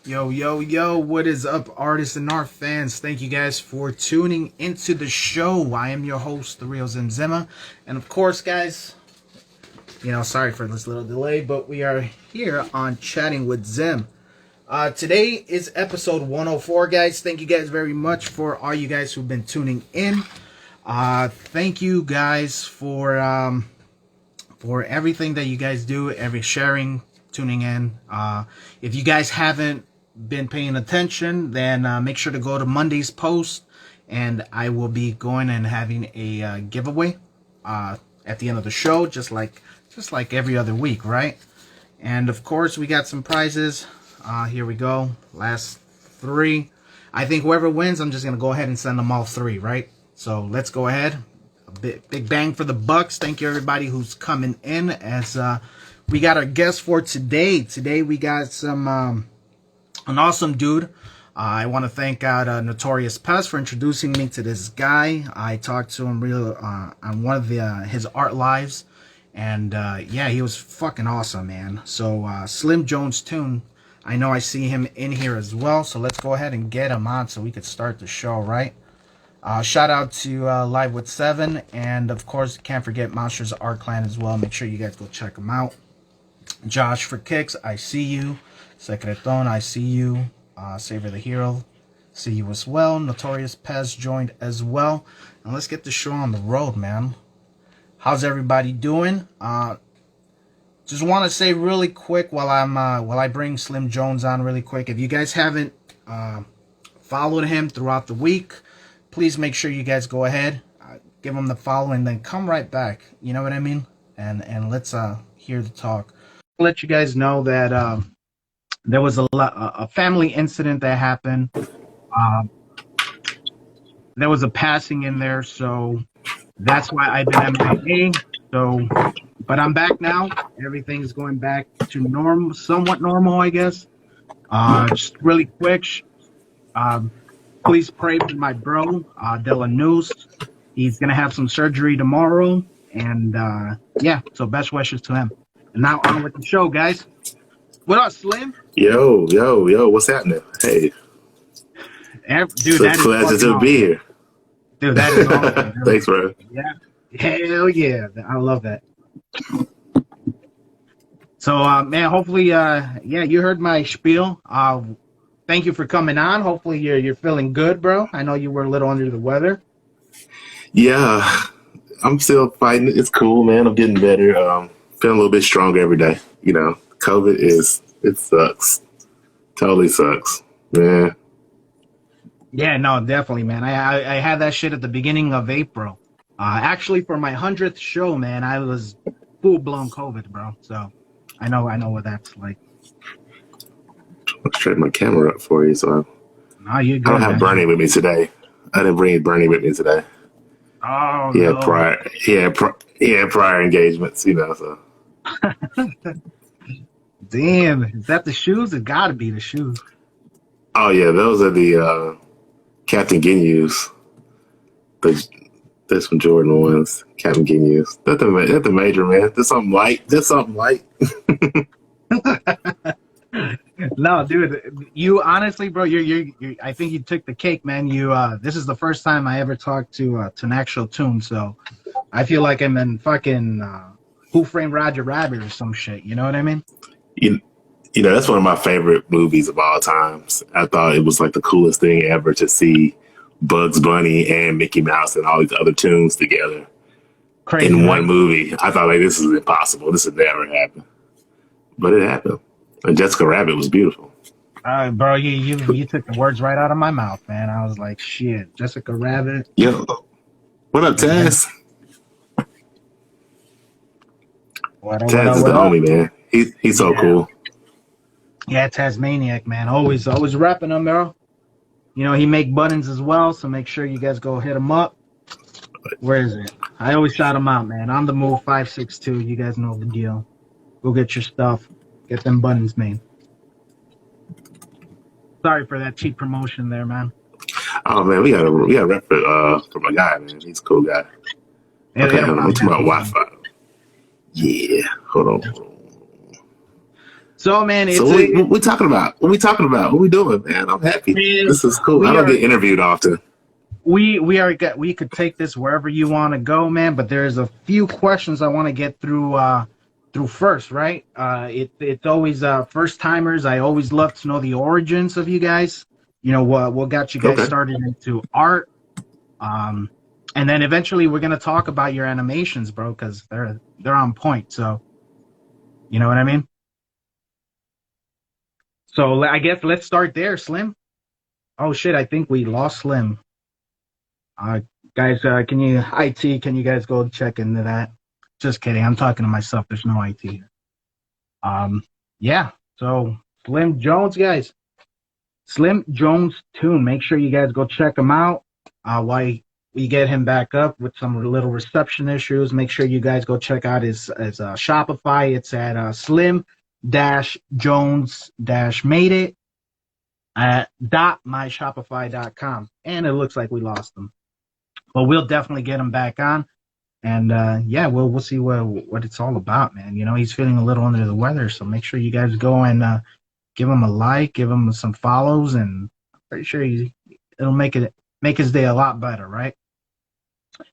Yo, yo, yo, what is up, artists and art fans? Thank you guys for tuning into the show. I am your host, The Real Zimzima. And of course, guys, sorry for this little delay, but we are here on Chatting with Zim. Today is episode 104, guys. Thank you guys very much for all you guys who've been tuning in. Thank you guys for everything that you guys do, every sharing, tuning in. If you guys haven't been paying attention, then make sure to go to Monday's post, and I will be going and having a giveaway at the end of the show, just like every other week, right? And of course, we got some prizes. Here we go. Last three. I think whoever wins, I'm just gonna go ahead and send them all three, right? So let's go ahead. A big bang for the bucks. Thank you everybody who's coming in. As we got our guest for today. Today we got an awesome dude. I want to thank out Notorious Pest for introducing me to this guy. I talked to him on one of his art lives, and yeah, he was fucking awesome, man. So Slimjonestoon, I know I see him in here as well. So let's go ahead and get him on so we could start the show, right? Shout out to Live with Seven, and of course can't forget Monsters Art Clan as well. Make sure you guys go check them out. Josh for Kicks, I see you. Secreton, I see you. Saver the Hero, see you as well. Notorious Pez joined as well. And let's get the show on the road, man. How's everybody doing? Just want to say really quick while I bring Slim Jones on really quick. If you guys haven't followed him throughout the week, please make sure you guys go ahead, give him the follow, and then come right back. You know what I mean? And let's hear the talk. I'll let you guys know that there was a family incident that happened. There was a passing in there, so that's why I've been MIA. So, but I'm back now. Everything's going back to normal, somewhat normal, I guess. Just really quick, please pray for my bro, Delanus. He's gonna have some surgery tomorrow, and yeah. So best wishes to him. And now on with the show, guys. What up, Slim? Yo, what's happening? Hey. Dude, that is a pleasure to be here. Dude, that is awesome. Thanks, bro. Yeah. Hell yeah. I love that. So, man, hopefully, yeah, you heard my spiel. Thank you for coming on. Hopefully you're feeling good, bro. I know you were a little under the weather. Yeah, I'm still fighting. It's cool, man. I'm getting better. Feeling a little bit stronger every day. You know, COVID it sucks. Totally sucks. Yeah. Yeah, no, definitely, man. I had that shit at the beginning of April. Actually, for my 100th show, man, I was full-blown COVID, bro. So I know what that's like. I'll straighten my camera up for you. So No, you're good, I don't have man. Bernie with me today. I didn't bring Bernie with me today. Oh, He no. had prior engagements, you know. So Damn, is that the shoes? It gotta be the shoes. oh yeah, those are the Captain Ginus. This from Jordan ones, Captain Ginus. That's the major, man. There's something light. No, dude, you honestly, bro, you're I think you took the cake, man. This is the first time I ever talked to an actual Toon, so I feel like I'm in fucking Who Framed Roger Rabbit or some shit. You know what I mean? You know, that's one of my favorite movies of all times. I thought it was like the coolest thing ever to see Bugs Bunny and Mickey Mouse and all these other Toons together in one movie. I thought, like, this is impossible. This would never happen. But it happened. And Jessica Rabbit was beautiful. Bro, you took the words right out of my mouth, man. I was like, shit, Jessica Rabbit. Yo, what up, Taz? Taz is the homie, man. He's so cool. Yeah, Tasmaniac, man. Always rapping him, bro. You know, he make buttons as well, so make sure you guys go hit him up. Where is it? I always shout him out, man. On the Move 562. You guys know the deal. Go get your stuff. Get them buttons made. Sorry for that cheap promotion there, man. Oh man, we got a rep for my guy, man. He's a cool guy. Yeah, okay, I'm talking about Wi-Fi. Yeah, hold on. So man, So it's a what we talking about? What we talking about? What we doing, man? I'm happy. man. This is cool. I We don't are get interviewed often. we could take this wherever you want to go, man. But there's a few questions I want to get through first, right? It's always first timers. I always love to know the origins of you guys. You know what got you guys Okay. started into art, um, and then eventually we're gonna talk about your animations, bro, because they're on point. So you know what I mean. So I guess let's start there, Slim. Oh shit, I think we lost Slim. Uh, guys, can you IT? Can you guys go check into that? Just kidding. I'm talking to myself. There's no IT here. Um, yeah. So Slim Jones, guys. Slim Jones Toon. Make sure you guys go check him out. While we get him back up with some little reception issues, make sure you guys go check out his Shopify. It's at Slim Jones made it at .myshopify.com. And it looks like we lost him. But we'll definitely get him back on, and yeah, we'll see what it's all about, man. You know, he's feeling a little under the weather, so make sure you guys go and give him a like, give him some follows, and I'm pretty sure it'll make his day a lot better, right?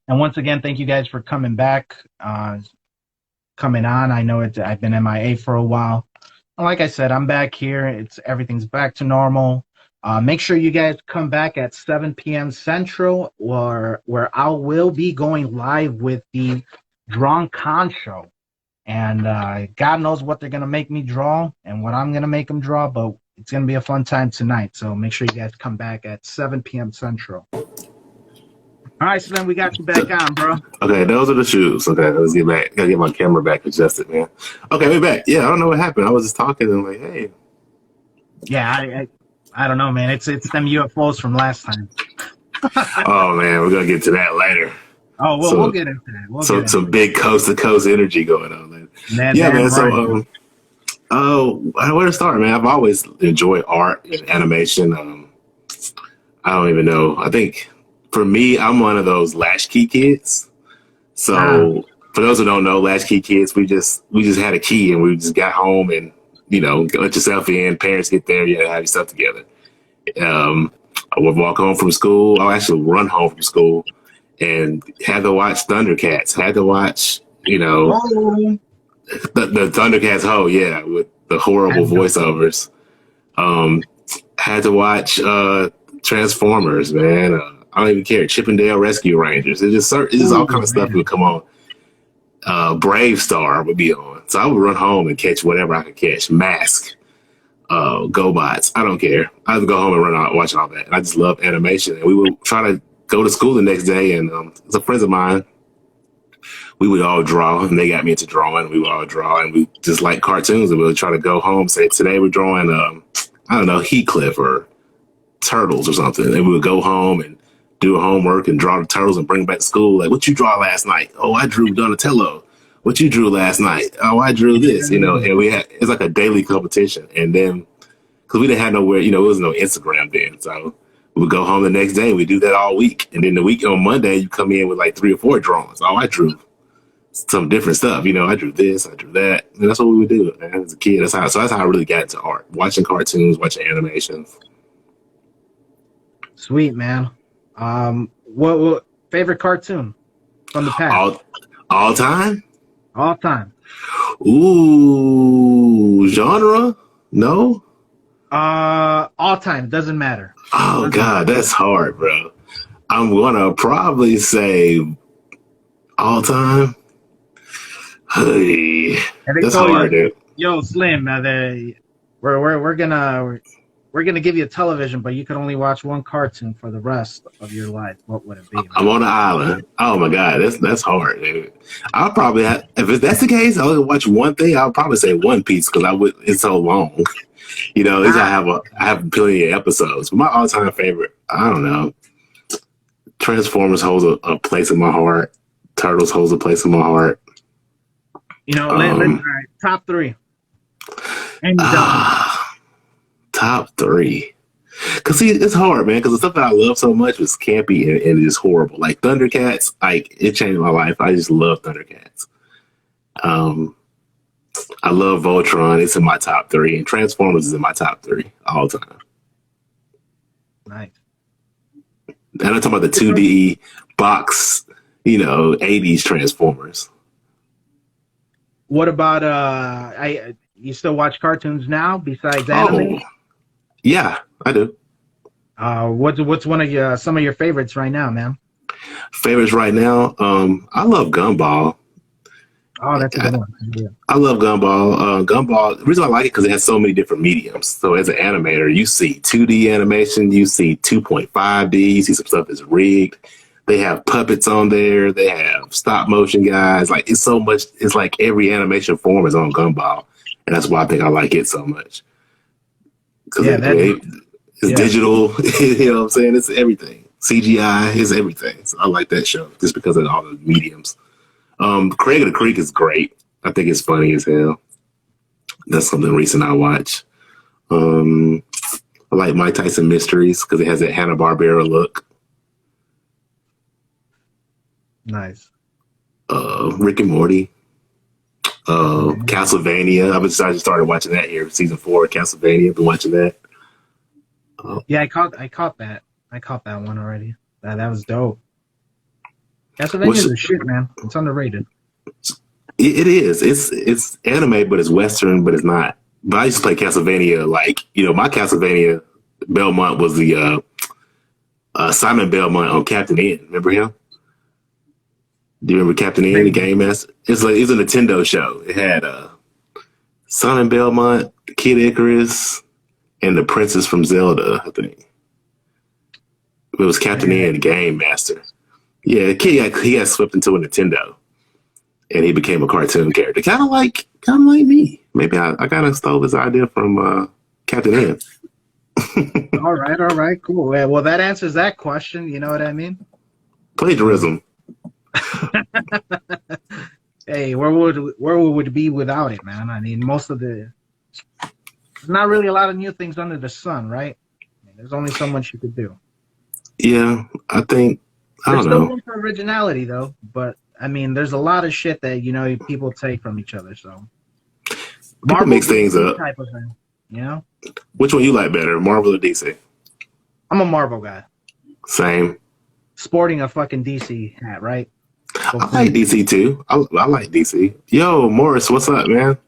And once again, thank you guys for coming back, coming on. I know I've been MIA for a while. Like I said, I'm back here. Everything's back to normal. Make sure you guys come back at 7 p.m. Central, where I will be going live with the Drawn Con show. And God knows what they're going to make me draw and what I'm going to make them draw, but it's going to be a fun time tonight. So make sure you guys come back at 7 p.m. Central. All right, Slim, we got you back on, bro. Okay, those are the shoes. Okay, let's get back. Gotta get my camera back adjusted, man. Okay, we're back. Yeah, I don't know what happened. I was just talking and like, hey. Yeah, I don't know, man. It's them UFOs from last time. Oh man, we're gonna get to that later. Oh, well, we'll get into that. Some big coast to coast energy going on. Man. Yeah, man. Right. So, where to start, man? I've always enjoyed art and animation. I don't even know. I think for me, I'm one of those latchkey kids. So, for those who don't know, latchkey kids, we just had a key and we just got home and let yourself in. Parents get there, you have your stuff together. I would walk home from school. I'll actually run home from school and had to watch Thundercats. Had to watch, the Thundercats. Oh yeah, with the horrible voiceovers. Had to watch Transformers, man. I don't even care. Chippendale Rescue Rangers. It's just all kind of stuff would come on. Brave Star would be on. So I would run home and catch whatever I could catch. Mask, GoBots. I don't care. I would go home and run out watching all that. And I just love animation. And we would try to go to school the next day. And some friends of mine, we would all draw. And they got me into drawing. We would all draw. And we just like cartoons. And we would try to go home and say, today we're drawing, I don't know, Heathcliff or Turtles or something. And we would go home and do homework and draw the turtles and bring them back to school. Like, what you draw last night? Oh, I drew Donatello. What you drew last night? Oh, I drew this, and it's like a daily competition. And then, because we didn't have nowhere, it was no Instagram then. So we would go home the next day. We do that all week. And then the week on Monday, you come in with like 3 or 4 drawings. Oh, I drew some different stuff. I drew this, I drew that. And that's what we would do, man, as a kid. That's how I really got into art. Watching cartoons, watching animations. Sweet, man. What favorite cartoon from the past? All time? All time. Ooh, genre? No? All time. Doesn't matter. Oh, God, that's hard, bro. I'm going to probably say all time. Hey, that's hard, dude. Yo, Slim, we're gonna give you a television, but you can only watch one cartoon for the rest of your life. What would it be? I'm on an island. Oh my God, that's hard, dude. I'll probably if that's the case, I'll only watch one thing. I'll probably say One Piece because it's so long. At least I have plenty of episodes. But my all-time favorite, I don't know. Transformers holds a place in my heart. Turtles holds a place in my heart. Let's top 3. And top 3. Because see, it's hard, man. Because the stuff that I love so much was campy and just horrible. Like Thundercats, it changed my life. I just love Thundercats. I love Voltron. It's in my top 3, and Transformers is in my top 3 all time. Nice. And I'm talking about the 2D box, 80s Transformers. What about you still watch cartoons now besides anime? Oh, yeah, I do. What's one of your some of your favorites right now, man? Favorites right now. I love Gumball. Oh, that's a good one. Yeah. I love Gumball. Gumball. The reason I like it because it has so many different mediums. So as an animator, you see 2D animation, you see 2.5D, you see some stuff that's rigged. They have puppets on there. They have stop motion guys. Like it's so much. It's like every animation form is on Gumball, and that's why I think I like it so much. Because it's digital. You know what I'm saying? It's everything. CGI is everything. So I like that show just because of all the mediums. Craig of the Creek is great. I think it's funny as hell. That's something recent I watch. I like Mike Tyson Mysteries because it has that Hanna-Barbera look. Nice. Rick and Morty. Castlevania. I just started watching that here. Season 4 of Castlevania. I've been watching that. Yeah, I caught that. I caught that one already. That was dope. Castlevania is the shit, man. It's underrated. It is. It's anime, but it's Western, but it's not. But I used to play Castlevania. Like, my Castlevania Belmont was the Simon Belmont on Captain N. Remember him? Do you remember Captain N, the Game Master? It's a Nintendo show. It had Simon Belmont, Kid Icarus, and the Princess from Zelda, I think. It was Captain N, the Game Master. Yeah, the kid he got swept into a Nintendo, and he became a cartoon character, kind of like me. Maybe I kind of stole this idea from Captain N. All right, cool. Well, that answers that question. You know what I mean? Plagiarism. Hey, where would it be without it, man? I mean, there's not really a lot of new things under the sun, right? I mean, there's only so much you could do. Yeah, I think. There's still room for originality, though. But I mean, there's a lot of shit that people take from each other. So Marvel makes things up. Type of thing, Which one you like better, Marvel or DC? I'm a Marvel guy. Same. Sporting a fucking DC hat, right? I like DC too. I like DC. Yo, Morris, what's up, man?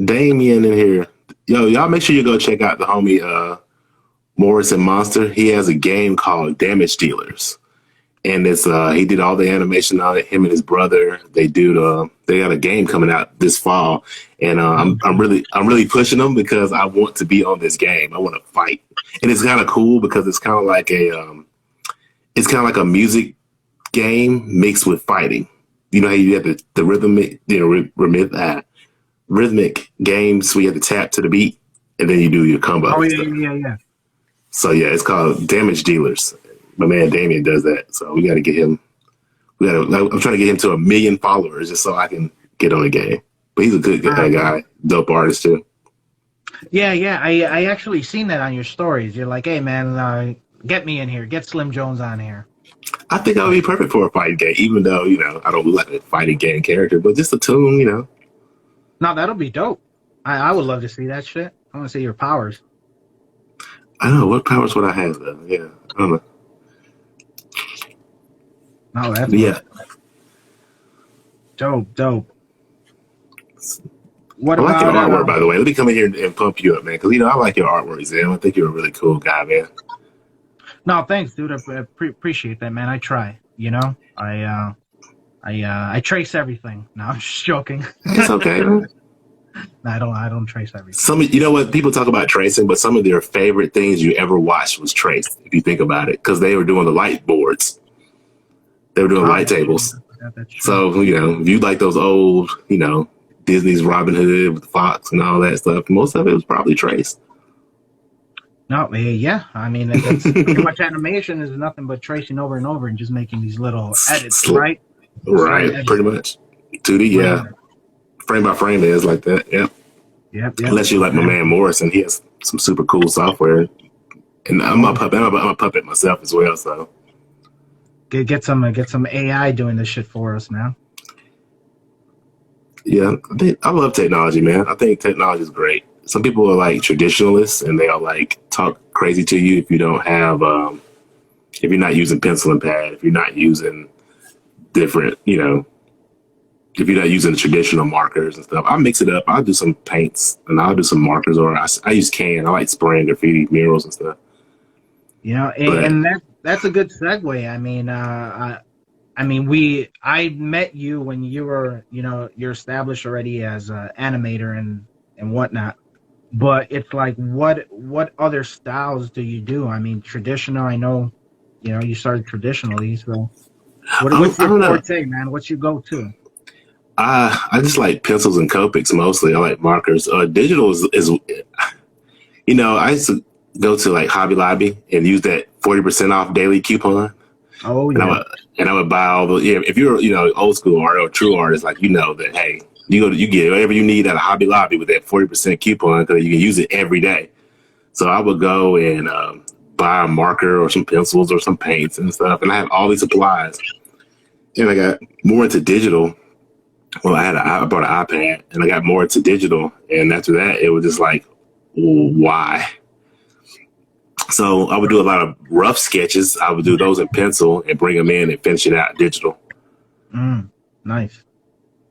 Damien in here. Yo, y'all make sure you go check out the homie Morris and Monster. He has a game called Damage Dealers. And it's he did all the animation on it. Him and his brother, they got a game coming out this fall, and I'm really pushing them because I want to be on this game. I want to fight, and it's kind of cool because it's kind of like a music game mixed with fighting. You know how you have the rhythmic games where you have to tap to the beat, and then you do your combo. Oh yeah. So yeah, it's called Damage Dealers. My man Damien does that, so we got to get him. I'm trying to get him to 1 million followers just so I can get on the game. But he's a good guy, dope artist too. Yeah. I actually seen that on your stories. You're like, hey man, get me in here, get Slim Jones on here. I think I would be perfect for a fighting game, even though I don't look like a fighting game character, but just a Toon, No, that'll be dope. I would love to see that shit. I want to see your powers. I don't know what powers would I have though. Yeah, I don't know. No, that's dope. What I like your about artwork, by the way. Let me come in here and pump you up, man, because I like your artwork, Zim. I think you're a really cool guy, man. No, thanks, dude. I appreciate that, man. I try. I trace everything. No, I'm just joking. It's okay, man. No, I don't trace everything. You know what? People talk about tracing, but some of their favorite things you ever watched was traced, if you think about it, because they were doing the light boards. They were doing light tables. So, if you like those old, Disney's Robin Hood with the Fox and all that stuff, most of it was probably traced. No, yeah. I mean, that's pretty much animation is nothing but tracing over and over and just making these little edits, right? Right, pretty much. 2D, yeah. Frame by frame is like that, yeah. Yep. Unless you like my man Morris, and he has some super cool software. And I'm a puppet myself as well, so. Get some AI doing this shit for us, man. Yeah, I love technology, man. I think technology is great. Some people are like traditionalists, and they'll like talk crazy to you if you don't have, if you're not using pencil and pad, if you're not using different, if you're not using the traditional markers and stuff. I mix it up. I'll do some paints and I'll do some markers, or I use can. I like spraying graffiti murals and stuff. But And that's a good segue. I met you when you were, you're established already as an animator and whatnot. But it's like, what other styles do you do? I mean, traditional. I know, you started traditionally. So, what's I your don't know. forte, man? What's your go-to? I just like pencils and Copics mostly. I like markers. Digital is I used to go to like Hobby Lobby and use that 40% off daily coupon. Oh And I yeah, would buy all the, yeah, if you're old school art or true artist, like that, hey, you get whatever you need at a Hobby Lobby with that 40% coupon because you can use it every day. So I would go and buy a marker or some pencils or some paints and stuff, and I have all these supplies. And I got more into digital. Well, I bought an iPad, and I got more into digital, and after that, it was just like, why? So I would do a lot of rough sketches. I would do those in pencil and bring them in and finish it out digital. Nice.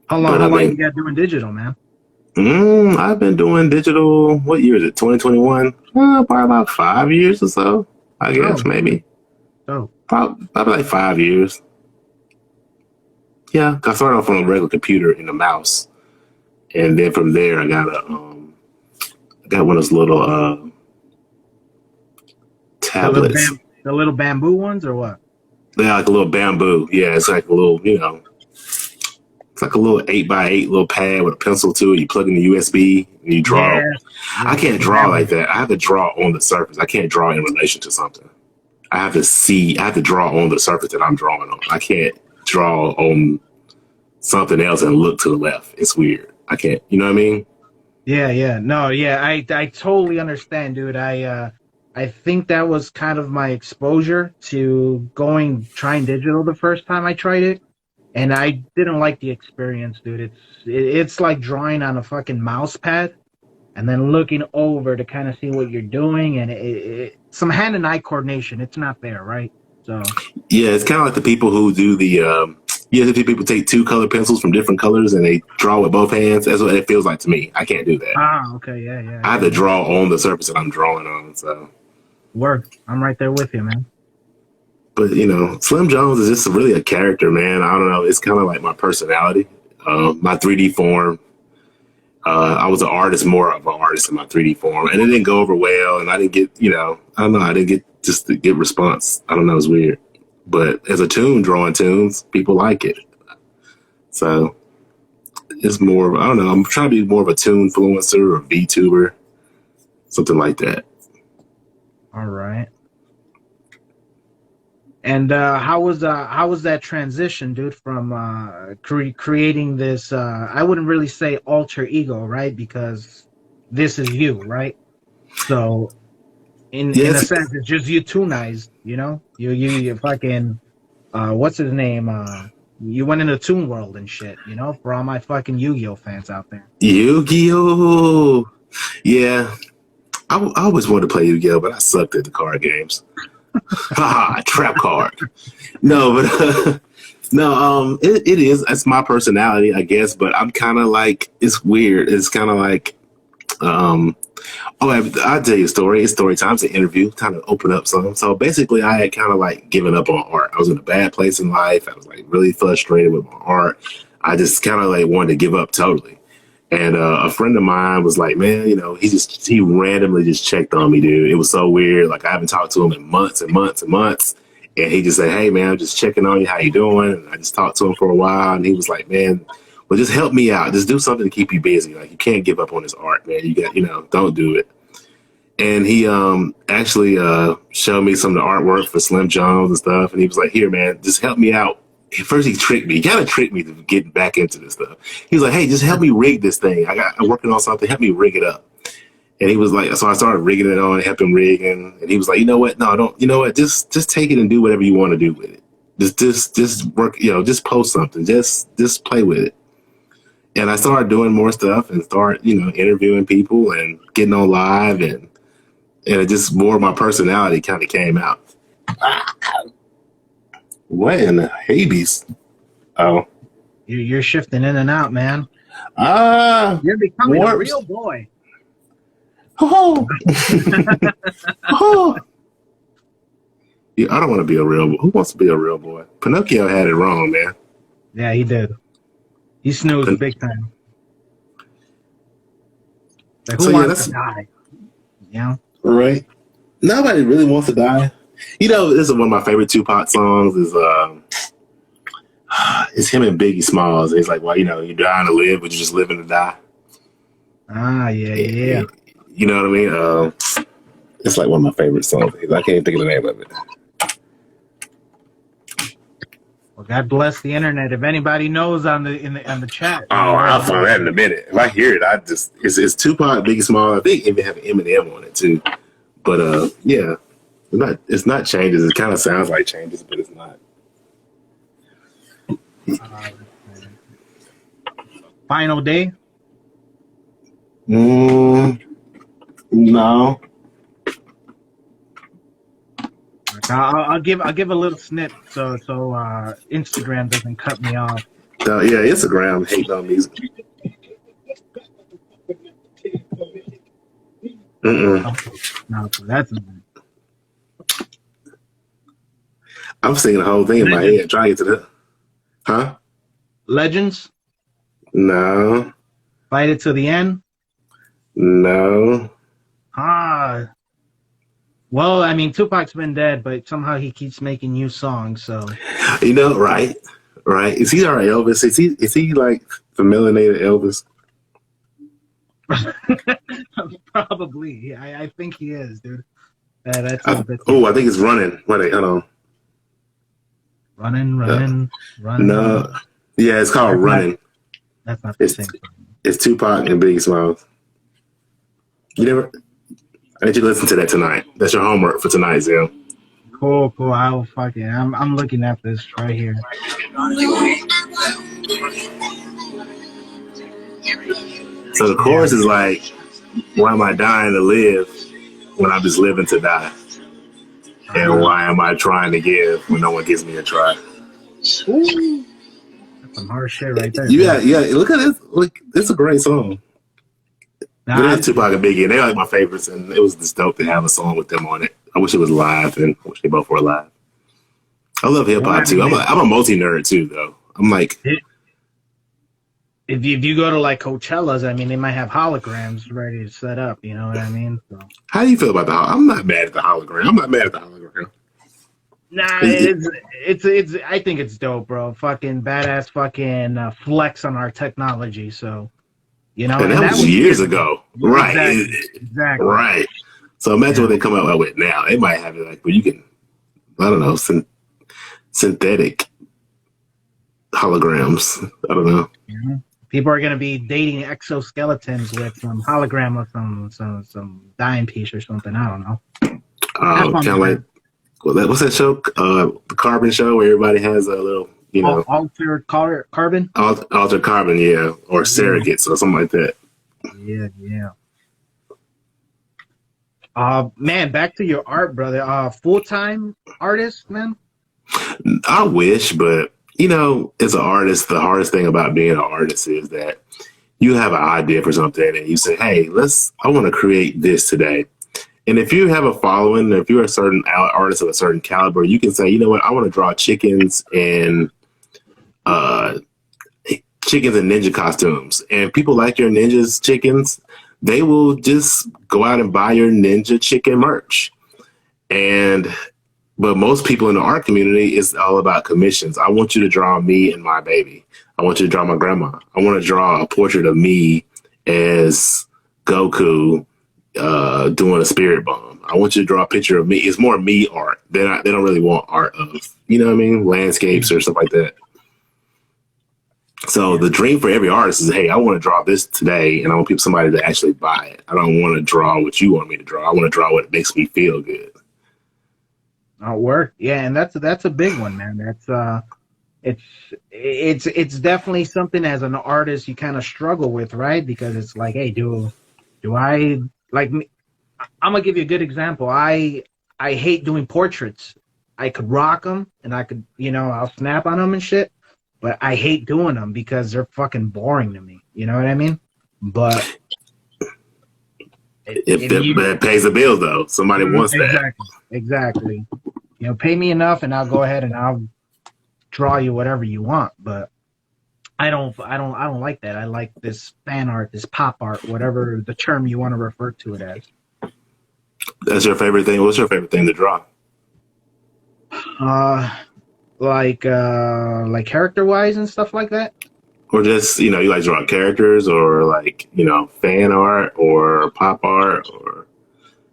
How long? But How I long you mean, got doing digital, man? I've been doing digital. What year is it? 2021? Probably about 5 years or so. I guess Oh, maybe. oh, Probably like 5 years. Yeah, I started off on a regular computer and a mouse, and then from there I got one of those little tablets. the little bamboo ones or what? They're like a little bamboo. Yeah, it's like a little, it's like a little 8x8 little pad with a pencil to it. You plug in the USB and you draw. Yeah, I yeah. can't draw like that. I have to draw on the surface. I can't draw in relation to something. I have to draw on the surface that I'm drawing on. I can't draw on something else and look to the left. It's weird. I can't, you know what I mean? Yeah. No, yeah. I totally understand, dude. I think that was kind of my exposure to trying digital the first time I tried it, and I didn't like the experience, dude. It's like drawing on a fucking mouse pad and then looking over to kind of see what you're doing, and some hand and eye coordination. It's not there, right? So Yeah, it's kind of like the people who do the people take two color pencils from different colors and they draw with both hands. That's what it feels like to me. I can't do that. okay, yeah, I I have get to it. draw on the surface that I'm drawing on. So, Work. I'm right there with you, man. but Slim Jones is just really a character, man. I don't know. It's kind of like my personality, my 3D form. I was an artist, more of an artist in my 3D form, and it didn't go over well. And I didn't get, I don't know, I didn't get just to get response. I don't know, it's weird. But as a Toon drawing tunes, people like it. So it's more of, I don't know, I'm trying to be more of a Toon influencer or VTuber, something like that. All right. And how was that transition, dude, from creating this? I wouldn't really say alter ego, right? Because this is you, right? So in a Yes, sense, it's just you tunized, you fucking what's his name? You went into Toon World and shit, for all my fucking Yu-Gi-Oh fans out there. Yu-Gi-Oh! Yeah, I always wanted to play Yu-Gi-Oh, but I sucked at the card games. Haha, trap card. No, but no, it is. That's my personality, I guess. But I'm kind of like, it's weird. It's kind of like, I'll tell you a story. It's story time. It's an interview, kind of open up some. So basically, I had kind of like given up on art. I was in a bad place in life. I was like really frustrated with my art. I just kind of like wanted to give up totally. And a friend of mine was like, man, he randomly just checked on me, dude. It was so weird. Like I haven't talked to him in months and months and months. And he just said, hey, man, I'm just checking on you. How you doing? And I just talked to him for a while. And he was like, man, well, just help me out. Just do something to keep you busy. Like you can't give up on this art, man. You got, don't do it. And he actually showed me some of the artwork for Slim Jones and stuff. And he was like, here, man, just help me out. First, he tricked me. He kind of tricked me to get back into this stuff. He was like, hey, just help me rig this thing. I'm working on something. Help me rig it up. And he was like, so I started rigging it on, helped him rigging. And he was like, you know what? No, don't. You know what? Just take it and do whatever you want to do with it. Just work. Just post something. Just play with it. and I started doing more stuff and start, interviewing people and getting on live and it just more of my personality kind of came out. What in the Hades? Oh, You're shifting in and out, man. You're becoming a real boy. Oh, oh. Yeah, I don't want to be a real boy. Who wants to be a real boy? Pinocchio had it wrong, man. Yeah, he did. He snoozed big time. Like, who wants to die? Right. Nobody really wants to die. This is one of my favorite Tupac songs. It's him and Biggie Smalls. He's like, well, you're dying to live, but you're just living to die. Ah, yeah. You know what I mean? It's like one of my favorite songs. I can't think of the name of it. Well, God bless the internet. If anybody knows on the chat. Oh, I'll find that in a minute. If I hear it, it's Tupac, Biggie Smalls. I think it even have Eminem on it too. But yeah, it's not Changes. It kind of sounds like Changes, but it's not. Final Day? No. I'll give a little snip so Instagram doesn't cut me off. Yeah, Instagram hates on music. No, that's. I'm singing the whole thing in my head, trying to get to the. Huh? Legends? No. Fight It to the End? No. Well, I mean, Tupac's been dead, but somehow he keeps making new songs. So, right. Is he our Elvis? Is he like the melanated Elvis? Probably. I think he is, dude. That's I think it's Running. Wait, hold on. Running. No. Yeah, it's called Running. That's not the same. It's Tupac and Biggie Smalls. I need you to listen to that tonight. That's your homework for tonight, Zil. Cool. I'll fucking. I'm looking at this right here. So the chorus is like, why am I dying to live when I'm just living to die? And why am I trying to give when no one gives me a try? Ooh. That's some hard shit right there. Yeah. Look at this. Look, it's a great song. But it's Tupac and Biggie, and they're like my favorites, and it was just dope to have a song with them on it. I wish it was live, and I wish they both were live. I love hip hop too. I'm a multi nerd too, though. I'm like, if you go to like Coachella's, I mean, they might have holograms ready to set up. You know what I mean? So. How do you feel about the? I'm not mad at the hologram. I'm not mad at the hologram. Nah, it's. I think it's dope, bro. Fucking badass, fucking flex on our technology. So. And that was years ago. Right. Exactly. Right. So imagine what they come out with now. They might have it like, well, you can, I don't know, synthetic holograms. I don't know. Mm-hmm. People are going to be dating exoskeletons with some hologram of some dime piece or something. I don't know. Kind of like, what's that show? The Carbon Show, where everybody has a little, Altered Carbon? Altered Carbon, yeah. Or surrogates or something like that. Yeah. Man, back to your art, brother. Full-time artist, man? I wish, but, as an artist, the hardest thing about being an artist is that you have an idea for something and you say, hey, I want to create this today. And if you have a following, if you're a certain artist of a certain caliber, you can say, you know what, I want to draw chickens and ninja costumes. And people like your ninjas chickens, they will just go out and buy your ninja chicken merch. But most people in the art community, is all about commissions. I want you to draw me and my baby. I want you to draw my grandma. I want to draw a portrait of me as Goku doing a spirit bomb. I want you to draw a picture of me. It's more me art. They don't really want art of, landscapes or stuff like that. So the dream for every artist is, hey, I want to draw this today, and I want somebody to actually buy it. I don't want to draw what you want me to draw. I want to draw what makes me feel good. Work, yeah, and that's a big one, man. That's it's it's definitely something as an artist you kind of struggle with, right? Because it's like, hey, do I like me? I'm gonna give you a good example. I hate doing portraits. I could rock them and I could, I'll snap on them and shit, but I hate doing them because they're fucking boring to me. You know what I mean? But If if you that pays the bills, though, somebody wants that. exactly, pay me enough and I'll go ahead and I'll draw you whatever you want. But I don't like that. I like this fan art, this pop art, whatever the term you want to refer to it as. That's your favorite thing. What's your favorite thing to draw? Uh, like character wise and stuff like that. Or just, you like drawing characters, or like, fan art or pop art, or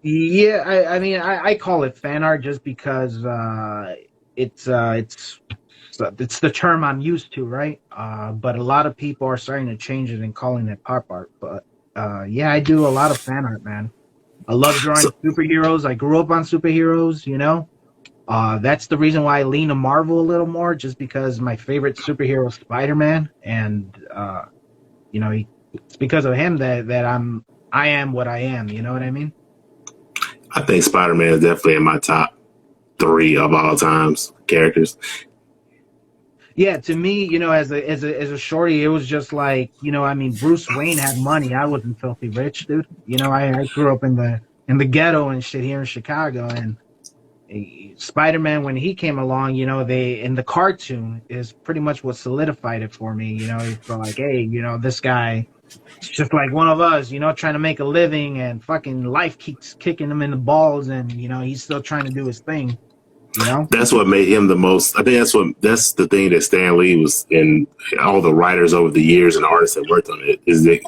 Yeah, I mean, I call it fan art just because it's the term I'm used to, right? But a lot of people are starting to change it and calling it pop art. But yeah, I do a lot of fan art, man. I love drawing so. superheroes. I grew up on superheroes, That's the reason why I lean to Marvel a little more, just because my favorite superhero is Spider-Man, and it's because of him that I am what I am. You know what I mean? I think Spider-Man is definitely in my top three of all times characters. Yeah, to me, as a shorty, it was just like, I mean, Bruce Wayne had money. I wasn't filthy rich, dude. I grew up in the ghetto and shit here in Chicago, and Spider-Man, when he came along, they in the cartoon is pretty much what solidified it for me. It's like, hey, this guy, it's just like one of us, trying to make a living, and fucking life keeps kicking him in the balls, and he's still trying to do his thing. That's what made him the most. I think that's the thing that Stan Lee was, and all the writers over the years and artists that worked on it, is that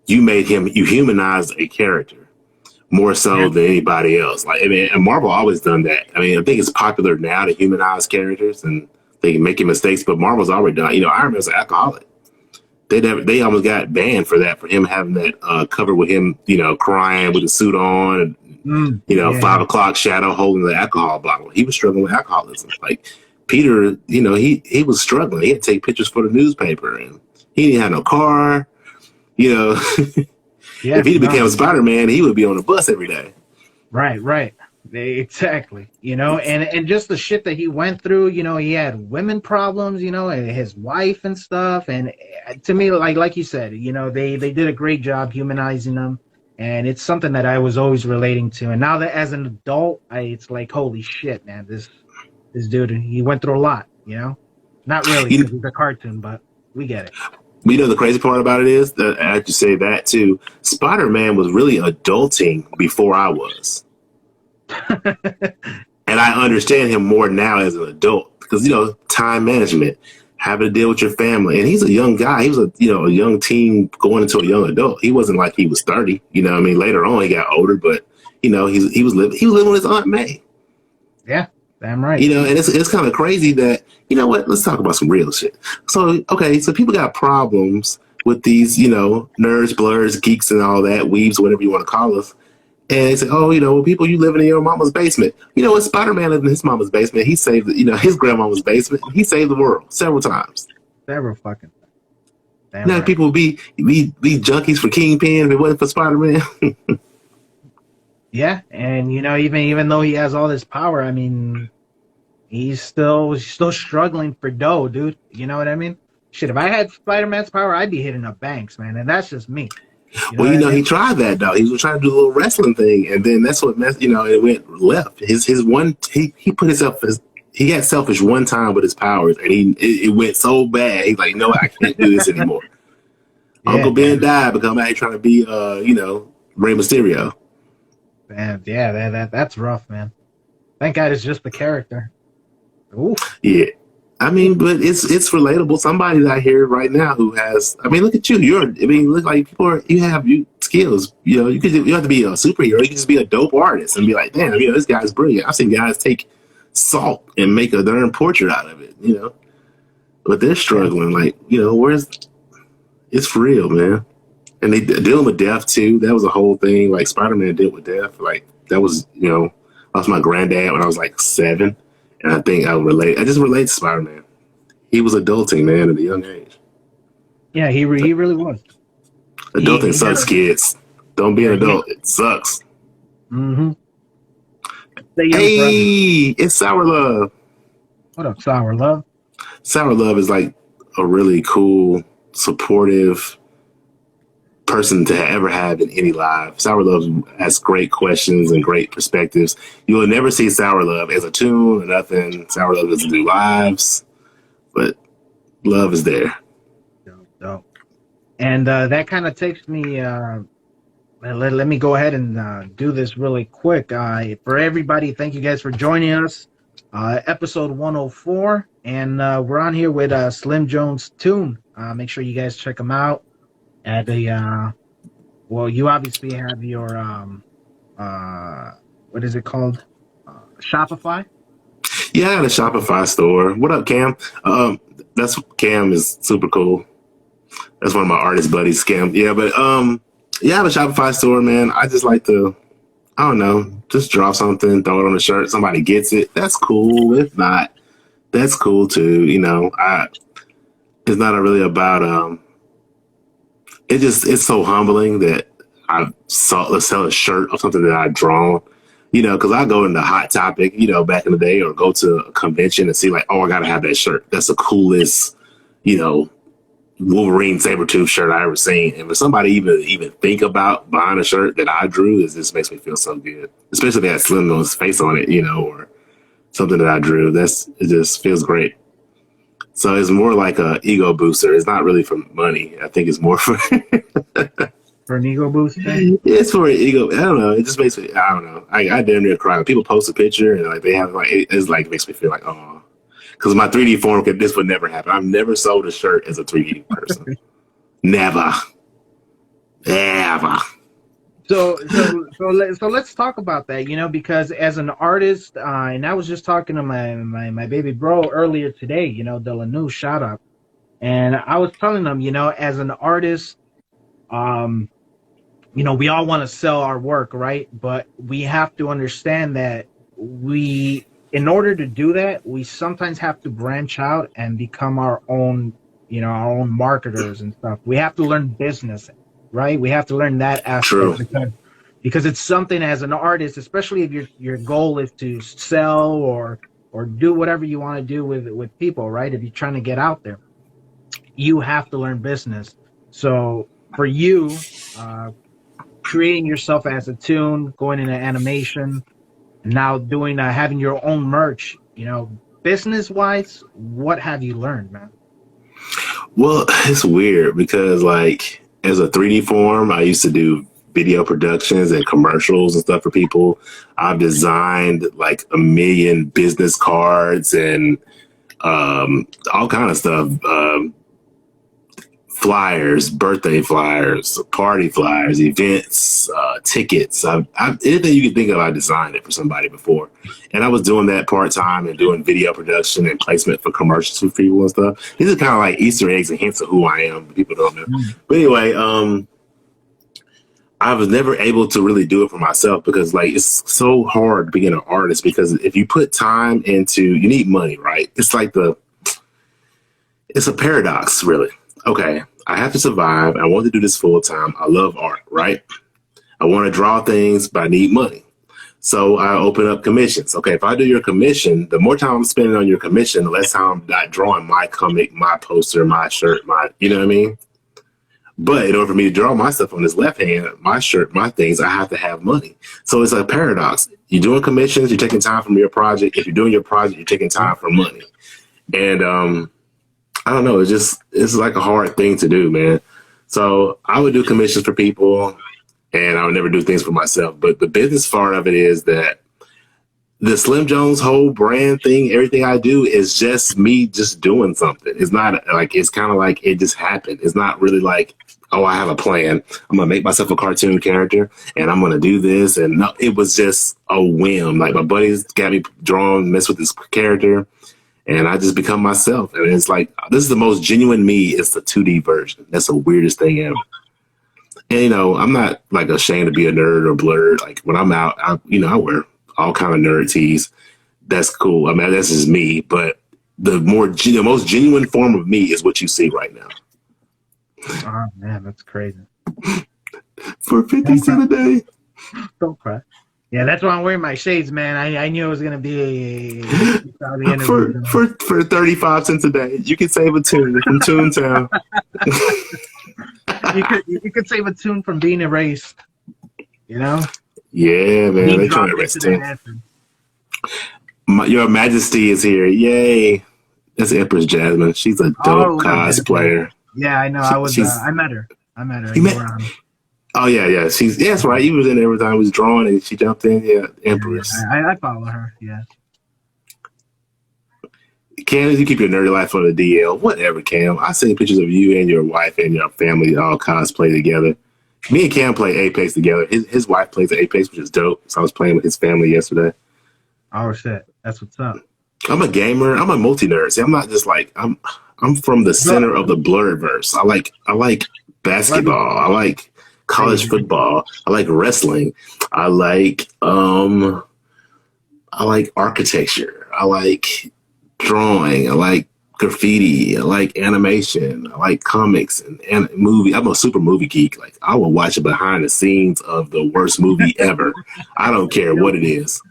you humanized a character more so than anybody else. Like, I mean, and Marvel always done that. I mean, I think it's popular now to humanize characters and they can make making but Marvel's already done. Iron Man was an alcoholic. They almost got banned for that, for him having that cover with him, crying with a suit on, and 5 o'clock shadow holding the alcohol bottle. He was struggling with alcoholism. Like Peter, he was struggling. He had to take pictures for the newspaper, and he didn't have no car. If he became Spider-Man, he would be on the bus every day. Right. Exactly. And just the shit that he went through, he had women problems, and his wife and stuff. And to me, like you said, they did a great job humanizing him. And it's something that I was always relating to. And now that as an adult, it's like, holy shit, man, this dude, he went through a lot, Not really, because it's a cartoon, but we get it. The crazy part about it is that I have to say that too. Spider-Man was really adulting before I was. And I understand him more now as an adult because, time management, having to deal with your family. And he's a young guy. He was a young teen going into a young adult. He wasn't like he was 30. I mean, later on he got older, but he was living with his Aunt May. Yeah, damn right. And it's kind of crazy that, let's talk about some real shit. So, okay, so people got problems with these, nerds, blurs, geeks, and all that, weebs, whatever you want to call us. And they say, oh, people, you living in your mama's basement. What? Spider-Man lived in his mama's basement. He saved, his grandmama's basement. He saved the world several times. Several fucking times. Now right. People would be junkies for Kingpin if it wasn't for Spider-Man. Yeah, and even though he has all this power, I mean, he's still struggling for dough, dude. You know what I mean? Shit, if I had Spider-Man's power, I'd be hitting up banks, man, and that's just me. He tried that though. He was trying to do a little wrestling thing, and then that's what messed. It went left. His one he put himself he got selfish one time with his powers, and it went so bad. He's like, no, I can't do this anymore. Uncle Ben died because I'm out here trying to be Rey Mysterio. Man, yeah, that's rough, man. Thank God it's just the character. Ooh. Yeah. I mean, but it's relatable. Somebody's out here right now who has. I mean, look at you. Look like you have skills. You have to be a superhero. You can just be a dope artist and be like, damn, this guy's brilliant. I've seen guys take salt and make a darn portrait out of it. But they're struggling. Like, it's for real, man. And they dealing with death too. That was a whole thing. Like Spider-Man dealt with death. Like that was, I lost my granddad when I was like 7. And I think I just relate to Spider-Man. He was adulting, man, at a young age. Yeah, he really was. Adulting He got sucks, a, kids. Don't be an yeah, adult. It sucks. mm-hmm. Stay young forever. Hey, it's Sour Love. What up, Sour Love? Sour Love is like a really cool, supportive person to ever have in any live. Sour Love has great questions and great perspectives. You will never see Sour Love as a tune or nothing. Sour Love doesn't do lives, but love is there. Dope, dope. And that kind of takes me. Let me go ahead and do this really quick. For everybody, thank you guys for joining us. Episode 104, and we're on here with Slimjonestoon. Make sure you guys check him out at the. Well, you obviously have your what is it called? Shopify. Yeah, I got a Shopify store. What up, Cam? That's Cam is super cool. That's one of my artist buddies, Cam. Yeah, but yeah, I have a Shopify store, man. I just like to, I don't know, just drop something, throw it on a shirt. Somebody gets it. That's cool. If not, that's cool too. You know, it's not really about it's so humbling that let's sell a shirt or something that I've drawn. You know, because I go into Hot Topic, you know, back in the day, or go to a convention and see like, oh, I gotta have that shirt. That's the coolest, you know, Wolverine Sabretooth shirt I ever seen. And for somebody even think about buying a shirt that I drew, it just makes me feel so good. Especially if it has Slim's face on it, you know, or something that I drew. It just feels great. So it's more like a ego booster. It's not really for money. I think it's more for For an ego boost it's for an ego. I don't know. It just makes me. I don't know. I damn near cry when people post a picture and like they have like it's like it makes me feel like oh, because my 3D form this would never happen. I've never sold a shirt as a 3D person. Never, ever. So let's talk about that. You know, because as an artist, and I was just talking to my baby bro earlier today. You know, Delanu, shout out, and I was telling him, you know, as an artist, you know, we all want to sell our work, right? But we have to understand that in order to do that, we sometimes have to branch out and become our own, you know, our own marketers and stuff. We have to learn business, right? We have to learn that aspect because it's something as an artist, especially if your goal is to sell or do whatever you want to do with people, right? If you're trying to get out there, you have to learn business. So for you, creating yourself as a Toon, going into animation, and now doing having your own merch, you know, business wise, what have you learned, man? Well, it's weird because like as a 3D form, I used to do video productions and commercials and stuff for people. I've designed like a million business cards and all kind of stuff. Flyers, birthday flyers, party flyers, events, tickets. Anything you can think of, I designed it for somebody before. And I was doing that part-time and doing video production and placement for commercials for people and stuff. These are kind of like Easter eggs and hints of who I am. People don't know. But anyway, I was never able to really do it for myself because like it's so hard to be an artist because if you put time into, you need money, right? It's like it's a paradox, really. Okay, I have to survive. I want to do this full time. I love art, right? I want to draw things, but I need money. So I open up commissions. Okay, if I do your commission, the more time I'm spending on your commission, the less time I'm not drawing my comic, my poster, my shirt, you know what I mean? But in order for me to draw my stuff on this left hand, my shirt, my things, I have to have money. So it's a paradox. You're doing commissions, you're taking time from your project. If you're doing your project, you're taking time for money. And I don't know. It's like a hard thing to do, man. So I would do commissions for people and I would never do things for myself. But the business part of it is that the Slim Jones whole brand thing, everything I do is just me just doing something. It's not like, it's kind of like it just happened. It's not really like, oh, I have a plan. I'm going to make myself a cartoon character and I'm going to do this. And no, it was just a whim. Like my buddies got me drawn, mess with this character. And I just become myself. And it's like, this is the most genuine me. It's the 2D version. That's the weirdest thing ever. And, you know, I'm not like ashamed to be a nerd or blurred. Like when I'm out, I wear all kind of nerd tees. That's cool. I mean, that's just me. But the most genuine form of me is what you see right now. Oh man, that's crazy. For 50 cents a day. Don't cry. Yeah, that's why I'm wearing my shades, man. I knew it was gonna be a interview. For 35 cents a day, you can save a tune from Toontown. you could save a tune from being erased. You know? Yeah, man. They trying to arrest him. Your Majesty is here. Yay. That's Empress Jasmine. She's a dope cosplayer. Yeah, I know. I met her. You met? Oh yeah. That's right. You was in every time I was drawing and she jumped in. Yeah, Empress. I follow her. Yeah. Cam, you keep your nerdy life on the DL. Whatever, Cam. I seen pictures of you and your wife and your family all cosplay together. Me and Cam play Apex together. His wife plays Apex, which is dope. So I was playing with his family yesterday. Oh shit, that's what's up. I'm a gamer. I'm a multi-nerd. See, I'm not just like I'm from the center of the Blurverse. I like basketball. I like college football. I like wrestling. I like architecture. I like drawing. I like graffiti. I like animation. I like comics and movie. I'm a super movie geek. Like I will watch a behind the scenes of the worst movie ever. I don't care what it is.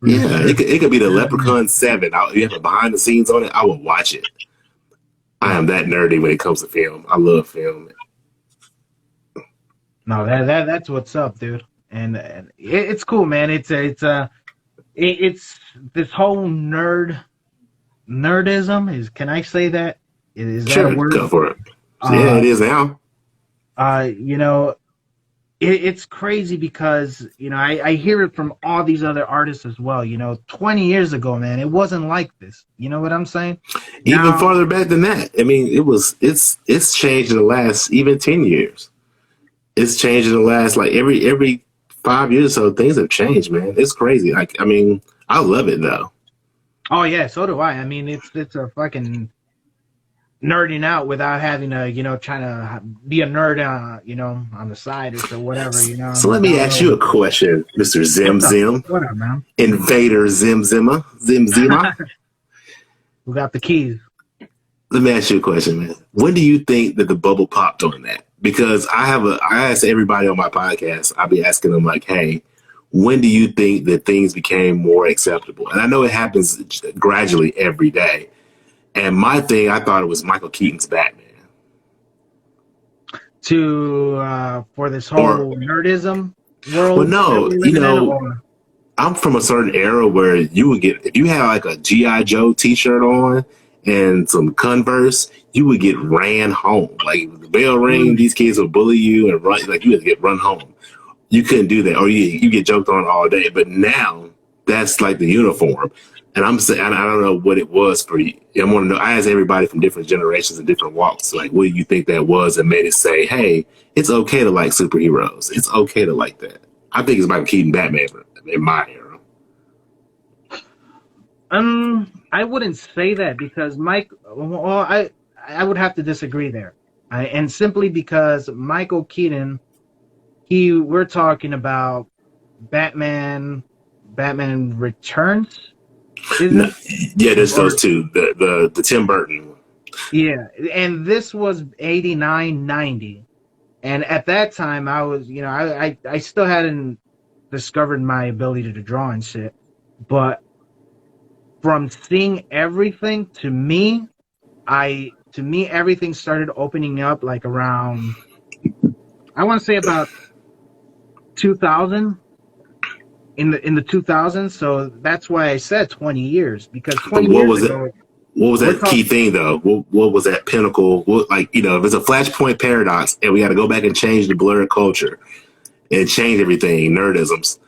Yeah, it could be the Leprechaun 7. You have a behind the scenes on it, I will watch it. I am that nerdy when it comes to film. I love film. No, that's what's up, dude. And it's cool, man. It's this whole nerdism is. Can I say that? Is that a word? Go for it. Yeah, it is now. You know. It's crazy because, you know, I hear it from all these other artists as well. You know, 20 years ago, man, it wasn't like this. You know what I'm saying? Even farther back than that. I mean, it's changed in the last even 10 years. It's changed in the last, like, every 5 years or so, things have changed, man. It's crazy. Like, I mean, I love it, though. Oh, yeah, so do I. I mean, it's a fucking nerding out without having to, you know, trying to be a nerd, you know, on the side or whatever, you know. So let me ask you a question, Mr. Zim Zim. What up, man? Invader Zim Zima. Who got the keys? Let me ask you a question, man. When do you think that the bubble popped on that? Because I ask everybody on my podcast, I'll be asking them like, hey, when do you think that things became more acceptable? And I know it happens gradually every day. And my thing, I thought it was Michael Keaton's Batman. For this whole nerdism world? Well, no, you know, I'm from a certain era where you would get, if you had like a G.I. Joe t-shirt on and some Converse, you would get ran home. Like the bell ring, these kids would bully you and run, like you had to get run home. You couldn't do that, or you get joked on all day. But now that's like the uniform. And I'm saying, I don't know what it was for you. I want to know. I asked everybody from different generations and different walks, like, what do you think that was that made it say, hey, it's okay to like superheroes. It's okay to like that. I think it's Michael Keaton Batman in my era. I wouldn't say that because I would have to disagree there. And simply because Michael Keaton, we're talking about Batman Returns. No, yeah, there's those two. The Tim Burton one. Yeah, and this was 89, 90. And at that time, I was, you know, I still hadn't discovered my ability to draw and shit. But from seeing everything, to me, everything started opening up like around, I want to say about 2000. In the 2000s, so that's why I said 20 years, because 20 years ago. What was that key thing though? What was that pinnacle? Like, you know, if it's a flashpoint paradox and we got to go back and change the blur culture and change everything, nerdisms.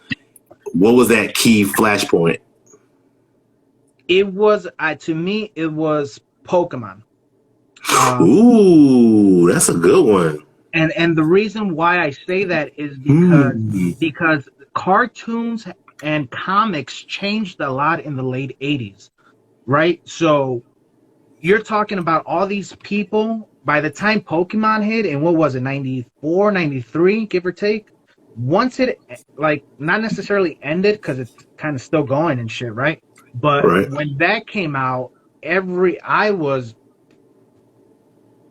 What was that key flashpoint? It was, to me, it was Pokemon. Ooh, that's a good one. And the reason why I say that is because cartoons and comics changed a lot in the late 80s, right? So you're talking about all these people, by the time Pokemon hit, and what was it, 94, 93, give or take? Once it, like, not necessarily ended, because it's kind of still going and shit, right? But when that came out,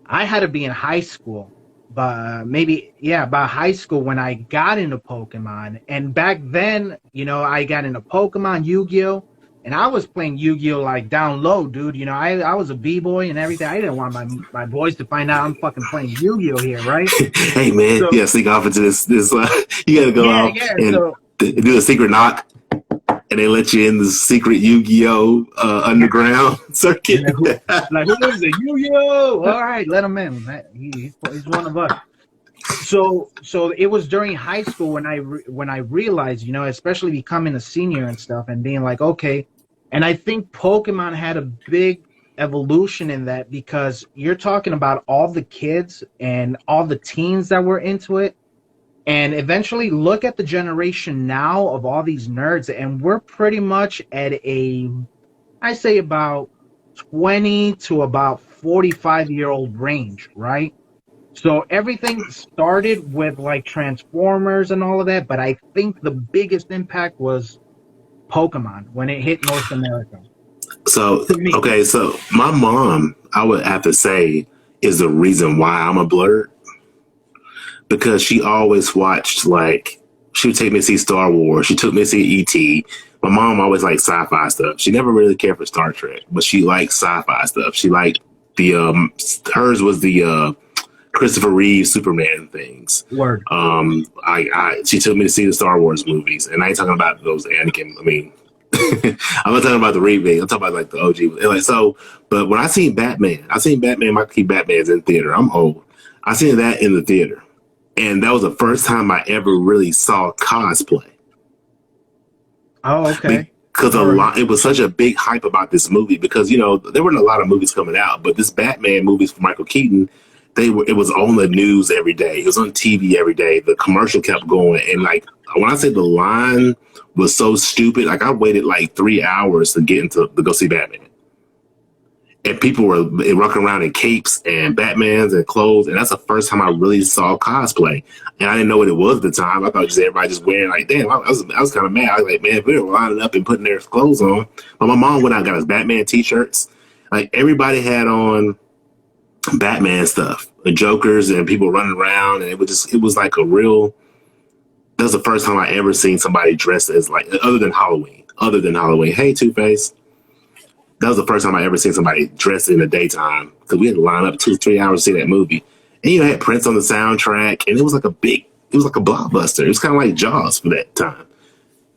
I had to be in high school, but maybe, yeah, about high school when I got into Pokemon. And back then, I got into Pokemon, Yu-Gi-Oh! And I was playing Yu-Gi-Oh! Like down low, dude. I was a B-boy and everything. I didn't want my boys to find out I'm fucking playing Yu-Gi-Oh! Here, right? Hey man, So, you gotta sneak off into this. You gotta go yeah, out yeah. and So, do a secret knock, and they let you in the secret Yu-Gi-Oh underground circuit. who lives in Yu-Gi-Oh! All right, let him in. He's one of us. So it was during high school when I realized, especially becoming a senior and stuff, and being like, okay. And I think Pokemon had a big evolution in that, because you're talking about all the kids and all the teens that were into it, and eventually look at the generation now of all these nerds, and we're pretty much at I say about 20 to about 45-year-old range, right? So everything started with like Transformers and all of that, but I think the biggest impact was Pokemon when it hit North America. So To me. okay, so my mom, I would have to say, is the reason why I'm a blurred, because she always watched, like, she would take me to see Star Wars. She took me to see E.T. My mom always liked sci-fi stuff. She never really cared for Star Trek, but she liked sci-fi stuff. She liked hers was the Christopher Reeve Superman things. Word. She took me to see the Star Wars movies, and I ain't talking about those Anakin. I mean, I'm not talking about the remake. I'm talking about like the OG. Like, so, but when I seen Batman, Michael Keaton Batman's in theater. I'm old. I seen that in the theater, and that was the first time I ever really saw cosplay. Oh, okay. Because it was such a big hype about this movie, because there weren't a lot of movies coming out, but this Batman movies for Michael Keaton, it was on the news every day. It was on TV every day. The commercial kept going, and like when I say the line was so stupid, like I waited like 3 hours to to go see Batman. And people were rocking around in capes and Batmans and clothes. And that's the first time I really saw cosplay. And I didn't know what it was at the time. I thought just everybody just wearing, like, damn, I was kind of mad. I was like, man, we were lining up and putting their clothes on. But my mom went out and got us Batman t-shirts. Like, everybody had on Batman stuff, the Jokers and people running around. And it was like a real, that was the first time I ever seen somebody dressed as, like, other than Halloween. Hey, Two-Face. That was the first time I ever seen somebody dressed in the daytime, because we had to line up 2-3 hours to see that movie. And had Prince on the soundtrack, and it was like a blockbuster. It was kind of like Jaws for that time.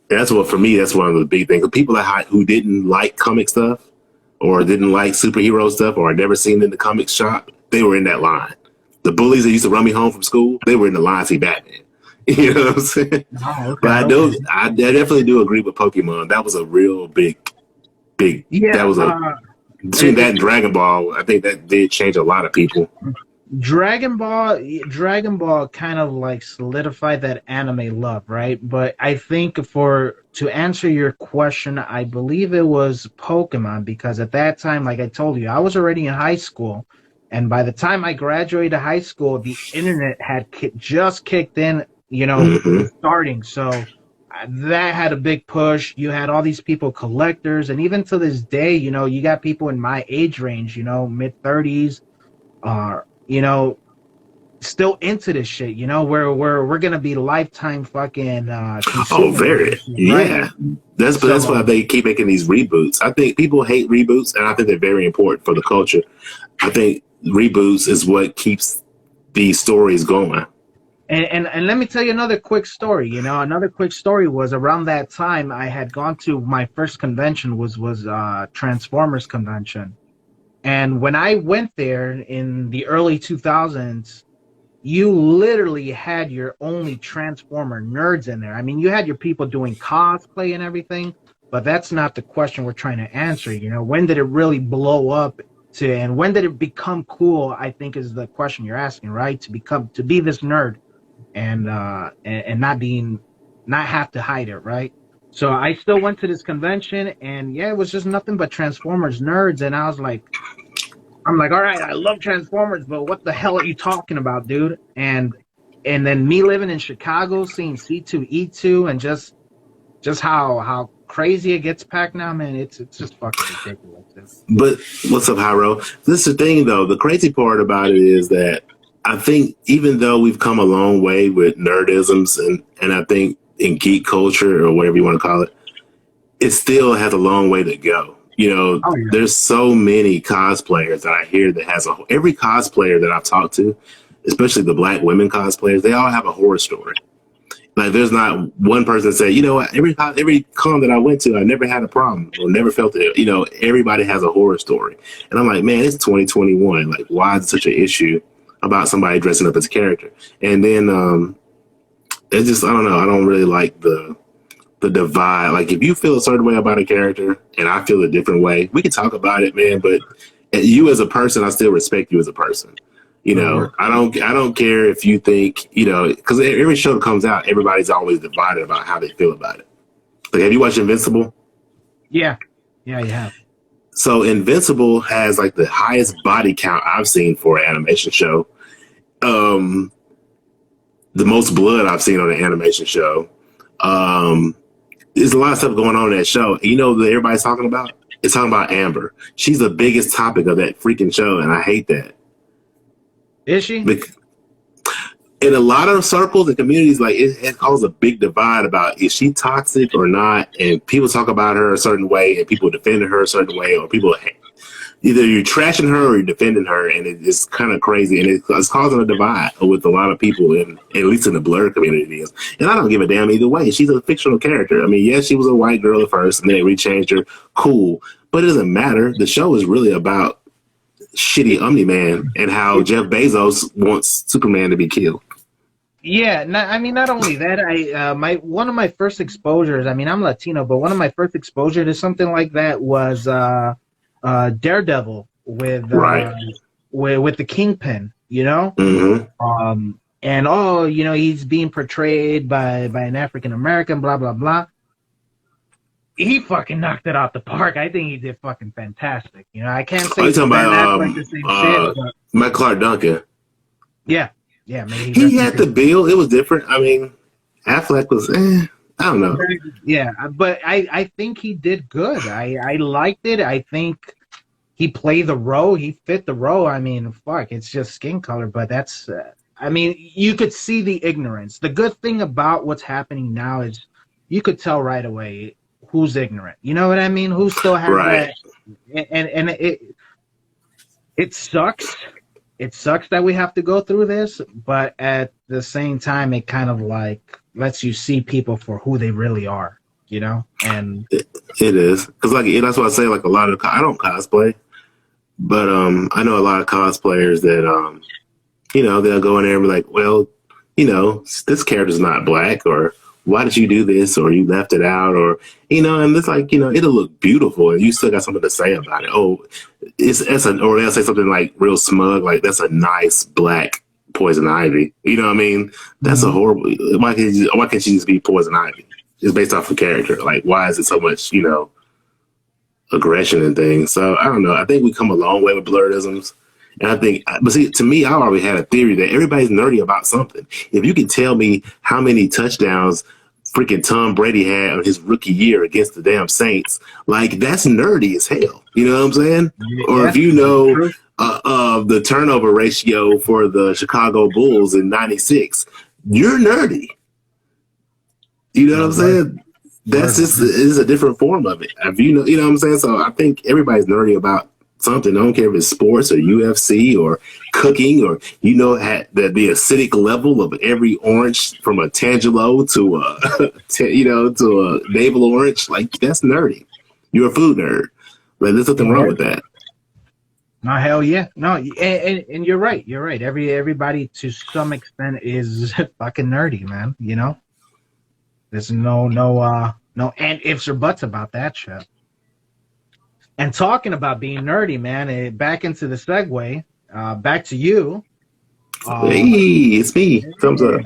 And for me, that's one of the big things. The people who didn't like comic stuff, or didn't like superhero stuff, or had never seen it in the comic shop, they were in that line. The bullies that used to run me home from school, they were in the line to see Batman. You know what I'm saying? Oh, okay, but I definitely do agree with Pokemon. That was a real big. Yeah, that was between that and Dragon Ball. I think that did change a lot of people. Dragon Ball kind of like solidified that anime love, right? But I think to answer your question, I believe it was Pokemon, because at that time, like I told you, I was already in high school, and by the time I graduated high school, the internet had just kicked in, starting. So that had a big push. You had all these people, collectors, and even to this day, you got people in my age range, mid-30s, still into this shit. We're gonna be lifetime fucking very right? Yeah. That's why they keep making these reboots. I think people hate reboots, and I think they're very important for the culture. I think reboots is what keeps these stories going. And let me tell you another quick story. Another quick story was around that time I had gone to my first convention was Transformers convention. And when I went there in the early 2000s, you literally had your only Transformer nerds in there. I mean, you had your people doing cosplay and everything, but that's not the question we're trying to answer. When did it really blow up and when did it become cool, I think is the question you're asking, right? To be this nerd. And not have to hide it, right? So I still went to this convention, and yeah, it was just nothing but Transformers nerds, and I'm like, all right, I love Transformers, but what the hell are you talking about, dude? And then me living in Chicago, seeing C2E2, and just how crazy it gets packed now, man, it's just fucking ridiculous. But what's up, Hyro? This is the thing, though. The crazy part about it is that I think even though we've come a long way with nerdisms and I think in geek culture or whatever you want to call it, it still has a long way to go. You know, Oh, yeah. there's so many cosplayers that I hear that has every cosplayer that I've talked to, especially the black women cosplayers, they all have a horror story. Like, there's not one person that say, you know what, every con that I went to, I never had a problem or never felt it. You know, everybody has a horror story. And I'm like, man, it's 2021. Like, why is it such an issue about somebody dressing up as a character? And then it's just, I don't know. I don't really like the divide. Like, if you feel a certain way about a character and I feel a different way, we can talk about it, man. But you as a person, I still respect you as a person. You know, I don't care if you think, you know, because every show that comes out, everybody's always divided about how they feel about it. Like, have you watched Invincible? Yeah, you have. So Invincible has like the highest body count I've seen for an animation show. The most blood I've seen on an animation show. There's a lot of stuff going on in that show. You know that everybody's talking about? It's talking about Amber. She's the biggest topic of that freaking show, and I hate that. Is she? In a lot of circles and communities, like it causes a big divide about is she toxic or not, and people talk about her a certain way, and people defend her a certain way, or people either you're trashing her or you're defending her, and it's kind of crazy, and it's causing a divide with a lot of people, at least in the blur community. And I don't give a damn either way. She's a fictional character. I mean, yes, she was a white girl at first, and then they rechanged her. Cool, but it doesn't matter. The show is really about shitty Omni-Man and how Jeff Bezos wants Superman to be killed. Yeah, I mean, not only that, one of my first exposures, I mean, I'm Latino, but one of my first exposure to something like that was Daredevil with the Kingpin, you know? Mm-hmm. And you know, he's being portrayed by an African American, blah blah blah. He fucking knocked it out the park. I think he did fucking fantastic. You know, I can't say you're talking about like the same shit, but Mike Clark Duncan. Yeah, maybe he had the bill. It was different. I mean, Affleck was, I don't know. Yeah, but I think he did good. I liked it. I think he played the role. He fit the role. I mean, fuck, it's just skin color, but that's. I mean, you could see the ignorance. The good thing about what's happening now is you could tell right away who's ignorant. You know what I mean? Who still has that? And it sucks. It sucks that we have to go through this, but at the same time, it kind of like lets you see people for who they really are, you know? And it is. Because like, that's why I say, like, a lot of, I don't cosplay, but I know a lot of cosplayers that, you know, they'll go in there and be like, well, you know, this character's not black, or why did you do this, or you left it out, or, you know, and it's like, you know, it'll look beautiful and you still got something to say about it. Oh, or they'll say something like real smug, like, that's a nice black poison ivy. You know what I mean? That's a horrible, why can't she just be poison ivy? It's based off of character. Like, why is it so much, you know, aggression and things? So I don't know. I think we come a long way with blurredisms. And I think, but see, to me, I already had a theory that everybody's nerdy about something. If you can tell me how many touchdowns freaking Tom Brady had on his rookie year against the damn Saints, like, that's nerdy as hell. You know what I'm saying? Yeah, or if you know the turnover ratio for the Chicago Bulls in '96, you're nerdy. You know what I'm saying? That's just is a different form of it. If you know what I'm saying? So I think everybody's nerdy about something. I don't care if it's sports or UFC or cooking, or, you know, the acidic level of every orange from a Tangelo to a navel orange. Like, that's nerdy. You're a food nerd. Like, there's nothing wrong with that. No, hell yeah. No, and you're right. You're right. Everybody to some extent is fucking nerdy, man. You know, there's no and ifs or buts about that shit. And talking about being nerdy, man, back into the segue, back to you. Hey, it's me. Thumbs up.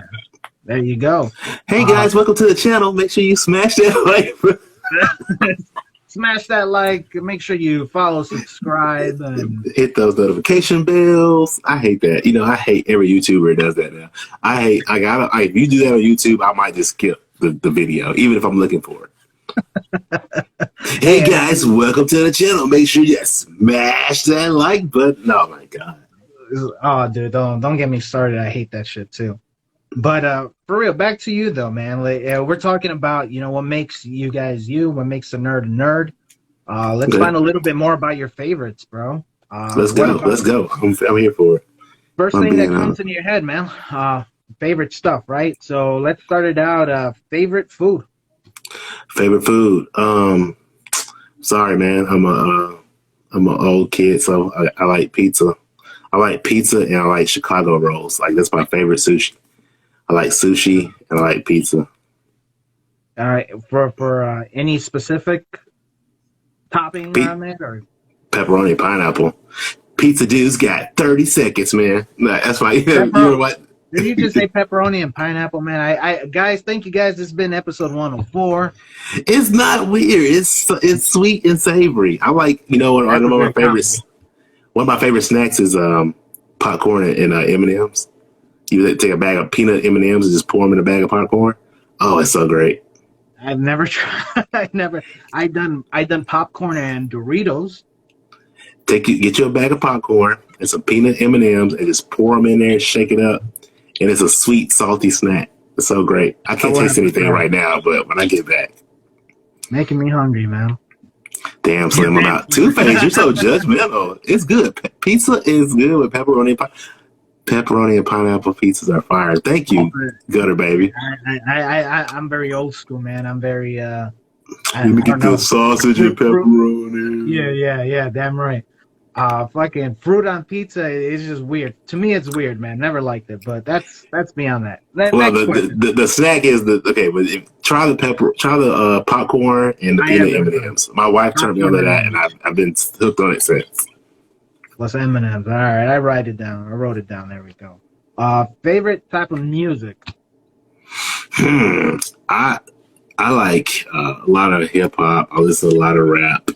There you go. Hey, guys, welcome to the channel. Make sure you smash that like. Smash that like. Make sure you follow, subscribe, and hit those notification bells. I hate that. You know, I hate every YouTuber that does that now. If you do that on YouTube, I might just skip the video, even if I'm looking for it. Hey guys, welcome to the channel. Make sure you smash that like button. Oh my god. Oh, dude, don't get me started. I hate that shit too. But for real, back to you though, man. Like, we're talking about what makes you guys you, what makes a nerd a nerd. Let's Okay. find a little bit more about your favorites, bro. Let's What go. about Let's go. I'm here for it. first I'm thing that being comes into your head, man? Favorite stuff, right? So let's start it out. Favorite food. favorite food. Sorry man, I'm an old kid, so I like pizza. I like pizza and I like Chicago rolls. Like that's my favorite sushi. I like sushi and I like pizza. All right, for any specific topping Pe- on it, or Pepperoni and pineapple. Pizza dude's got 30 seconds, man. Nah, that's why you know what? Did you just say pepperoni and pineapple, man? I guys, thank you guys. This has been episode 104. It's not weird. It's sweet and savory. I like one That's a of my good favorites. combo. One of my favorite snacks is popcorn and M&Ms. You take a bag of peanut M&Ms and just pour them in a bag of popcorn. Oh, it's so great. I've never tried. I done popcorn and Doritos. Get you a bag of popcorn and some peanut M&Ms and just pour them in there and shake it up. And it's a sweet, salty snack. It's so great. I can't taste anything right now, but when I get back. Making me hungry, man. Damn, Slim, I'm out. Two-Face, you're so judgmental. It's good. Pizza is good with pepperoni and pineapple pizzas are fire. Thank you, Gutter Baby. I'm very old school, man. I'm very Let me get the sausage and pepperoni. Yeah, damn right. Fucking fruit on pizza is just weird. To me, it's weird, man. Never liked it, but that's me on that. Well, the snack is try the popcorn and the peanut M&Ms. My wife turned me on to that, and I've been hooked on it since. Plus M&Ms. All right, I wrote it down. There we go. Favorite type of music? I like a lot of hip hop. I listen to a lot of rap.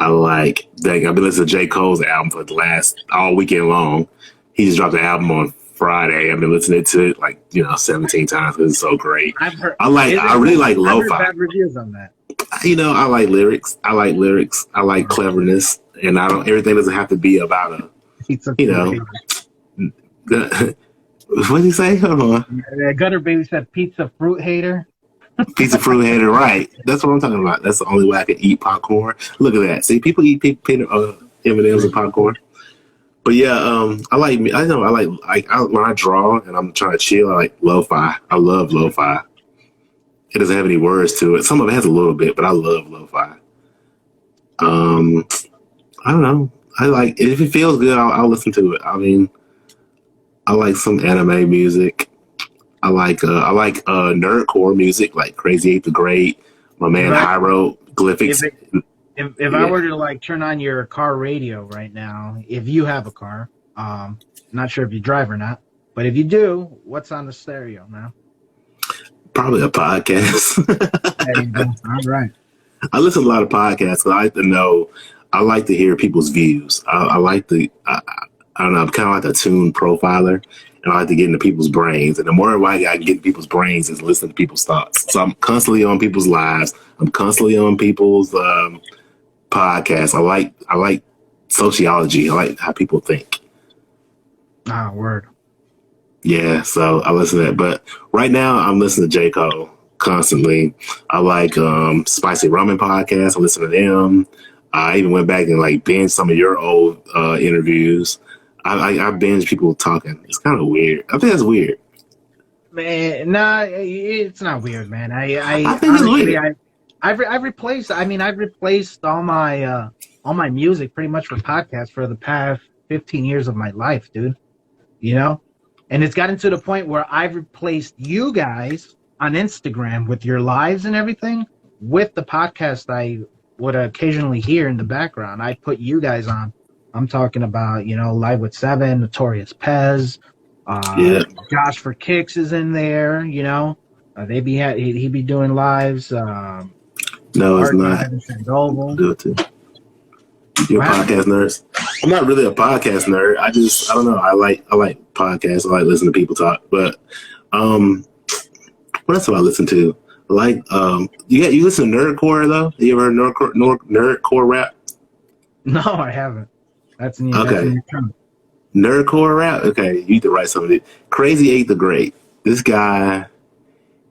I've been listening to J. Cole's album for the last all weekend long. He just dropped the album on Friday. I've been listening to it 17 times because it's so great. I really like lo-fi. I've heard bad reviews on that. I like lyrics. I like cleverness, and everything doesn't have to be about a. What did he say? Hold on. Gutter Baby said pizza fruit hater. Pizza fruit hater, right? That's what I'm talking about. That's the only way I can eat popcorn. Look at that. See, people eat peanut M&Ms and popcorn. But yeah, when I draw and I'm trying to chill, I like lo-fi. I love lo-fi. It doesn't have any words to it. Some of it has a little bit, but I love lo-fi. I don't know. If it feels good, I'll listen to it. I mean, I like some anime music. I like nerdcore music, like Crazy 8 the Great, my man Hieroglyphics. If I were to turn on your car radio right now, if you have a car, not sure if you drive or not, but if you do, what's on the stereo now? Probably a podcast. There you go. All right. I listen to a lot of podcasts. I like to know. I like to hear people's views. I don't know. I'm kind of like a Toon profiler. And I like to get into people's brains. And the more I can get into people's brains is listen to people's thoughts. So I'm constantly on people's lives. I'm constantly on people's podcasts. I like sociology. I like how people think. Word. Yeah, so I listen to that. But right now I'm listening to J. Cole constantly. I like Spicy Ramen podcast. I listen to them. I even went back and binge some of your old interviews. I binge people talking. It's kind of weird. I think that's weird. Man, nah, it's not weird, man. I think honestly, it's weird. I've replaced all my music pretty much with podcasts for the past 15 years of my life, dude. And it's gotten to the point where I've replaced you guys on Instagram with your lives and everything with the podcast I would occasionally hear in the background. I put you guys on. I'm talking about, Live with Seven, Notorious Pez, Josh for Kicks is in there, he'd be doing lives. No, it's not. Do it too. You're a podcast nerd. I'm not really a podcast nerd. I don't know. I like podcasts. I like listening to people talk. But what else do I listen to? Like, you listen to nerdcore though? You ever heard nerdcore rap? No, I haven't. That's new. That's a Okay, new term. nerdcore rap. Okay, you need to write some of it. Crazy Eight the Great. This guy,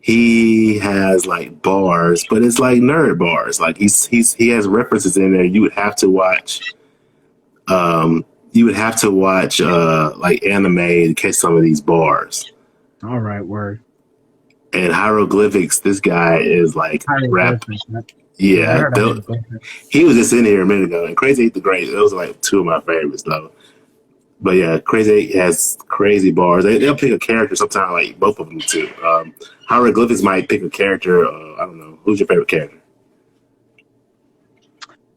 he has like bars, but it's like nerd bars. Like he has references in there. You would have to watch. You would have to watch like anime to catch some of these bars. All right, word. And hieroglyphics. This guy is like rap. Hieroglyphics. Yeah, I Yeah, heard of hieroglyphics. he was just in here a minute ago. And Crazy Eight the Great. Those are like two of my favorites though. But yeah, Crazy Eight has crazy bars. They'll pick a character sometimes, like both of them too. Hieroglyphics might pick a character. I don't know. Who's your favorite character?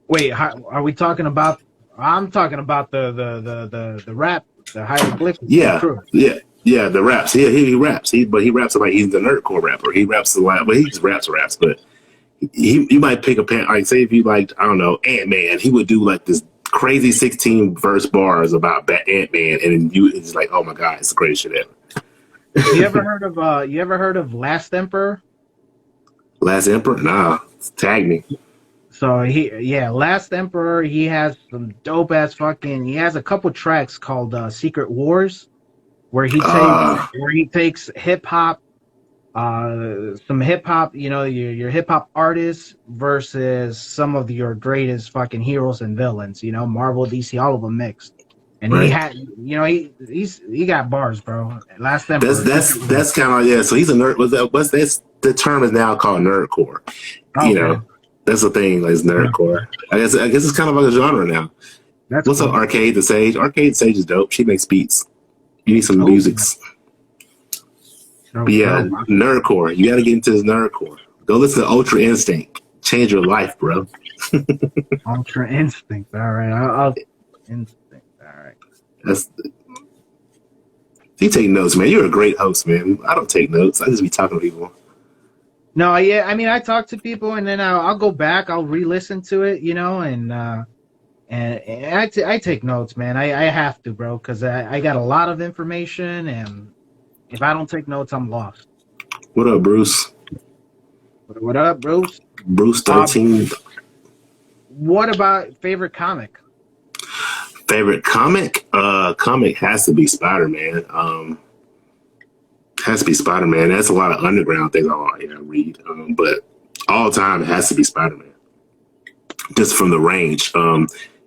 Wait, are we talking about? I'm talking about the rap, the hieroglyphics. Yeah, True. yeah. The raps. He raps. But he raps like he's the nerdcore rapper. He raps a lot. But he just raps. But you might pick a pen. Like say if you liked, I don't know, Ant-Man, he would do like this crazy 16 verse bars about Ant-Man, and it's like, oh my god, it's the greatest shit ever. You ever heard of Last Emperor? Last Emperor? Nah, tag me. So Last Emperor, he has some dope ass he has a couple tracks called Secret Wars where he takes hip hop, some hip hop, your hip hop artists versus some of your greatest fucking heroes and villains, Marvel, DC, all of them mixed. And right. he had, he got bars, bro. Last Emperor. That's kind of, yeah. So he's a nerd. The term is now called nerdcore. Okay. That's the thing. Like, it's nerdcore. I guess it's kind of like a genre now. What's up, Arcade the Sage? Arcade the Sage is dope. She makes beats. You need some musics. But yeah, nerdcore. You got to get into this nerdcore. Go listen to Ultra Instinct. Change your life, bro. Ultra Instinct. All right. I'll Instinct. All right. You take notes, man. You're a great host, man. I don't take notes. I just be talking to people. No, yeah. I mean, I talk to people, and then I'll go back. I'll re-listen to it, and I take notes, man. I have to, bro, because I got a lot of information, and if I don't take notes, I'm lost. What up, Bruce? What up, Bruce? Bruce 13. What about favorite comic? Favorite comic? Comic has to be Spider-Man. Has to be Spider-Man. That's a lot of underground things I read. But all time it has to be Spider-Man. Just from the range.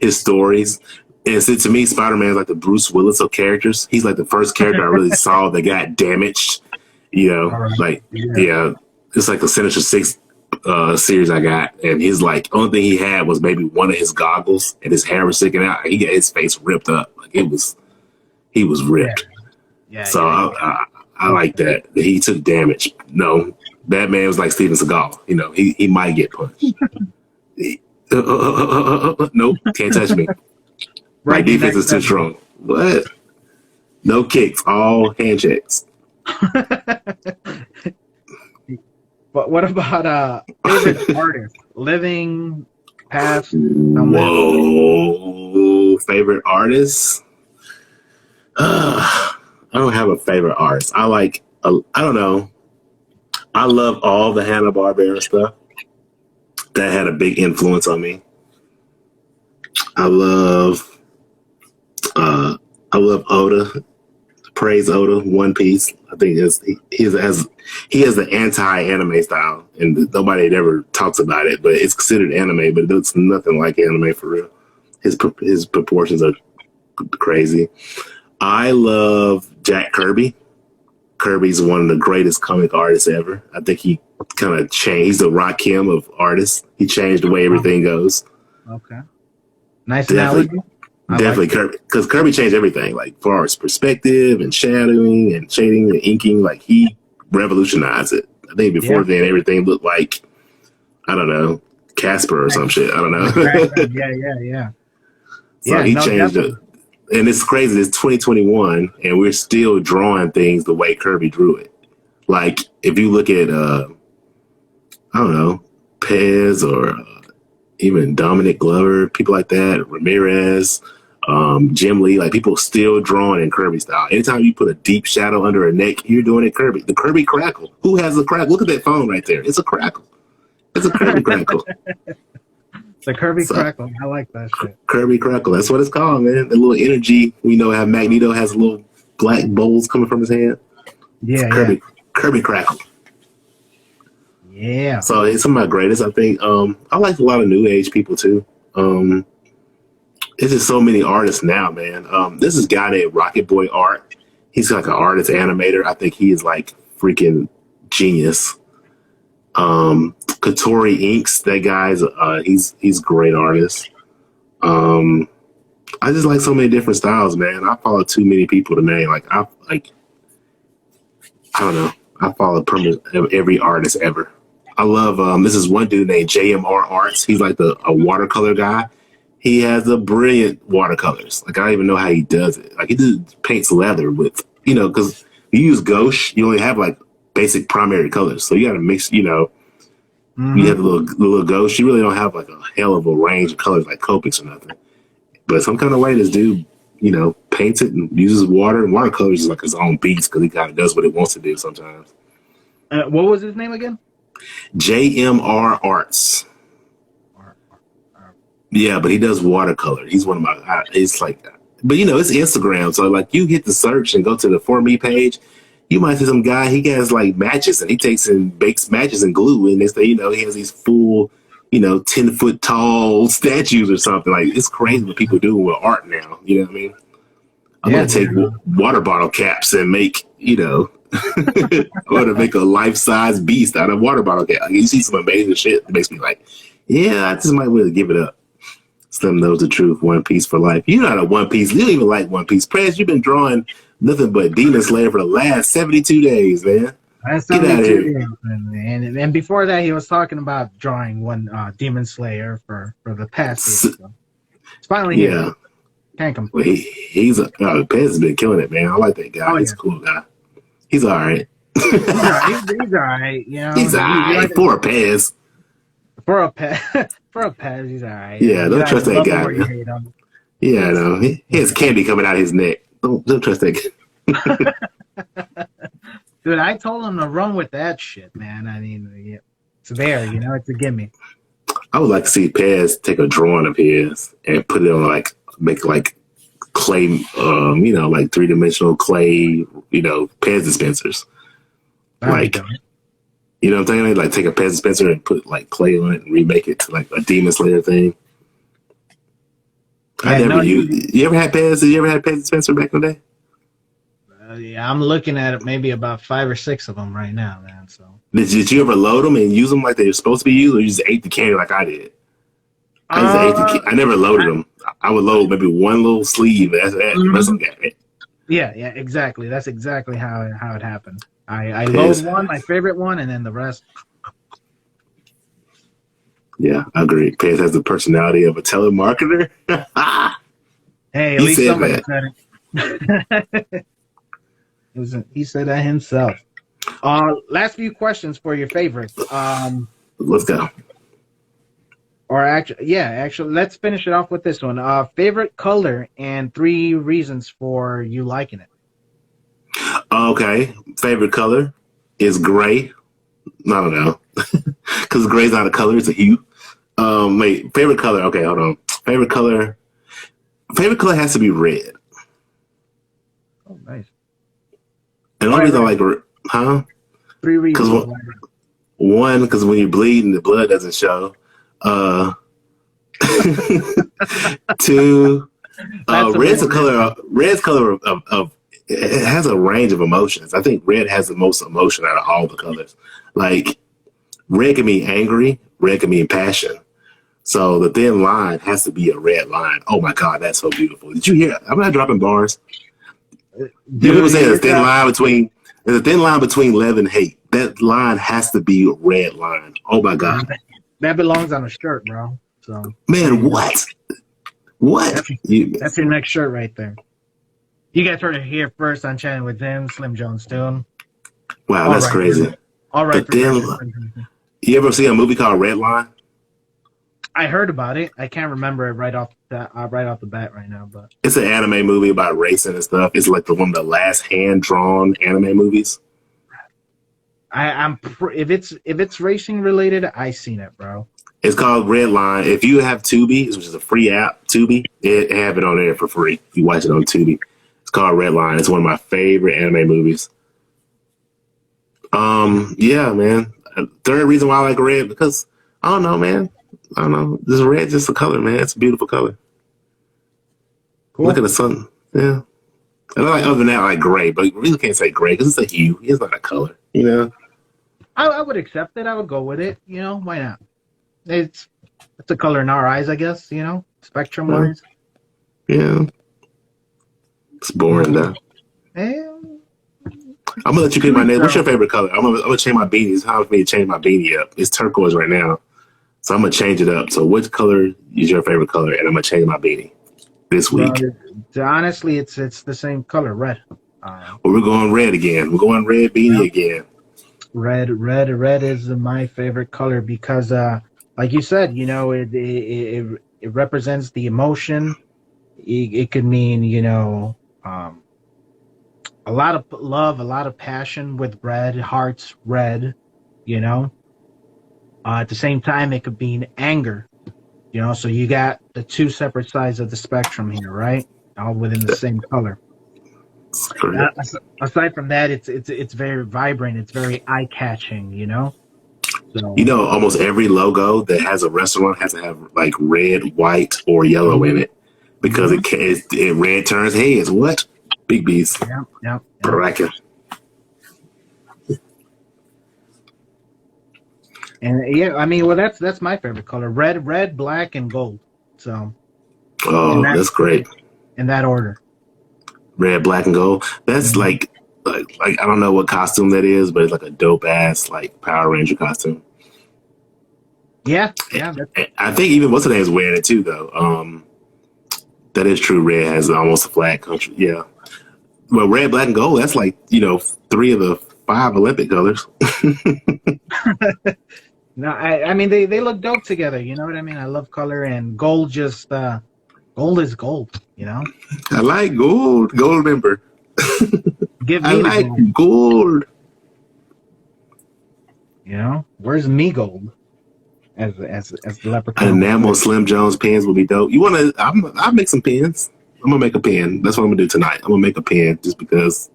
His stories. And so to me, Spider-Man is like the Bruce Willis of characters. He's like the first character I really saw that got damaged. It's like the Sinister Six series I got, and his like only thing he had was maybe one of his goggles, and his hair was sticking out. He got his face ripped up, like he was ripped. Yeah. So I like that he took damage. No, Batman was like Steven Seagal. He might get punched. Nope, can't touch me. My defense is too strong. What? No kicks, all hand checks. But what about favorite artist? Living, past? Whoa. Favorite artist? I don't have a favorite artist. I don't know. I love all the Hanna-Barbera stuff. That had a big influence on me. I love Oda. Praise Oda, One Piece. I think he has the anti-anime style, and nobody ever talks about it. But it's considered anime, but it looks nothing like anime for real. His proportions are crazy. I love Jack Kirby. Kirby's one of the greatest comic artists ever. I think he kind of changed. He's the Rakim of artists. He changed the way everything goes. Okay. Nice analogy. Definitely, Kirby, because Kirby changed everything, like far as perspective and shadowing and shading and inking. Like he revolutionized it. I think before then, everything looked like, I don't know, Casper or some shit. I don't know. Yeah. So he changed it, and it's crazy. It's 2021, and we're still drawing things the way Kirby drew it. Like if you look at, I don't know, Pez or even Dominic Glover, people like that, Ramirez. Jim Lee, like people still drawing in Kirby style. Anytime you put a deep shadow under a neck, you're doing it Kirby. The Kirby crackle. Who has a crackle? Look at that phone right there. It's a crackle. It's a Kirby crackle. The Kirby crackle. I like that shit. Kirby crackle. That's what it's called, man. The little energy. We know how Magneto has little black bowls coming from his hand. Yeah, Kirby crackle. Yeah. So it's some of my greatest. I think. I like a lot of new age people too. There's just so many artists now, man. This is a guy named Rocket Boy Art. He's like an artist animator. I think he is like freaking genius. Katori Inks, that guy's he's a great artist. I just like so many different styles, man. I follow too many people to name. I don't know. I follow every artist ever. I love this is one dude named JMR Arts. He's like a watercolor guy. He has the brilliant watercolors. Like I don't even know how he does it. Like he just paints leather with, because you use gouache, you only have like basic primary colors. So you got to mix, you have the little gouache. You really don't have like a hell of a range of colors like Copics or nothing. But some kind of way this dude, paints it and uses water. And watercolors is like his own beast because he kind of does what it wants to do sometimes. What was his name again? JMR Arts. Yeah, but he does watercolor. He's one of my. It's like, but it's Instagram. So like, you hit the search and go to the For Me page, you might see some guy. He has like matches, and he takes and bakes matches and glue, and they say he has these full, 10-foot tall statues or something. Like it's crazy what people do with art now. You know what I mean? I'm gonna take water bottle caps and make I'm gonna make a life-size beast out of water bottle cap. Like, you see some amazing shit that makes me like, yeah, I just might really give it up. Slim knows the truth. One Piece for life. You're not a One Piece. You don't even like One Piece. Prez, you've been drawing nothing but Demon Slayer for the last 72 days, man. That's Get out of here. And before that, he was talking about drawing one Demon Slayer for the past year. So it's finally here. Can't complain. Well, he's Pez has been killing it, man. I like that guy. He's a cool guy. He's all right. He's all right. He's all right. For a Pez. For a Pez, he's all right. Yeah, don't trust that guy. Yeah, no. He has candy coming out of his neck. Don't trust that guy. Dude, I told him to run with that shit, man. I mean, it's there, it's a gimme. I would like to see Pez take a drawing of his and put it on make clay, like 3-dimensional clay, Pez dispensers. Like, you know what I'm saying? Like take a Pez dispenser and put like clay on it and remake it to like a Demon Slayer thing. You ever had Pez? Did you ever had a Pez dispenser back in the day? Yeah, I'm looking at it. Maybe about 5 or 6 of them right now, man. So did you ever load them and use them like they were supposed to be used, or you just ate the candy like I did? I never loaded them. I would load maybe one little sleeve. That's that. The rest of them got it. Yeah, exactly. That's exactly how it happened. I load one, my favorite one, and then the rest. Yeah, I agree. Pez has the personality of a telemarketer. Hey, at least somebody said it. He said that himself. Last few questions for your favorites. Let's go. Actually, let's finish it off with this one. Favorite color and 3 reasons for you liking it. Okay, favorite color is gray. I don't know, because gray's not a color; it's a hue. Wait, favorite color. Okay, hold on. Favorite color has to be red. Oh, nice. And the only reason I like 3 reasons. One, because when you're bleeding, the blood doesn't show. 2, red's a color. Red's color of it has a range of emotions. I think red has the most emotion out of all the colors. Like red can mean angry, red can mean passion. So the thin line has to be a red line. Oh my God, that's so beautiful. Did you hear? I'm not dropping bars. People say there's a thin line between love and hate. That line has to be a red line. Oh my God. That belongs on a shirt, bro. So man, what? That's your next shirt right there. You guys heard it here first on Chatting with Them, Slimjonestoon. Wow, that's crazy. All right. You ever see a movie called Red Line? I heard about it. I can't remember it right off the bat right now, but It's an anime movie about racing and stuff. It's like one of the last hand drawn anime movies. if it's racing related, I seen it, bro. It's called Red Line. If you have Tubi, which is a free app, Tubi, it have it on there for free. You watch it on Tubi. It's called Red Line. It's one of my favorite anime movies. Yeah, man. Third reason why I like red because I don't know, man. I don't know. This red, just a color, man. It's a beautiful color. Cool. Look at the sun. Yeah. And I like other than that, I like gray, but you really can't say gray because it's a hue. It's not a color, you know. I would accept it. I would go with it. You know, why not? It's a color in our eyes, I guess. You know, spectrum wise. Yeah. It's boring though. And I'm gonna let you pick my name. What's your favorite color? I'm gonna change my beanie. It's hard for me to change my beanie up. It's turquoise right now, so I'm gonna change it up. So, which color is your favorite color? And I'm gonna change my beanie this week. Honestly, it's the same color, red. Well, we're going red again. We're going red beanie again. Red is my favorite color because, like you said, you know, it represents the emotion. It could mean, you know, a lot of love, a lot of passion with red, hearts red, you know. At the same time, it could mean anger, you know. So you got the two separate sides of the spectrum here, right? All within the same color. Aside from that, it's very vibrant. It's very eye catching, you know. So, you know, almost every logo that has a restaurant has to have like red, white, or yellow in it because it red turns heads. What? Big B's. Yeah. Bracket. And yeah, I mean, well, that's my favorite color: red, black, and gold. So. Oh, that's great. In that order. Red, black, and gold. That's like I don't know what costume that is, but it's like a dope ass like Power Ranger costume. Yeah. I think even what's the name is wearing it too, though. That is true. Red has almost a flag country. Yeah. Well, red, black, and gold. That's like 3 of the 5 Olympic colors. No, I mean they look dope together. You know what I mean? I love color and gold. Just gold is gold. You know. I like gold. Gold member. Give me I like gold. You know, where's me gold? As the leprechaun. An enamel Slim Jones pens would be dope. You want to? I'll make some pens. I'm gonna make a pen. That's what I'm gonna do tonight. I'm gonna make a pen just because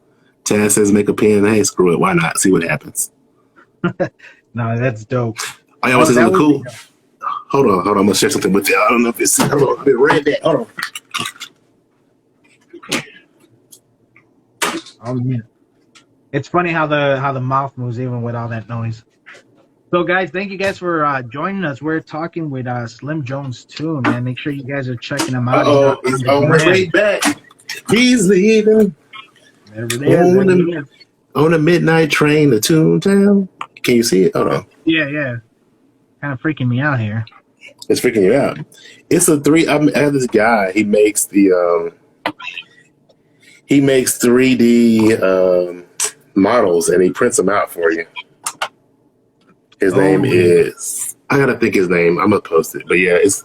Chad says make a pen. Hey, screw it. Why not? See what happens. No, that's dope. Oh, y'all want to say something cool? Hold on. I'm gonna share something with you. I don't know if it's. Hold on. I read that. Hold on. Oh yeah. It's funny how the mouth moves even with all that noise. So guys, thank you guys for joining us. We're talking with Slimjonestoon, man. Make sure you guys are checking him out. He's on his way back. He's leaving. There it is. On a midnight train to Toontown. Can you see it? Hold on. Yeah. Kind of freaking me out here. It's freaking you out. It's a 3. I have this guy. He makes the. He makes 3D models and he prints them out for you. His name is. I gotta think his name. I'm gonna post it, but yeah, it's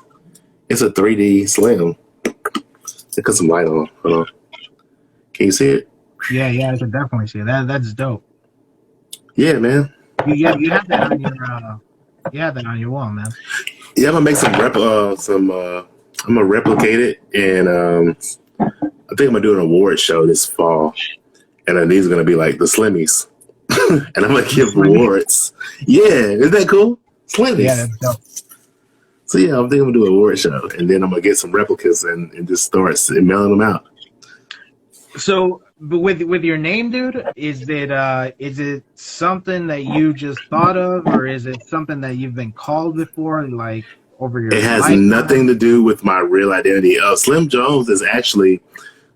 a 3D Slim. Let's put some light on. Hold on. Can you see it? Yeah, I can definitely see it. That's dope. Yeah, man. You have that on your wall, man. Yeah, I'm gonna make some I'm gonna replicate it, and I think I'm gonna do an award show this fall, and then these are gonna be like the Slimmies, and I'm gonna give awards. Yeah, isn't that cool? Slimmies. Yeah, that's dope. So yeah, I'm thinking I'm gonna do an award show, and then I'm gonna get some replicas and just start mailing them out. So, but with your name, dude, is it something that you just thought of, or is it something that you've been called before, like over your? It has nothing to do with my real identity. Slim Jones is actually.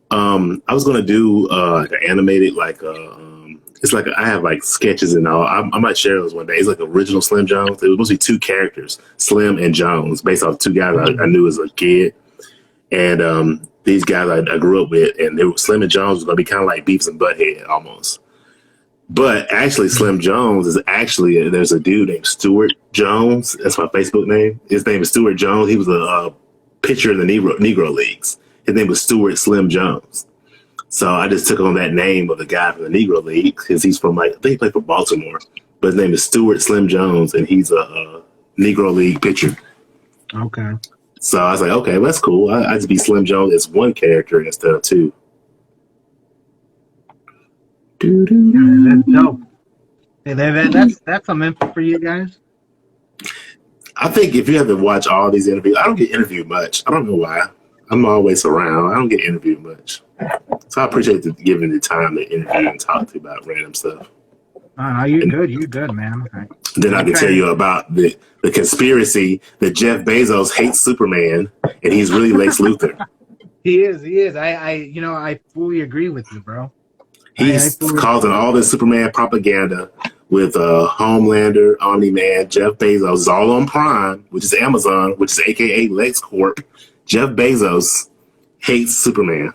I was gonna do an animated it's like I have like sketches and all. I might share those one day. It's like original Slim Jones. It was mostly 2 characters, Slim and Jones, based off 2 guys I knew as a kid, and these guys I grew up with, and Slim and Jones was gonna be kind of like Beavis and Butthead almost. But actually, Slim Jones is actually there's a dude named Stuart Jones. That's my Facebook name. His name is Stuart Jones. He was a pitcher in the Negro leagues. His name was Stuart Slim Jones. So I just took on that name of the guy from the Negro League because he's from I think he played for Baltimore. But his name is Stuart Slim Jones, and he's a Negro League pitcher. Okay. So I was like, okay, well, that's cool. I just be Slim Jones as one character instead of two. That's dope. Hey, that's some info for you guys. I think if you have to watch all these interviews, I don't get interviewed much. I don't know why. I'm always around. I don't get interviewed much. So I appreciate giving the time to interview and talk to you about random stuff. No, you're good. You're good, man. Then I can tell you about the conspiracy that Jeff Bezos hates Superman and he's really Lex Luthor. He is. I fully agree with you, bro. He's causing all this Superman propaganda with Homelander, Omni-Man, Jeff Bezos. It's all on Prime, which is Amazon, which is AKA Lex Corp. Jeff Bezos hates Superman.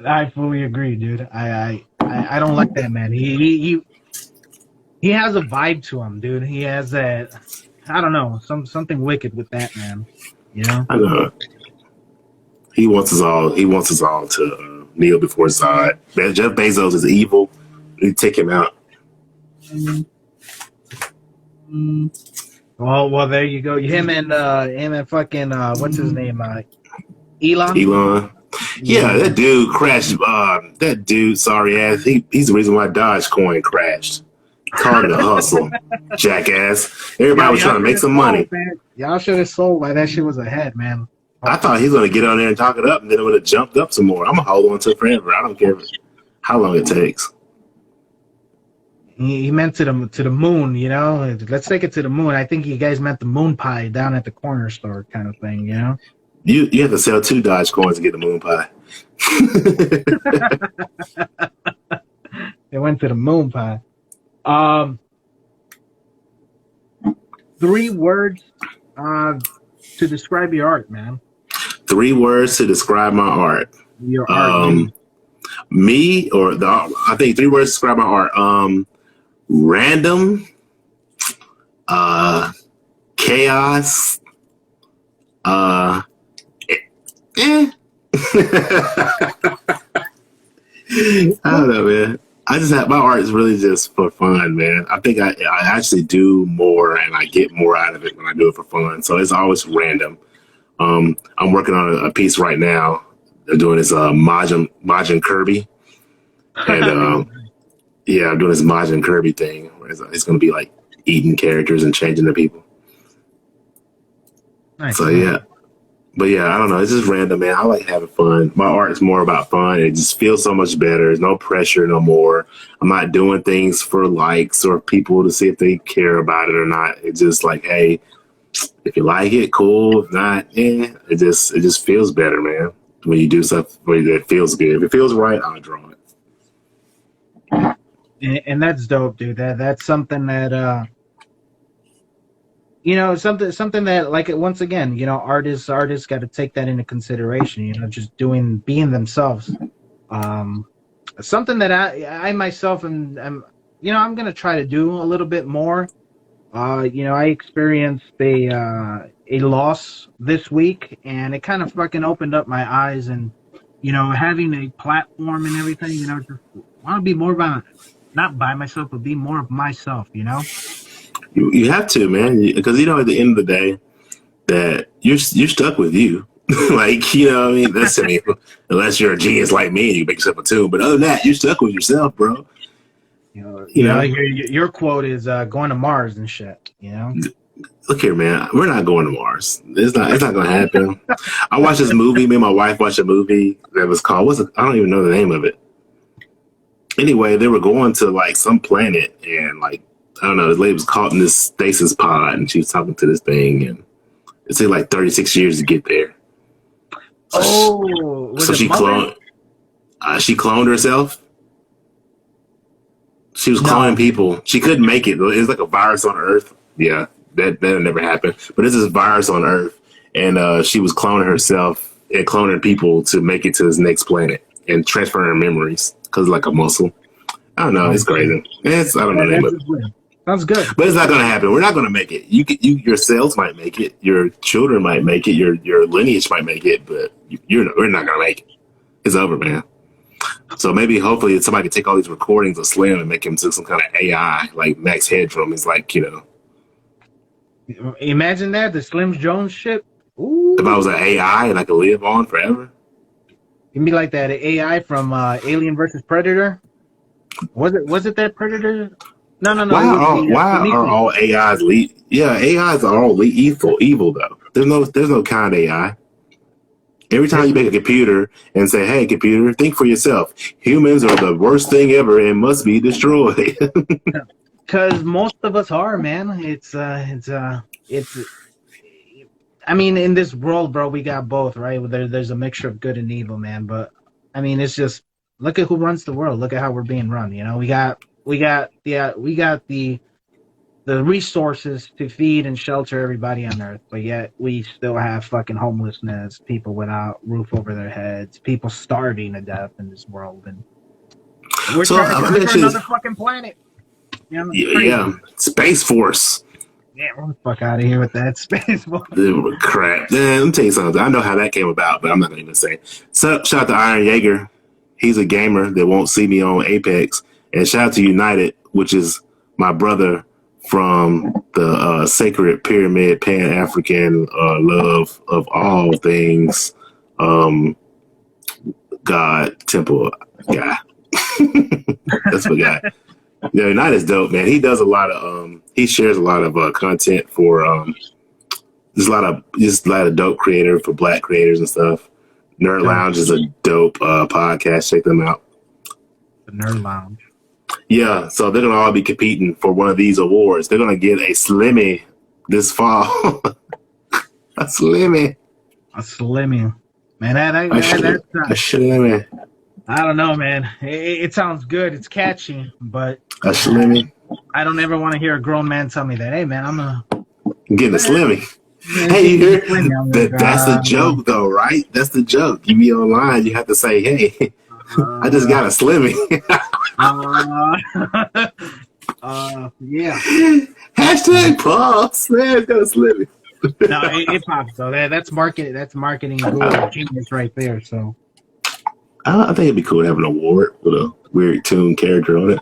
I fully agree, dude. I don't like that man. He has a vibe to him, dude. He has that. I don't know, something wicked with that man. You know. I know. He wants us all. He wants us all to kneel before Zod. Jeff Bezos is evil. We take him out. Well, there you go. Him and fucking what's his name? Elon. Yeah, that dude crashed. That dude, sorry ass. He's the reason why Dogecoin crashed. Called it a hustle, jackass. Everybody was trying to make some money. Man. Y'all should have sold while that shit was ahead, man. I thought he was gonna get on there and talk it up, and then it would have jumped up some more. I'm gonna hold on to it forever. I don't care how long it takes. He meant to the moon, you know. Let's take it to the moon. I think you guys meant the moon pie down at the corner store, kind of thing, you know. You have to sell 2 Dogecoins to get the moon pie. They went to the moon pie. 3 words to describe your art, man. 3 words to describe my art. Your art. Me or I think 3 words to describe my art. Random, chaos, I don't know, man. I just have my art is really just for fun, man. I think I actually do more and I get more out of it when I do it for fun. So it's always random. I'm working on a piece right now. They're doing this Majin Kirby, and yeah, I'm doing this Majin Kirby thing. Where it's going to be like eating characters and changing the people. Nice. So yeah. But yeah, I don't know. It's just random, man. I like having fun. My art is more about fun. It just feels so much better. There's no pressure no more. I'm not doing things for likes or people to see if they care about it or not. It's just like, hey, if you like it, cool. If not, it just feels better, man. When you do stuff that feels good. If it feels right, I'll draw it. And that's dope, dude. That's something that you know, something that, like, once again, you know, artists got to take that into consideration. You know, just being themselves. Something that I myself am, you know, I'm gonna try to do a little bit more. You know, I experienced a loss this week, and it kind of fucking opened up my eyes. And you know, having a platform and everything, you know, just want to be more about, not by myself, but be more of myself. You know. You have to, man, because you know at the end of the day that you're stuck with you. Like, you know what I mean? That's, I mean, unless you're a genius like me and you make yourself a tune. But other than that, you're stuck with yourself, bro. You know, your quote is going to Mars and shit, you know? Look here, man. We're not going to Mars. It's not going to happen. I watched this movie. Me and my wife watched a movie that was called, I don't even know the name of it. Anyway, they were going to like some planet and like, I don't know, this lady was caught in this stasis pod and she was talking to this thing and it took like 36 years to get there. So she cloned herself. She was cloning people. She couldn't make it. It was like a virus on Earth. Yeah, that'll never happen. But it's this virus on Earth and she was cloning herself at cloning people to make it to this next planet and transferring memories because like a muscle. I don't know. It's crazy. I don't know the name of it. Sounds good. But it's not going to happen. We're not going to make it. Your cells might make it. Your children might make it. Your lineage might make it. But we're not going to make it. It's over, man. So maybe, hopefully, somebody can take all these recordings of Slim and make him to some kind of AI, like Max Headroom. It's like, Imagine that, the Slim Jones shit. Ooh. If I was an AI and I could live on forever. You'd be like that AI from Alien versus Predator. Was it that Predator? No. Why are all AIs AIs are all evil though. There's no kind AI. Every time you make a computer and say, "Hey, computer, think for yourself. Humans are the worst thing ever and must be destroyed." Because most of us are, man. It's. I mean, in this world, bro, we got both, right? There's a mixture of good and evil, man. But I mean, it's just look at who runs the world. Look at how we're being run. We got the resources to feed and shelter everybody on Earth, but yet we still have fucking homelessness, people without roof over their heads, people starving to death in this world, and we're trying to another fucking planet. Yeah, Space Force. Yeah, we're the fuck out of here with that Space Force. Crap. Man, let me tell you something. I know how that came about, but I'm not going to say. So, shout out to Iron Yeager. He's a gamer that won't see me on Apex. And shout out to United, which is my brother from the Sacred Pyramid Pan-African love of all things God Temple guy. That's what guy. Yeah, United's dope, man. He does a lot of he shares a lot of content for there's a lot of dope creator for Black creators and stuff. Nerd Lounge is a dope podcast. Check them out. The Nerd Lounge. Yeah, so they're gonna all be competing for one of these awards. They're gonna get a Slimmy this fall. A Slimmy. Man, a Slimmy. I don't know, man. It sounds good. It's catchy, but a Slimmy. I don't ever want to hear a grown man tell me that. Hey, man, I'm getting a Slimmy. Hey, you hear? That's the joke, though, right? That's the joke. You be online, you have to say, "Hey, I just got a Slimmy." Yeah. Hashtag pause. Man, got a Slimmy. No, it pops though. That's marketing. That's marketing genius right there. So. I think it'd be cool to have an award with a weird Toon character on it.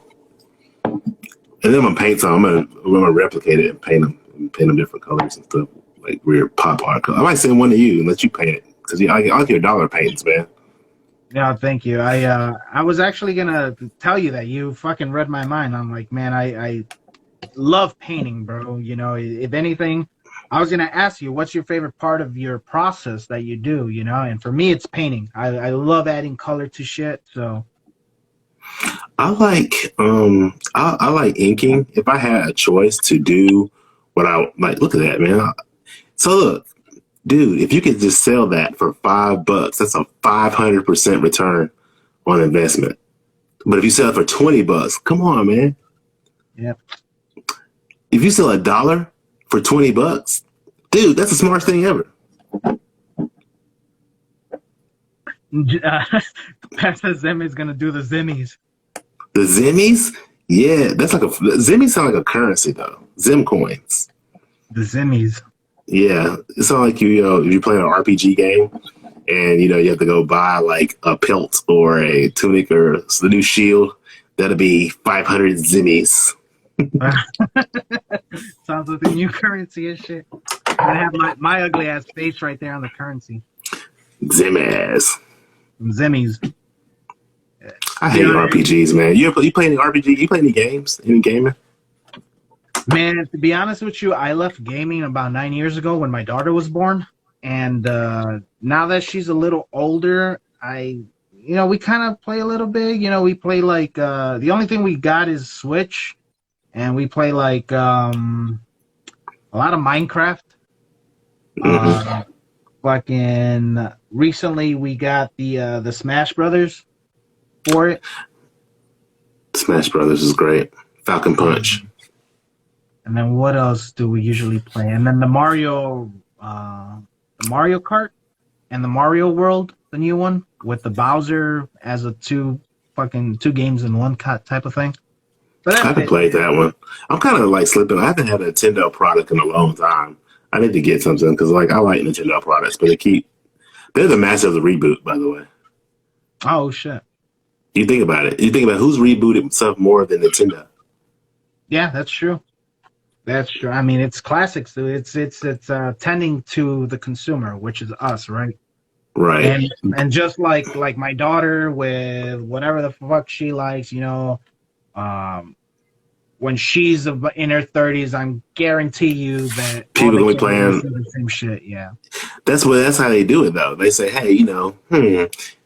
And then I'm gonna paint some. I'm gonna replicate it and paint them different colors and stuff, like weird pop art color. I might send one to you and let you paint it because I'll get $1 paintings, man. Yeah, thank you. I was actually gonna tell you that you fucking read my mind. I'm like, man, I love painting, bro. If anything, I was gonna ask you, what's your favorite part of your process that you do? And for me, it's painting. I love adding color to shit. So I like inking. If I had a choice to do what I like, look at that, man. So look, dude, if you could just sell that for $5, that's a 500% return on investment. But if you sell it for $20, come on, man. Yep. If you sell $1 for $20, dude, that's the smartest thing ever. Pastor Zim is gonna do the Zimmies. The Zimmies? Yeah, that's like Zimmies sound like a currency though. Zim coins. The Zimmies. Yeah, it sounds like if you're playing an RPG game and you have to go buy like a pelt or a tunic or the new shield. That'll be 500 Zimmies. Sounds like the new currency and shit. I have my ugly ass face right there on the currency. Zimmies. Zimmies. I hate RPGs, man. You play any RPG? You play any games? Any gaming? Man, to be honest with you, I left gaming about 9 years ago when my daughter was born, and now that she's a little older, we kind of play a little bit. We play like the only thing we got is Switch, and we play like a lot of Minecraft. Fucking recently, we got the Smash Brothers for it. Smash Brothers is great. Falcon Punch. And then what else do we usually play? And then the Mario Kart. and the Mario World, the new one with the Bowser as a two games in one type of thing. But I that's haven't it. played that one. I'm kind of like slipping. I haven't had a Nintendo product in a long time. I need to get something because like I like Nintendo products, but they're the master of the reboot. By the way, Oh shit. you think about it. You think about who's rebooted stuff more than Nintendo. Yeah, that's true. That's true. I mean, it's classics. So it's tending to the consumer, which is us, right? Right. And just like my daughter with whatever the fuck she likes, um, when she's in her 30s, I'm guarantee you that all People the gonna be kids are gonna playing. say the same shit. Yeah. That's how they do it though. They say, hey,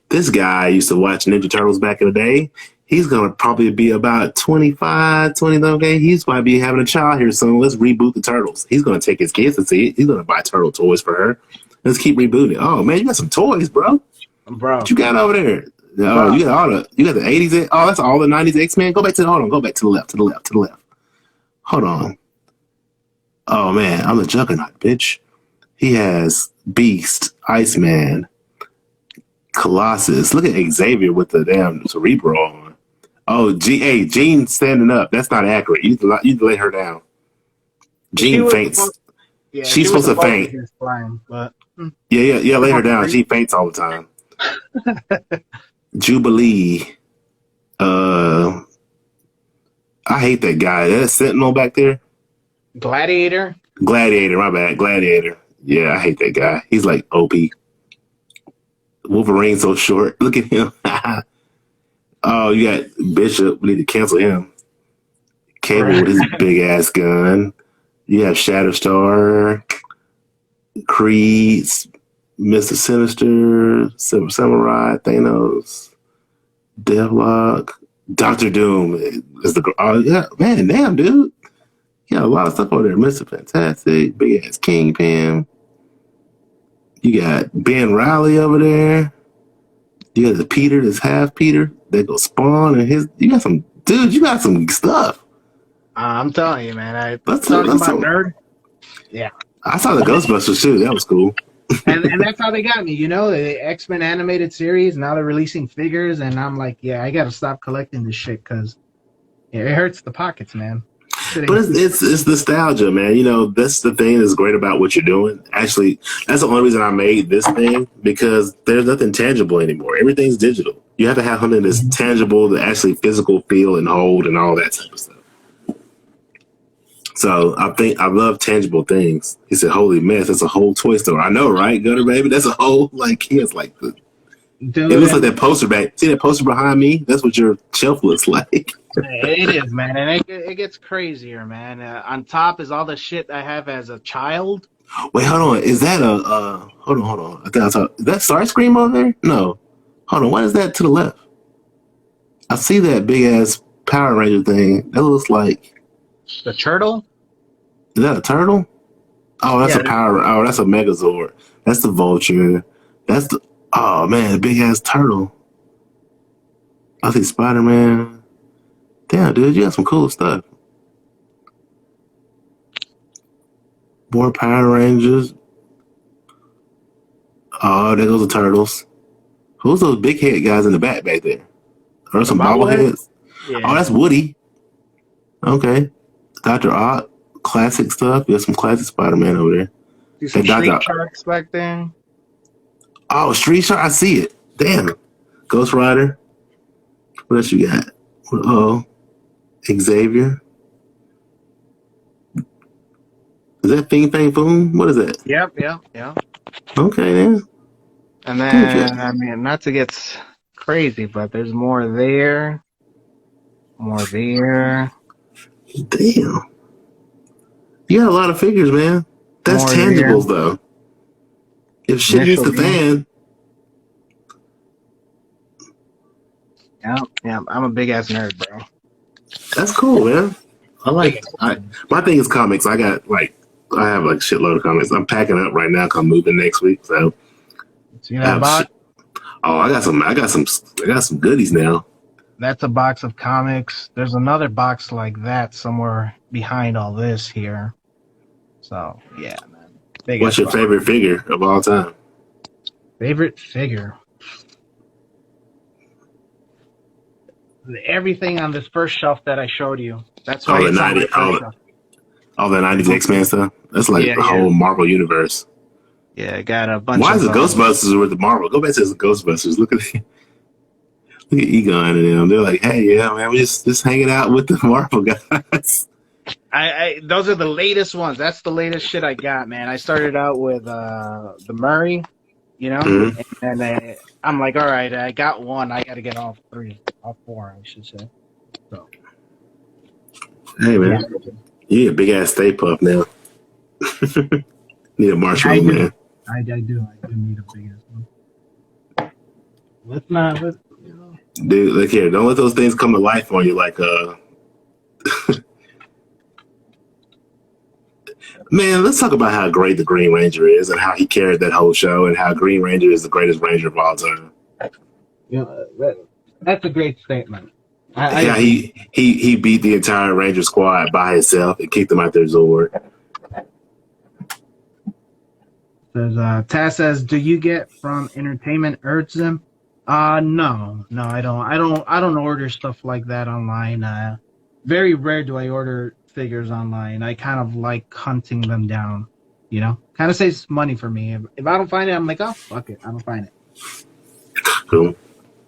this guy used to watch Ninja Turtles back in the day. He's gonna probably be about 25, 20. Okay, he's might be having a child here soon. Let's reboot the Turtles. He's gonna take his kids to see it. He's gonna buy turtle toys for her. Let's keep rebooting. Oh man, you got some toys, bro. Bro. What you got over there? Oh, Bro. you got the 80s. Oh, that's all the 90s X-Men. Go back to the left, to the left, to the left. Hold on. Oh man, I'm the Juggernaut, bitch. He has Beast, Iceman, Colossus. Look at Xavier with the damn Cerebro on. Oh, hey, Jean standing up. That's not accurate. You need to lay her down. Jean faints. She's She was supposed to supposed to faint. just flying, but Yeah. Lay her down. She faints all the time. Jubilee. I hate that guy. That Sentinel back there. Gladiator. Gladiator. My bad. Gladiator. Yeah, I hate that guy. He's like OP. Wolverine's so short. Look at him. Oh, you got Bishop. We need to cancel him. Cable with his big ass gun. You have Shatterstar, Creed, Mr. Sinister, Silver Samurai, Thanos, Devlock, Doctor Doom is the. Oh yeah, man, damn, dude. You got a lot of stuff over there. Mr. Fantastic, big ass Kingpin. You got Ben Riley over there. You got the Peter, that's half Peter. They go Spawn and his. You got some, dude. You got some stuff. I'm telling you, man. Let's Talking about talk. nerd. Yeah. I saw the Ghostbusters too. That was cool. and that's how they got me. The X-Men animated series. Now they're releasing figures, and I'm like, yeah, I gotta stop collecting this shit because it hurts the pockets, man. But it's nostalgia, man. That's the thing that's great about what you're doing. Actually, that's the only reason I made this thing because there's nothing tangible anymore. Everything's digital. You have to have something that's tangible, that actually physical feel and hold and all that type of stuff. So I love tangible things. He said, "Holy mess! That's a whole toy store." I know, right, Gutter Baby? That's a whole he has like the. Dude, it looks like that poster back. See that poster behind me? That's what your shelf looks like. It is, man, and it gets crazier, man. On top is all the shit I have as a child. Wait, hold on. Is that a hold on. I think I saw, is that Starscream over there? No. Hold on. What is that to the left? I see that big ass Power Ranger thing. That looks like, The turtle? is that a turtle? Oh, that's a power. Oh, that's a Megazord. That's the Vulture. That's the, oh man, the big ass turtle. I see Spider-Man. Damn, dude, you got some cool stuff. More Power Rangers. Oh, there goes the turtles. Who's those big head guys in the back there? Are there some bobbleheads? Yeah. Oh, that's Woody. Okay. Dr. Ock, classic stuff. There's some classic Spider-Man over there. See some Street Sharks back there. Oh, Street Shark, I see it. Damn. Ghost Rider. What else you got? Oh, Xavier. Is that Fing Fang Foom? What is that? Yep. Okay, then. And then, I mean, not to get crazy, but there's more there. More there. Damn. You got a lot of figures, man. That's More tangibles, there. though. If shit hits the fan. Yeah, I'm a big ass nerd, bro. That's cool, man. My thing is comics. I have like shitload of comics. I'm packing up right now. I'm moving next week, so. See that box? I got some goodies now. That's a box of comics. There's another box like that somewhere behind all this here. So yeah, man. What's your favorite figure of all time? Favorite figure. Everything on this first shelf that I showed you. That's why All the it's on my 90, first shelf. all the 90s X-Men stuff. That's like Yeah, the yeah. whole Marvel universe. Yeah, I got a bunch Why of is it Ghostbusters with the Marvel? Go back to the Ghostbusters. Look at Egon and them. They're like, hey, yeah, man, we just hanging out with the Marvel guys. I those are the latest ones. That's the latest shit I got, man. I started out with the Murray, you know, Mhm. and I'm like, all right, I got one. I got to get all four, I should say. So Hey, yeah, man, you need a big ass Stay Puft now. Need a I marshmallow do. man. I do need a bigger one. Let's not. Let you know. Dude, look here. Don't let those things come to life on you like man, let's talk about how great the Green Ranger is and how he carried that whole show and how Green Ranger is the greatest Ranger of all time. You know, that's a great statement. I Yeah, agree. he beat the entire Ranger squad by himself and kicked them out their Zord. There's Taz says, "Do you get from entertainment urge them?" No, I don't. I don't order stuff like that online. Very rare do I order figures online. I kind of like hunting them down. You know, kind of saves money for me. If I don't find it, I'm like, oh fuck it, I don't find it. Cool.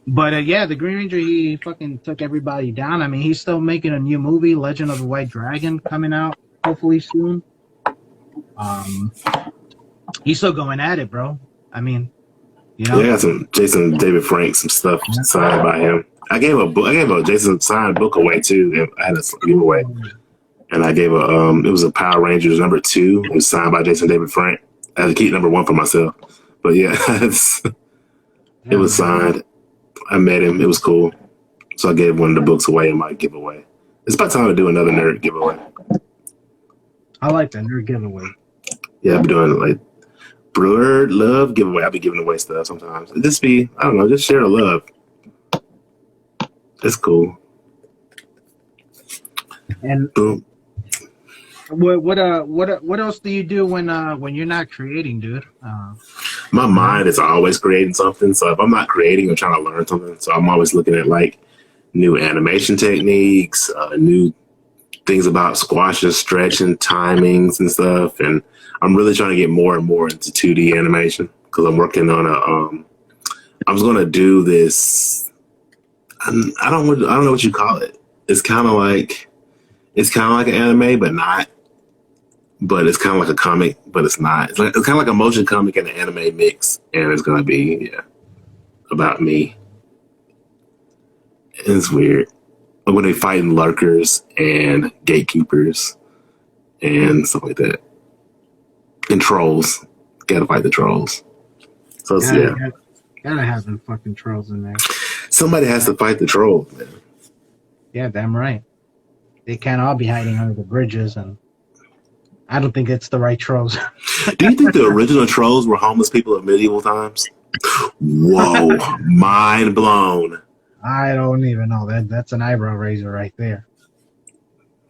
But yeah, the Green Ranger, he fucking took everybody down. I mean, he's still making a new movie, Legend of the White Dragon, coming out hopefully soon. He's still going at it, bro. I mean, you know. Yeah, I got some Jason David Frank, some stuff signed by him. I gave a Jason signed book away too. I had a giveaway. And I gave it was a Power Rangers #2. It was signed by Jason David Frank. I had to keep #1 for myself. But yeah, it was signed. I met him. It was cool. So I gave one of the books away in my giveaway. It's about time to do another nerd giveaway. I like that nerd giveaway. Yeah, I've been doing like Brewer Love giveaway. I'll be giving away stuff sometimes. Just be, I don't know, just share the love. It's cool. And Boom. what else do you do when you're not creating, dude? My mind is always creating something. So if I'm not creating, I'm trying to learn something. So I'm always looking at like new animation techniques, new things about squashing, stretching, timings, and stuff. And I'm really trying to get more and more into 2D animation because I'm working on I was gonna do this. I don't know what you call it. It's kind of like an anime, but not. But it's kind of like a comic, but it's not. It's kind of like a motion comic and an anime mix, and it's gonna be about me. And it's weird. I'm gonna be fighting lurkers and gatekeepers and stuff like that, and trolls. Gotta fight the trolls. So Gotta have them fucking trolls in there. somebody has to fight the trolls, man. Yeah, damn right. They can't all be hiding under the bridges, and I don't think it's the right trolls. Do you think the original trolls were homeless people of medieval times? Whoa, mind blown. I don't even know. That's an eyebrow raiser right there.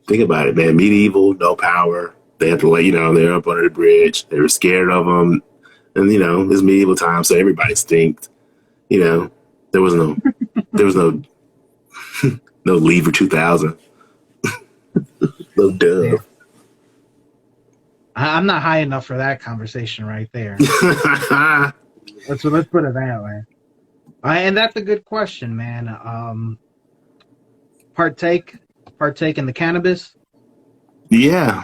Think about it, man. Medieval, no power. They had to let they're up under the bridge. They were scared of them, and it's medieval times, so everybody stinked. There was no, no Lever 2000, no Dove. Yeah. I'm not high enough for that conversation right there. Let's put it that way. And that's a good question, man. Partake in the cannabis. Yeah.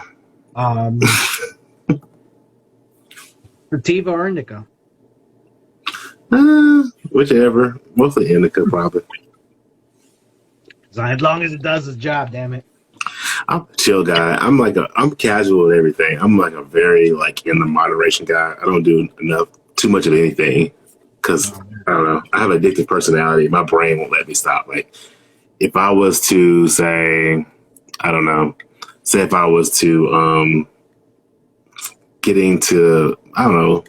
Sativa or indica? Whichever. Mostly indica, probably. As long as it does its job, damn it. I'm a chill guy. I'm casual with everything. I'm like a very in the moderation guy. I don't do too much of anything because I don't know. I have an addictive personality. My brain won't let me stop. Like if I was to say, I don't know, say if I was to get into, I don't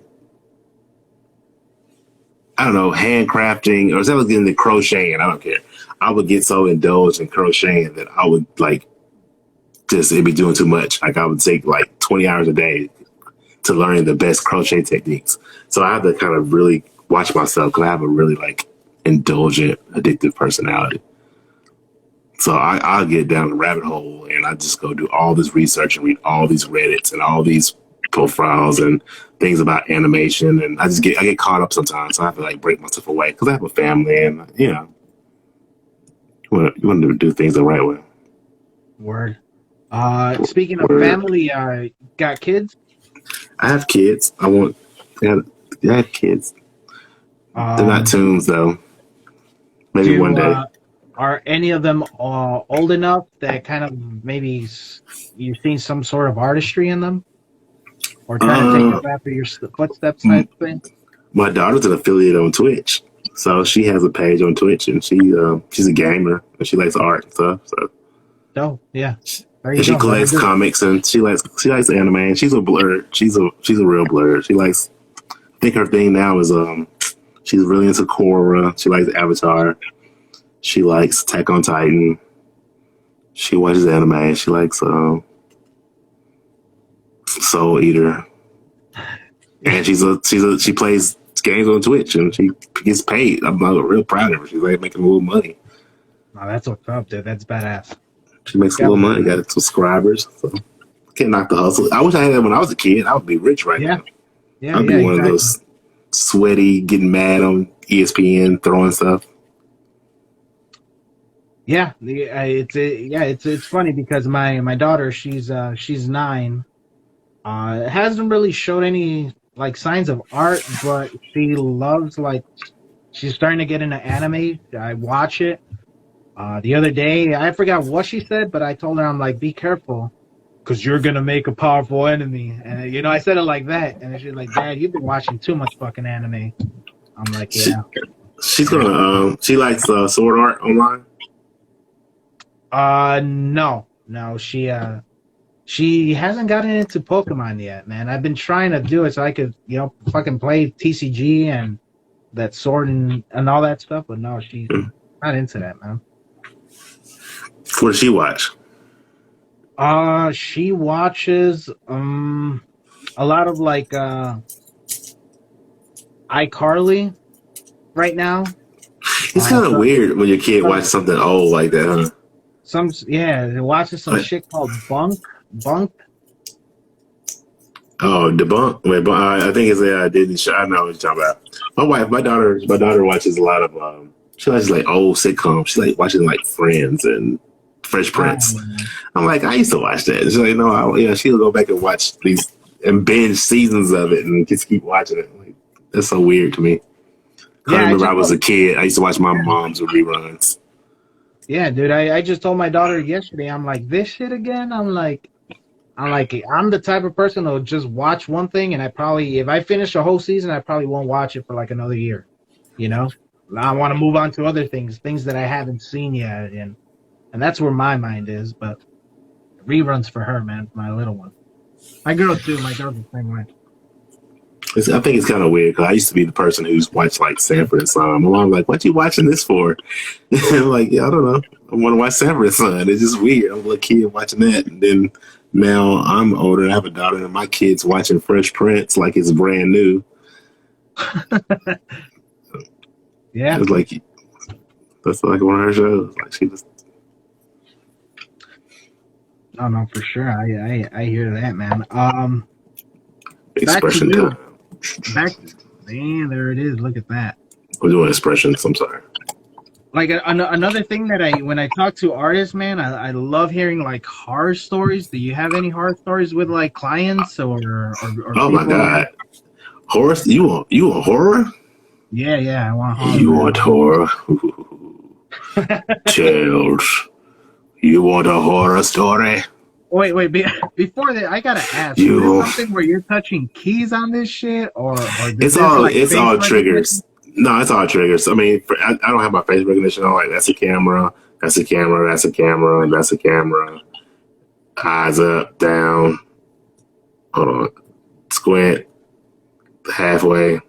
know, handcrafting, or if I was getting into crocheting, I don't care. I would get so indulged in crocheting that I would it'd be doing too much. Like I would take 20 hours a day to learn the best crochet techniques. So I have to kind of really watch myself because I have a really like indulgent, addictive personality. So I'll get down the rabbit hole and I just go do all this research and read all these Reddits and all these profiles and things about animation, and I get caught up sometimes. So I have to like break myself away because I have a family, and you want to do things the right way. Word. Speaking of Word. family, got kids? I have kids. I have kids. They're not Toons though. Maybe one day. Are any of them old enough that kind of maybe you've seen some sort of artistry in them? Or trying to take up after your footsteps type thing? My daughter's an affiliate on Twitch. So she has a page on Twitch, and she's a gamer, and she likes art and stuff. So. Oh, yeah. And she collects comics, and she likes anime, and she's a blurred. She's a real blurred. She likes, I think her thing now is she's really into Korra. She likes Avatar. She likes Attack on Titan. She watches anime. She likes Soul Eater, and she plays games on Twitch, and she gets paid. I'm real proud of her. She's like making a little money. Oh, that's what's up, dude. That's badass. She makes a little money. Got subscribers. So can't knock the hustle. I wish I had that when I was a kid. I would be rich right now. Yeah, I'd be one of those sweaty, getting mad on ESPN, throwing stuff. Yeah, it's funny because my daughter, she's 9. Hasn't really showed any like signs of art, but she loves she's starting to get into anime. I watch it. The other day, I forgot what she said, but I told her, I'm like, be careful, because you're gonna make a powerful enemy. And I said it like that, and she's like, Dad, you've been watching too much fucking anime. I'm like, yeah. She's gonna she likes sword art online. No, she hasn't gotten into Pokemon yet, man. I've been trying to do it so I could, fucking play TCG and that sword and all that stuff, but no, she's not into that, man. What does she watch? She watches a lot of iCarly right now. It's kind of weird when your kid watches something old like that, huh? It watches some shit called Bunk. Oh, Debunk. Wait, I think it's a Disney show. I know what you're talking about. My daughter watches a lot of she watches like old sitcoms. She like watching like Friends and Fresh Prince. I'm like, I used to watch that. She's like, no, she'll go back and watch these and binge seasons of it and just keep watching it. Like, that's so weird to me. I remember I was a kid. I used to watch my mom's reruns. Yeah, dude. I just told my daughter yesterday. I'm like, this shit again. I'm the type of person who'll just watch one thing, and if I finish a whole season, I probably won't watch it for like another year. I want to move on to other things that I haven't seen yet, and that's where my mind is. But reruns for her, man, for my little one. My girl too. My girl's the same way. I think it's kind of weird because I used to be the person who's watched like Sanford and Son. My mom's like, "What you watching this for?" I'm like, "Yeah, I don't know. I want to watch Sanford and Son." It's just weird. I'm a little kid watching that, and then now I'm older. I have a daughter, and my kid's watching Fresh Prince like it's brand new. Yeah, it's like that's like one of her shows. Like she just. Oh no, for sure. I hear that, man. Expression time. Man, there it is. Look at that. We're doing expressions. I'm sorry. Like another thing that when I talk to artists, man, I love hearing like horror stories. Do you have any horror stories with like clients or oh my god, horror? You want horror? Yeah, I want horror. You want horror? Chills. You want a horror story? Wait. Before that, I gotta ask. Is there something where you're touching keys on this shit, or it's all triggers. No, it's all triggers. I mean, I don't have my face recognition on. Like that's a camera. That's a camera. That's a camera. That's a camera. Eyes up, down. Hold on. Squint. Halfway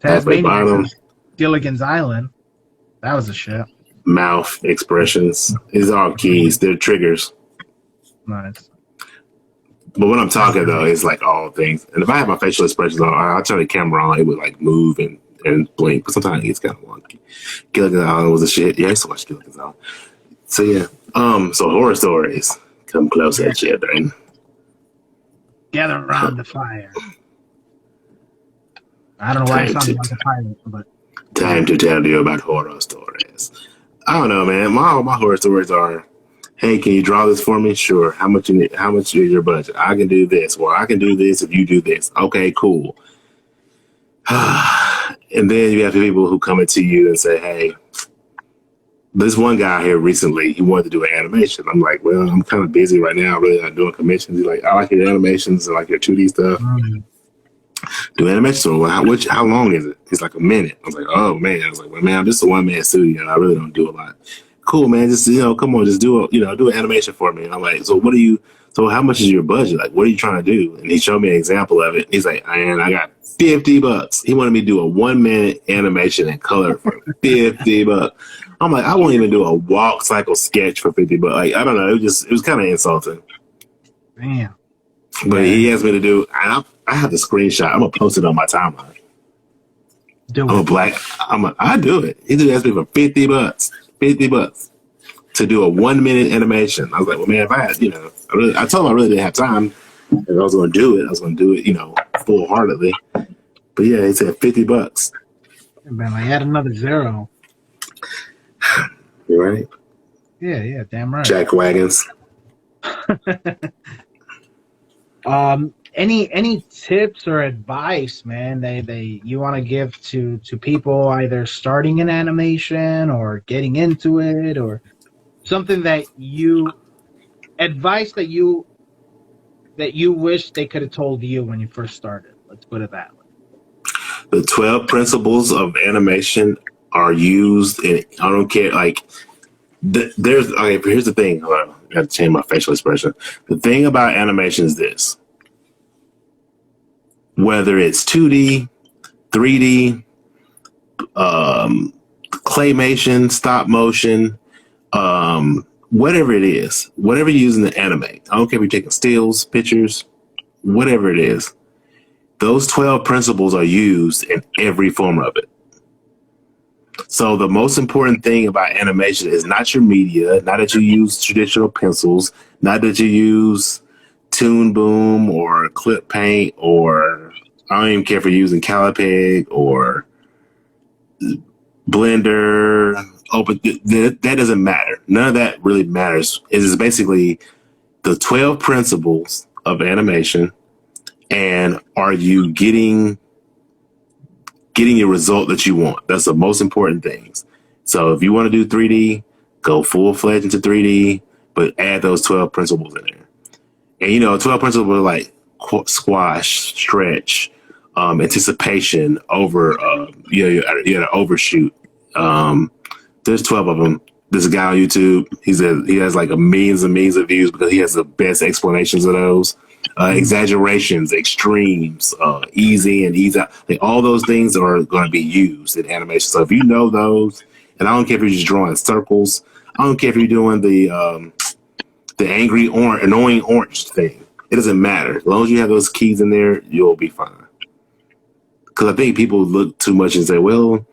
bottom. Gilligan's Island. That was a shit. Mouth expressions. These are all keys. They're triggers. Nice. But when I'm talking though, it's like all things. And if I have my facial expressions on, I'll turn the camera on. It would like move and and blink, but sometimes it gets kind of wonky. Gilligan's Island was a shit. Yeah, I used to watch Gilligan's Island. So yeah, so horror stories. Come closer, children. Gather around the fire. I don't know why I sounded like a pirate, but time to tell you about horror stories. I don't know, man. My horror stories are, hey, can you draw this for me? Sure. How much you need? How much is your budget? I can do this. Well, I can do this if you do this. Okay, cool. And then you have the people who come into you and say, hey, this one guy here recently, he wanted to do an animation. I'm like, well, I'm kind of busy right now. I'm really not doing commissions. He's like, I like your animations. I like your 2D stuff. Do animation. So how long is it? He's like, a minute. I was like, oh man. I was like, well, man, I'm just a one-man studio. I really don't do a lot. Cool, man. Just, come on, just do an animation for me. And I'm like, so how much is your budget? Like, what are you trying to do? And he showed me an example of it. He's like, man, I got $50. He wanted me to do a 1-minute animation and color for $50. I'm like, I won't even do a walk cycle sketch for $50. Like, I don't know. It was kind of insulting. Damn. But he asked me to do, and I have the screenshot. I'm gonna post it on my timeline. I do it. He just asked me for $50 to do a 1-minute animation. I was like, well, man, if I had, I told him I really didn't have time. If I was gonna do it, full heartedly. But yeah, he said $50. Man, I had another zero. You right? Yeah, damn right. Jack wagons. Any tips or advice, man, you want to give to people either starting an animation or getting into it, or something advice that you wish they could have told you when you first started? Let's put it that way. The 12 principles of animation are used in, I don't care, like, here's the thing. Hold on, I have to change my facial expression. The thing about animation is this. Whether it's 2D, 3D, claymation, stop motion, whatever it is, whatever you're using to animate. I don't care if you're taking stills, pictures, whatever it is. Those 12 principles are used in every form of it. So the most important thing about animation is not your media, not that you use traditional pencils, not that you use Toon Boom or Clip Paint, or I don't even care if you're using Calipeg or Blender. That doesn't matter. None of that really matters. It is basically the 12 principles of animation, and are you getting your result that you want? That's the most important things. So if you want to do 3D, go full-fledged into 3D, but add those 12 principles in there. And 12 principles are like squash, stretch, anticipation, you gotta overshoot. There's 12 of them. There's a guy on YouTube. He has like millions and millions of views because he has the best explanations of those. Exaggerations, extremes, easy and ease out. Like, all those things are going to be used in animation. So if you know those, and I don't care if you're just drawing circles, I don't care if you're doing the angry orange, annoying orange thing. It doesn't matter. As long as you have those keys in there, you'll be fine. Because I think people look too much and say, well,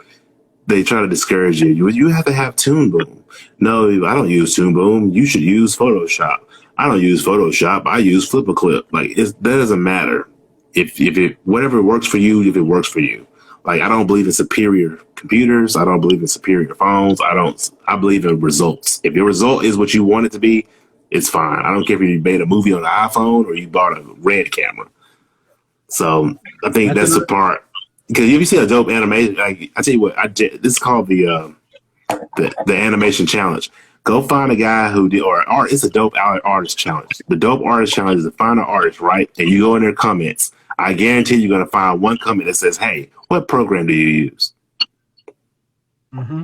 they try to discourage you. You have to have Toon Boom. No, I don't use Toon Boom. You should use Photoshop. I don't use Photoshop. I use Flip-a-Clip. Like, that doesn't matter. If whatever works for you, if it works for you. Like, I don't believe in superior computers. I don't believe in superior phones. I believe in results. If your result is what you want it to be, it's fine. I don't care if you made a movie on an iPhone or you bought a Red camera. So I think that's the part. Because if you see a dope animation, like, I tell you what, this is called the animation challenge. Go find a guy who did, or art. It's a dope artist challenge. The dope artist challenge is to find an artist, right? And you go in their comments. I guarantee you're going to find one comment that says, "Hey, what program do you use?" Mm-hmm.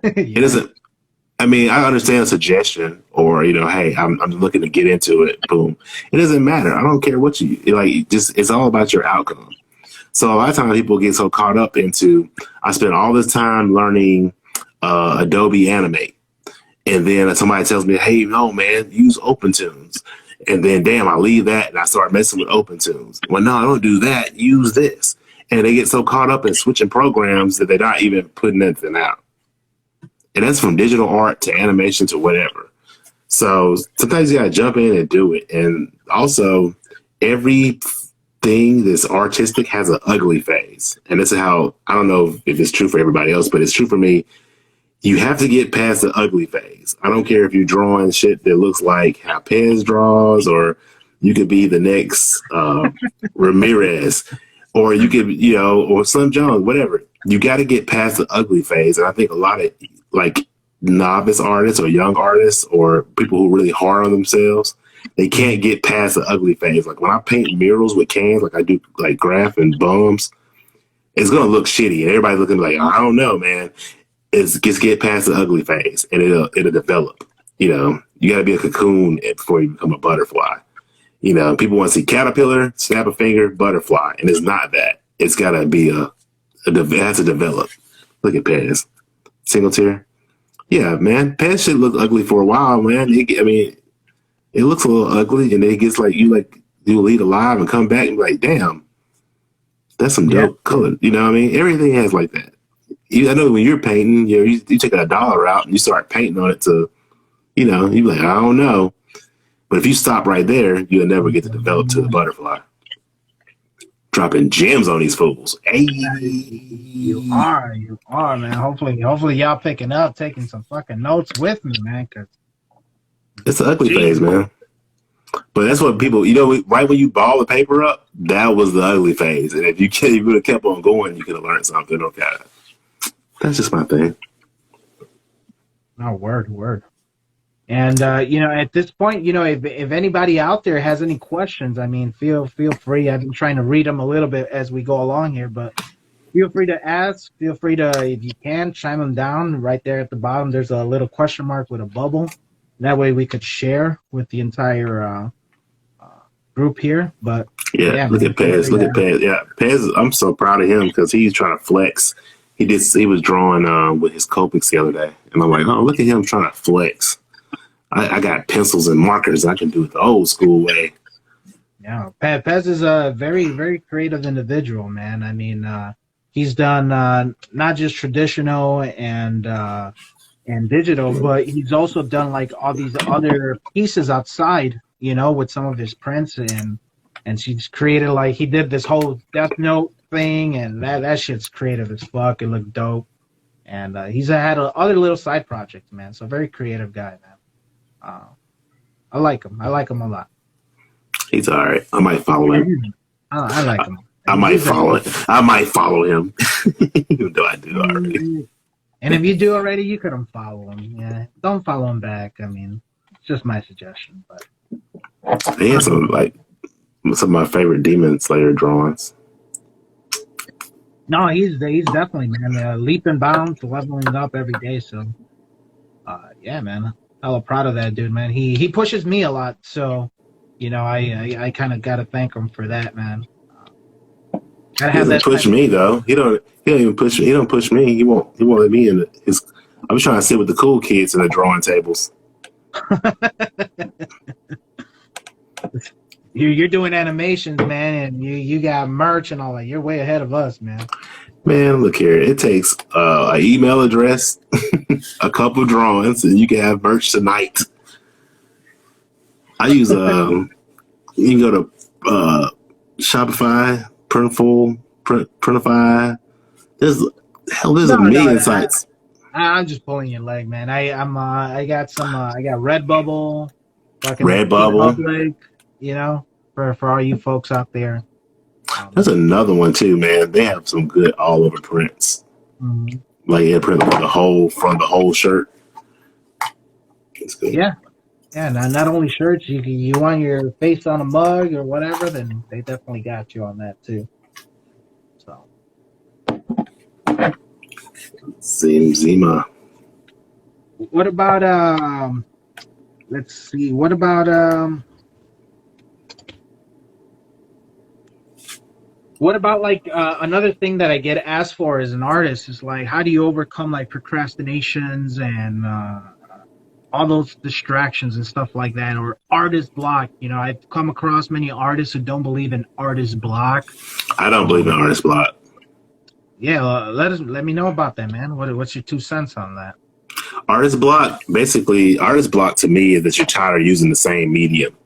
It doesn't. I mean, I understand a suggestion, or hey, I'm looking to get into it. Boom. It doesn't matter. I don't care what you like. Just, it's all about your outcome. So a lot of times people get so caught up into, I spent all this time learning Adobe Animate. And then somebody tells me, hey, no, man, use OpenToons. And then, damn, I leave that and I start messing with OpenToons. Well, no, I don't do that. Use this. and they get so caught up in switching programs that they're not even putting anything out. And that's from digital art to animation to whatever. So sometimes you gotta jump in and do it. And also, everything that's artistic has an ugly phase. And this is how, I don't know if it's true for everybody else, but it's true for me. You have to get past the ugly phase. I don't care if you're drawing shit that looks like how Pez draws, or you could be the next Ramirez, or you could, or Slim Jones, whatever. You got to get past the ugly phase. And I think a lot of like novice artists or young artists or people who really hard on themselves, they can't get past the ugly phase. Like when I paint murals with cans, like I do like graph and bums, it's going to look shitty. And everybody's looking like, I don't know, man. It's just get past the ugly phase and it'll develop. You got to be a cocoon before you become a butterfly. People want to see caterpillar, snap a finger, butterfly, and it's not that. It's got to be it has to develop. Look at Pez, single tier. Yeah, man, Pez shit looked ugly for a while, man. It looks a little ugly, and then it gets like you lead alive and come back and be like, damn, that's some dope color. You know what I mean? Everything has like that. I know when you're painting, you take a dollar out and you start painting on it to, you're like, I don't know. But if you stop right there, you'll never get to develop to the butterfly. Dropping gems on these fools. Hey. You are, man. Hopefully y'all picking up, taking some fucking notes with me, man. Cause it's an ugly phase, man. But that's what people, right when you ball the paper up, that was the ugly phase. And if you would have kept on going, you could have learned something. Okay. That's just my thing. No, word. And, at this point, if anybody out there has any questions, feel free. I've been trying to read them a little bit as we go along here, but feel free to ask. Feel free to, if you can, chime them down. Right there at the bottom, there's a little question mark with a bubble. That way we could share with the entire group here. But yeah, look at Pez. Look at Pez. Yeah, Pez, I'm so proud of him because he's trying to flex. He was drawing with his Copics the other day, and I'm like, oh, look at him trying to flex. I got pencils and markers. I can do it the old school way. Yeah, Pez is a very, very creative individual, man. He's done not just traditional and digital, but he's also done like all these other pieces outside, with some of his prints, and she's created, like, he did this whole Death Note thing, and that shit's creative as fuck. It looked dope, and he's had other little side projects, man. So very creative guy, man. I like him. I like him a lot. He's all right. I might follow him. I like him. I might follow him, even though I do already. And if you do already, you could unfollow him. Yeah, don't follow him back. It's just my suggestion. But he has some of my favorite Demon Slayer drawings. No, he's definitely, man, leap and bounds, leveling up every day. So, yeah, man. I'm proud of that dude, man. He pushes me a lot, so I kind of got to thank him for that, man. He doesn't push me though. He don't even push me. He don't push me. He won't let me in his. I'm trying to sit with the cool kids in the drawing tables. You're doing animations, man, and you got merch and all that. You're way ahead of us, man. Man, look here. It takes an email address, a couple drawings, and you can have merch tonight. I use you can go to Shopify, Printify. There's a million sites. I'm just pulling your leg, man. I got Redbubble, Redbubble, for all you folks out there. There's another one too, man. They have some good all over prints. Mm-hmm. Like print from the whole shirt. It's good. Yeah. Yeah, not only shirts, you want your face on a mug or whatever, then they definitely got you on that too. So Zima. What about let's see, what about like another thing that I get asked for as an artist is like, how do you overcome like procrastinations and all those distractions and stuff like that, or artist block. I've come across many artists who don't believe in artist block. I don't believe in artist block. Yeah, let me know about that, man. What's your 2 cents on that? Artist block, basically, artist block to me is that you're tired of using the same medium.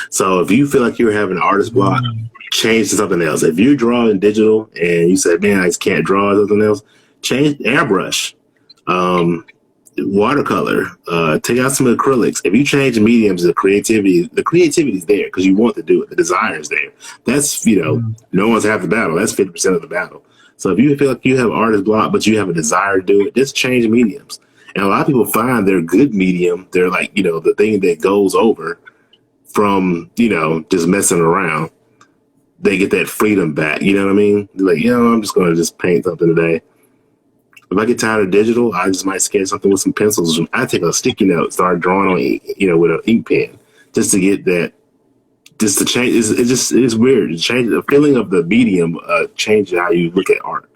So if you feel like you're having an artist block, change to something else. If you're drawing digital and you said, man, I just can't draw something else, change airbrush, watercolor, take out some acrylics. If you change mediums, the creativity is there because you want to do it. The desire is there. That's, no one's half the battle. That's 50% of the battle. So if you feel like you have artist block, but you have a desire to do it, just change mediums. And a lot of people find their good medium. They're like, the thing that goes over from, just messing around. They get that freedom back. You know what I mean? They're like, I'm just going to just paint something today. If I get tired of digital, I just might sketch something with some pencils. I take a sticky note, start drawing on ink, with an ink pen, just to get that, just to change. It's weird. Change the feeling of the medium, changes how you look at art.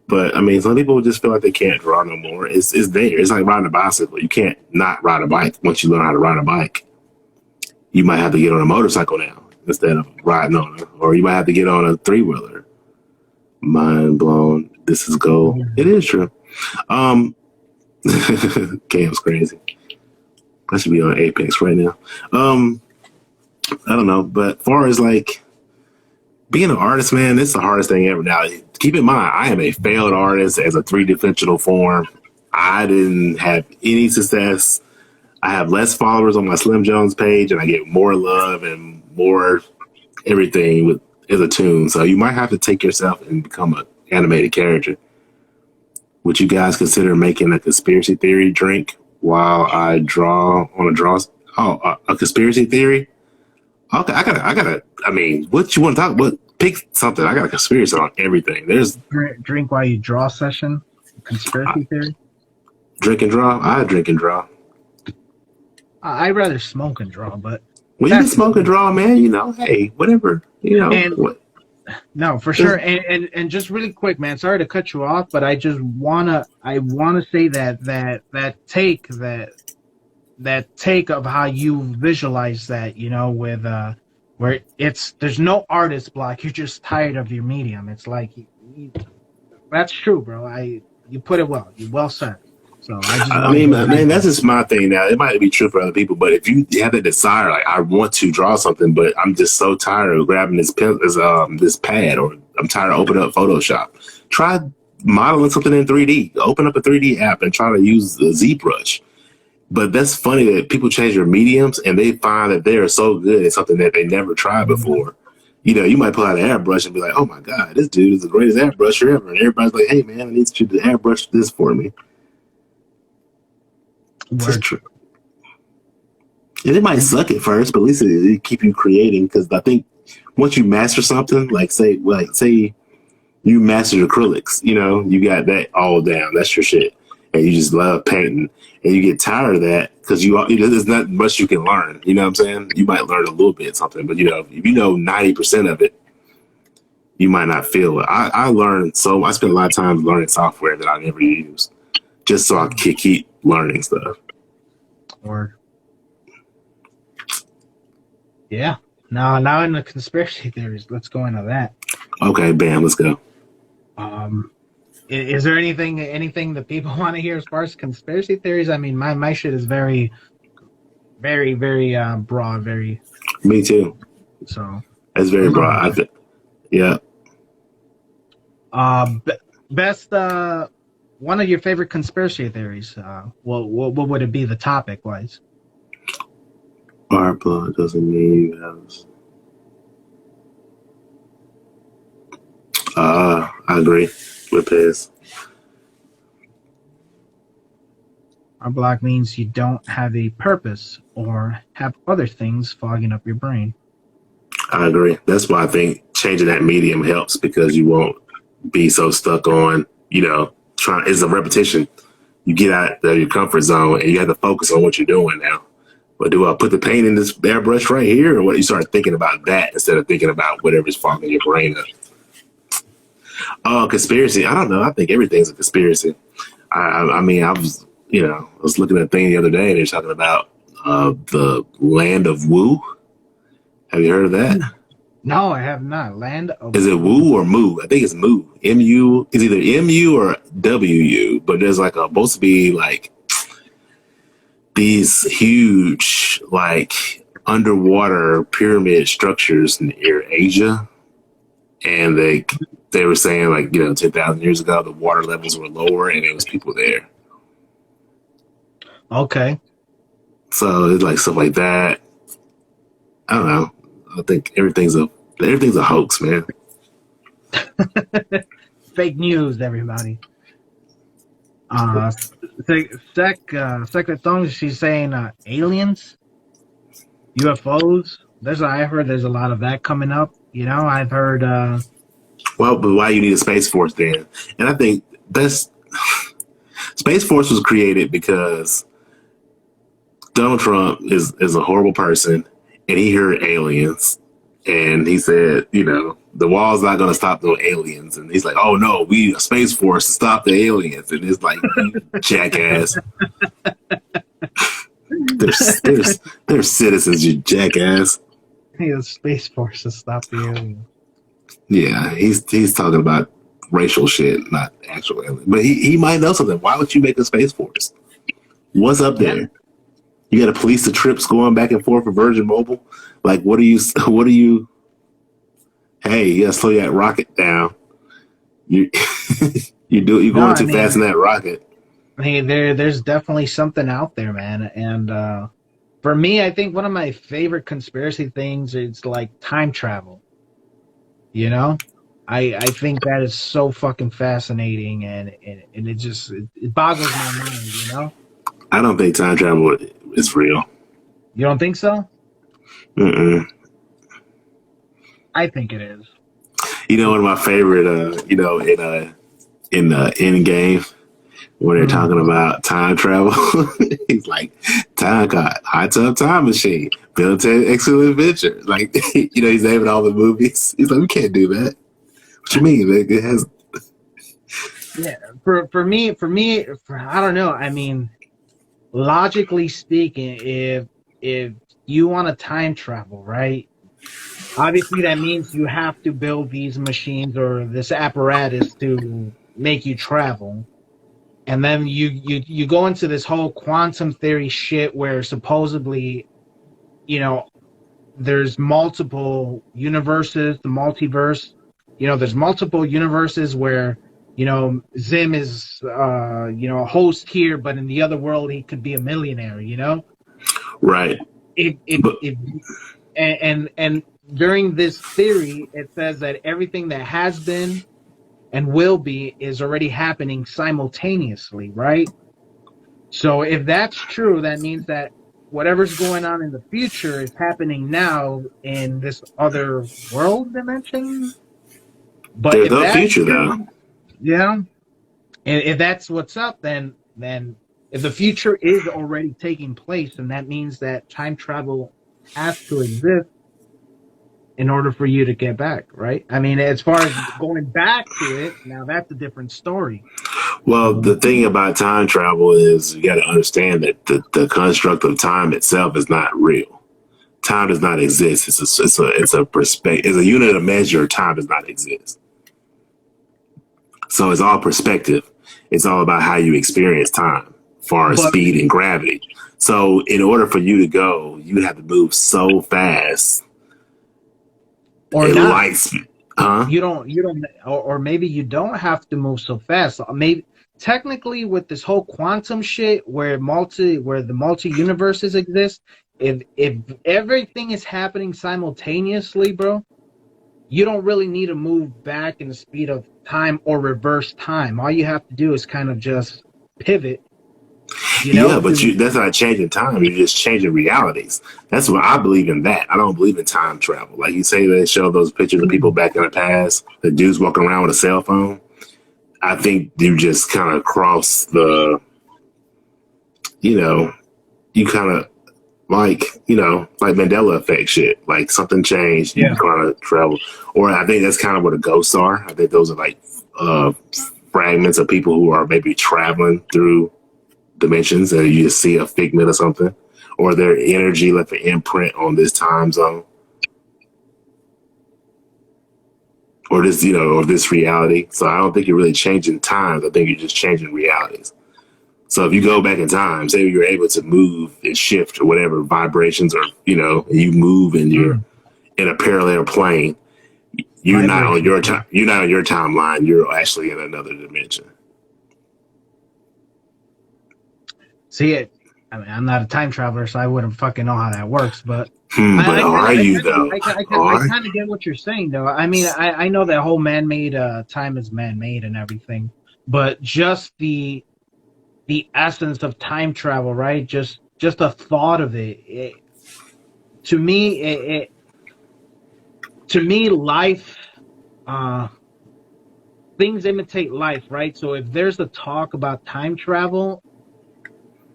But I mean, some people just feel like they can't draw no more. It's there. It's like riding a bicycle. You can't not ride a bike once you learn how to ride a bike. You might have to get on a motorcycle now instead of riding on it, or you might have to get on a 3-wheeler. Mind blown. This is gold. It is true. Cam's crazy. I should be on Apex right now. I don't know, but as far as like being an artist, man, it's the hardest thing ever. Now, keep in mind, I am a failed artist as a 3-dimensional form. I didn't have any success. I have less followers on my Slim Jones page, and I get more love and more everything as a Toon. So you might have to take yourself and become an animated character. Would you guys consider making a conspiracy theory drink while I draw on a draw? Oh, a conspiracy theory? Okay, I gotta. I mean, what you want to talk about? Pick something. I got a conspiracy on everything. There's drink while you draw session. Conspiracy theory. Drink and draw. I drink and draw. I'd rather smoke and draw, but when you can smoke and draw, man, hey, whatever, what? No, for sure. And just really quick, man. Sorry to cut you off, but I wanna say that take of how you visualize that, with where there's no artist block. You're just tired of your medium. It's like that's true, bro. You put it well. You well said. So I mean, man, that's just my thing now. It might be true for other people, but if you have that desire, like I want to draw something, but I'm just so tired of grabbing this pad, or I'm tired of opening up Photoshop. Try modeling something in 3D. Open up a 3D app and try to use the ZBrush. But that's funny that people change their mediums and they find that they are so good at something that they never tried before. You might pull out an airbrush and be like, "Oh my God, this dude is the greatest airbrusher ever," and everybody's like, "Hey man, I need you to airbrush this for me." It's true. And it might suck at first, but at least it keep you creating, because I think once you master something, say you mastered acrylics, you got that all down. That's your shit. And you just love painting, and you get tired of that because there's not much you can learn. You know what I'm saying? You might learn a little bit something, but if you know 90% of it, you might not feel it. I learned I spent a lot of time learning software that I never used, just so I could keep learning stuff. Word. Yeah. Now in the conspiracy theories, let's go into that. Okay, bam, let's go. Is there anything that people want to hear as far as conspiracy theories? I mean, my shit is very, very, very broad. Very. Me too. So. It's very broad. I think. Yeah. Best. One of your favorite conspiracy theories. What would it be? The topic wise. Art blood doesn't mean you have. I agree with his. Art block means you don't have a purpose or have other things fogging up your brain. I agree. That's why I think changing that medium helps, because you won't be so stuck on, it's a repetition. You get out of your comfort zone and you have to focus on what you're doing now. But do I put the paint in this airbrush right here, or what? You start thinking about that instead of thinking about whatever's fogging your brain up. Conspiracy. I don't know. I think everything's a conspiracy. I mean, I was looking at a thing the other day and they're talking about the land of Wu. Have you heard of that? No, I have not. Land of Is it Wu or Mu? I think it's Mu. M-U. It's either M-U or W-U, but there's like supposed to be like these huge like underwater pyramid structures near Asia. And they were saying like, 10,000 years ago, the water levels were lower and there was people there. Okay. So it's like stuff like that. I don't know. I think everything's a hoax, man. Fake news, everybody. Second song, she's saying aliens, UFOs. I heard there's a lot of that coming up. I've heard. Well, but why you need a Space Force then? And I think Space Force was created because Donald Trump is a horrible person, and he heard aliens, and he said, the wall's not going to stop no aliens, and he's like, oh no, we need a Space Force to stop the aliens, and it's like, jackass. They're citizens, you jackass. The Space Force to stop the aliens. Yeah, he's talking about racial shit, not actual aliens. But he might know something. Why would you make a Space Force? What's up there? Yeah. You got to police the trips going back and forth for Virgin Mobile. Like, what are you? Hey, you got to slow that rocket down. You're going too fast in that rocket. Hey, there's definitely something out there, man. And for me, I think one of my favorite conspiracy things is like time travel. I think that is so fucking fascinating, and it boggles my mind. I don't think time travel is real. You don't think so? Mm-mm. I think it is. One of my favorite, in Endgame, when they're talking about time travel, he's like, high tub time machine, built an excellent adventure. Like, he's naming all the movies. He's like, we can't do that. What you mean? Like, it has. Yeah, for me, I don't know. I mean, logically speaking, if you want to time travel, right? Obviously, that means you have to build these machines or this apparatus to make you travel. And then you go into this whole quantum theory shit where supposedly, there's multiple universes, the multiverse. There's multiple universes where, Zim is, a host here, but in the other world, he could be a millionaire, Right. And during this theory, it says that everything that has been and will be is already happening simultaneously, right? So if that's true, that means that whatever's going on in the future is happening now in this other world dimension. But there's no future, though. Yeah. And if that's what's up, then if the future is already taking place, then that means that time travel has to exist in order for you to get back, right? I mean, as far as going back to it, now that's a different story. Well, the thing about time travel is you got to understand that the construct of time itself is not real. Time does not exist. It's a perspective. It's a unit of measure. Time does not exist. So it's all perspective. It's all about how you experience time, as far as speed and gravity. So in order for you to go, you have to move so fast. Or not. Huh? You don't, or maybe you don't have to move so fast. Maybe technically with this whole quantum shit, where the multi universes exist, if everything is happening simultaneously, bro, you don't really need to move back in the speed of time or reverse time. All you have to do is kind of just pivot. Yeah, but that's not changing time. You're just changing realities. That's what I believe in. That I don't believe in time travel. Like you say, they show those pictures of people back in the past, the dudes walking around with a cell phone. I think you just kind of cross the, you kind of like Mandela effect shit. Like something changed, you kind of travel. Or I think that's kind of what the ghosts are. I think those are like fragments of people who are maybe traveling through dimensions and you just see a figment or something, or their energy left an imprint on this time zone, or this, or this reality. So I don't think you're really changing times. I think you're just changing realities. So if you go back in time, say you're able to move and shift or whatever vibrations, or you move and you're in a parallel plane, you're not on your time. You're not on your timeline. You're actually in another dimension. See it. I mean, I'm not a time traveler, so I wouldn't fucking know how that works. But but are you though? I kind of get what you're saying, though. I mean, I know that whole man-made time is man-made and everything, but just the essence of time travel, right? Just the thought of it, to me, life, things imitate life, right? So if there's a talk about time travel,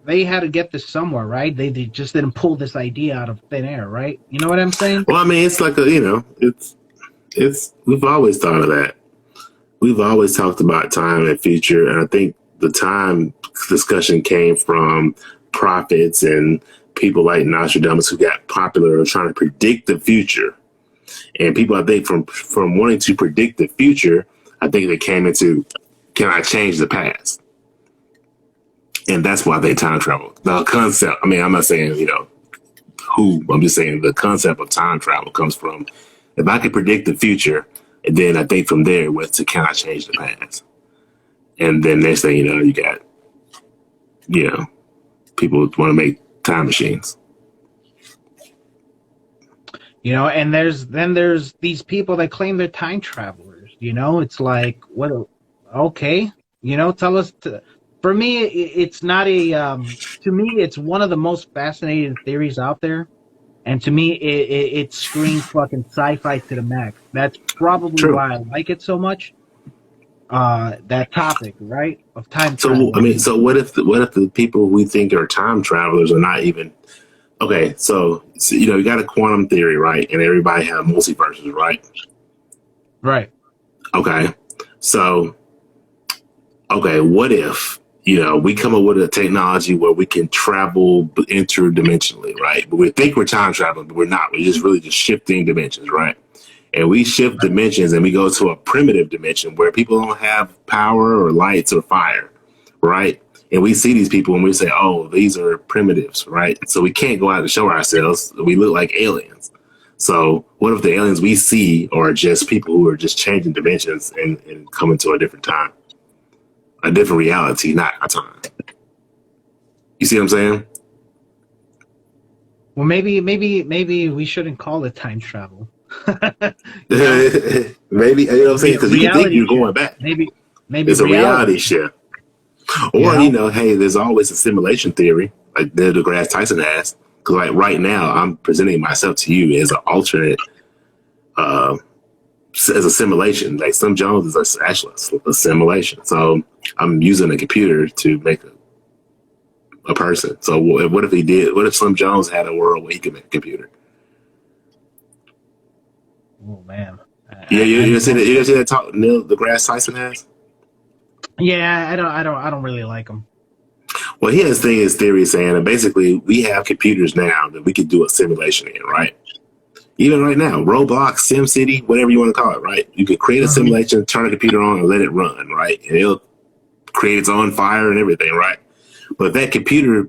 they had to get this somewhere, right? They just didn't pull this idea out of thin air, right? You know what I'm saying? Well, I mean, it's like it's we've always thought of that. We've always talked about time and future, and I think the time discussion came from prophets and people like Nostradamus who got popular trying to predict the future. And people, I think, from wanting to predict the future, I think they came into, can I change the past? And that's why they time travel. The concept, I mean, I'm not saying, I'm just saying the concept of time travel comes from, if I could predict the future, and then I think from there it went to, can I change the past? And then next thing you know, you got, people want to make time machines. And there's these people that claim they're time travelers. It's like, what? Okay, tell us. For me, it's not a. To me, it's one of the most fascinating theories out there, and to me, it screams fucking sci-fi to the max. That's probably True. why I like it so much. That topic, right, of time travel. So I mean, so what if the people we think are time travelers are not even? Okay, so you got a quantum theory, right? And everybody have multiverses, right? Right. Okay, so what if we come up with a technology where we can travel interdimensionally, right? But we think we're time traveling, but we're not. We're just really just shifting dimensions, right? And we shift dimensions and we go to a primitive dimension where people don't have power or lights or fire, right? And we see these people and we say, oh, these are primitives, right? So we can't go out and show ourselves. We look like aliens. So what if the aliens we see are just people who are just changing dimensions and coming to a different time, a different reality, not a time? You see what I'm saying? Well, maybe we shouldn't call it time travel. Maybe, you know what I'm saying? Because you think you're going back. Maybe it's a reality shift. Or, hey, there's always a simulation theory, like Neil deGrasse Tyson has. Because, like, right now, I'm presenting myself to you as an alternate, as a simulation. Like, Slimjonestoon is actually a simulation. So, I'm using a computer to make a person. So, what if Slimjonestoon had a world where he could make a computer? Oh, man. You see that talk Neil deGrasse Tyson has? Yeah, I don't really like him. Well, he has his theory saying that basically we have computers now that we could do a simulation in, right? Even right now, Roblox, SimCity, whatever you want to call it, right? You could create a simulation, turn a computer on, and let it run, right? And it'll create its own fire and everything, right? But if that computer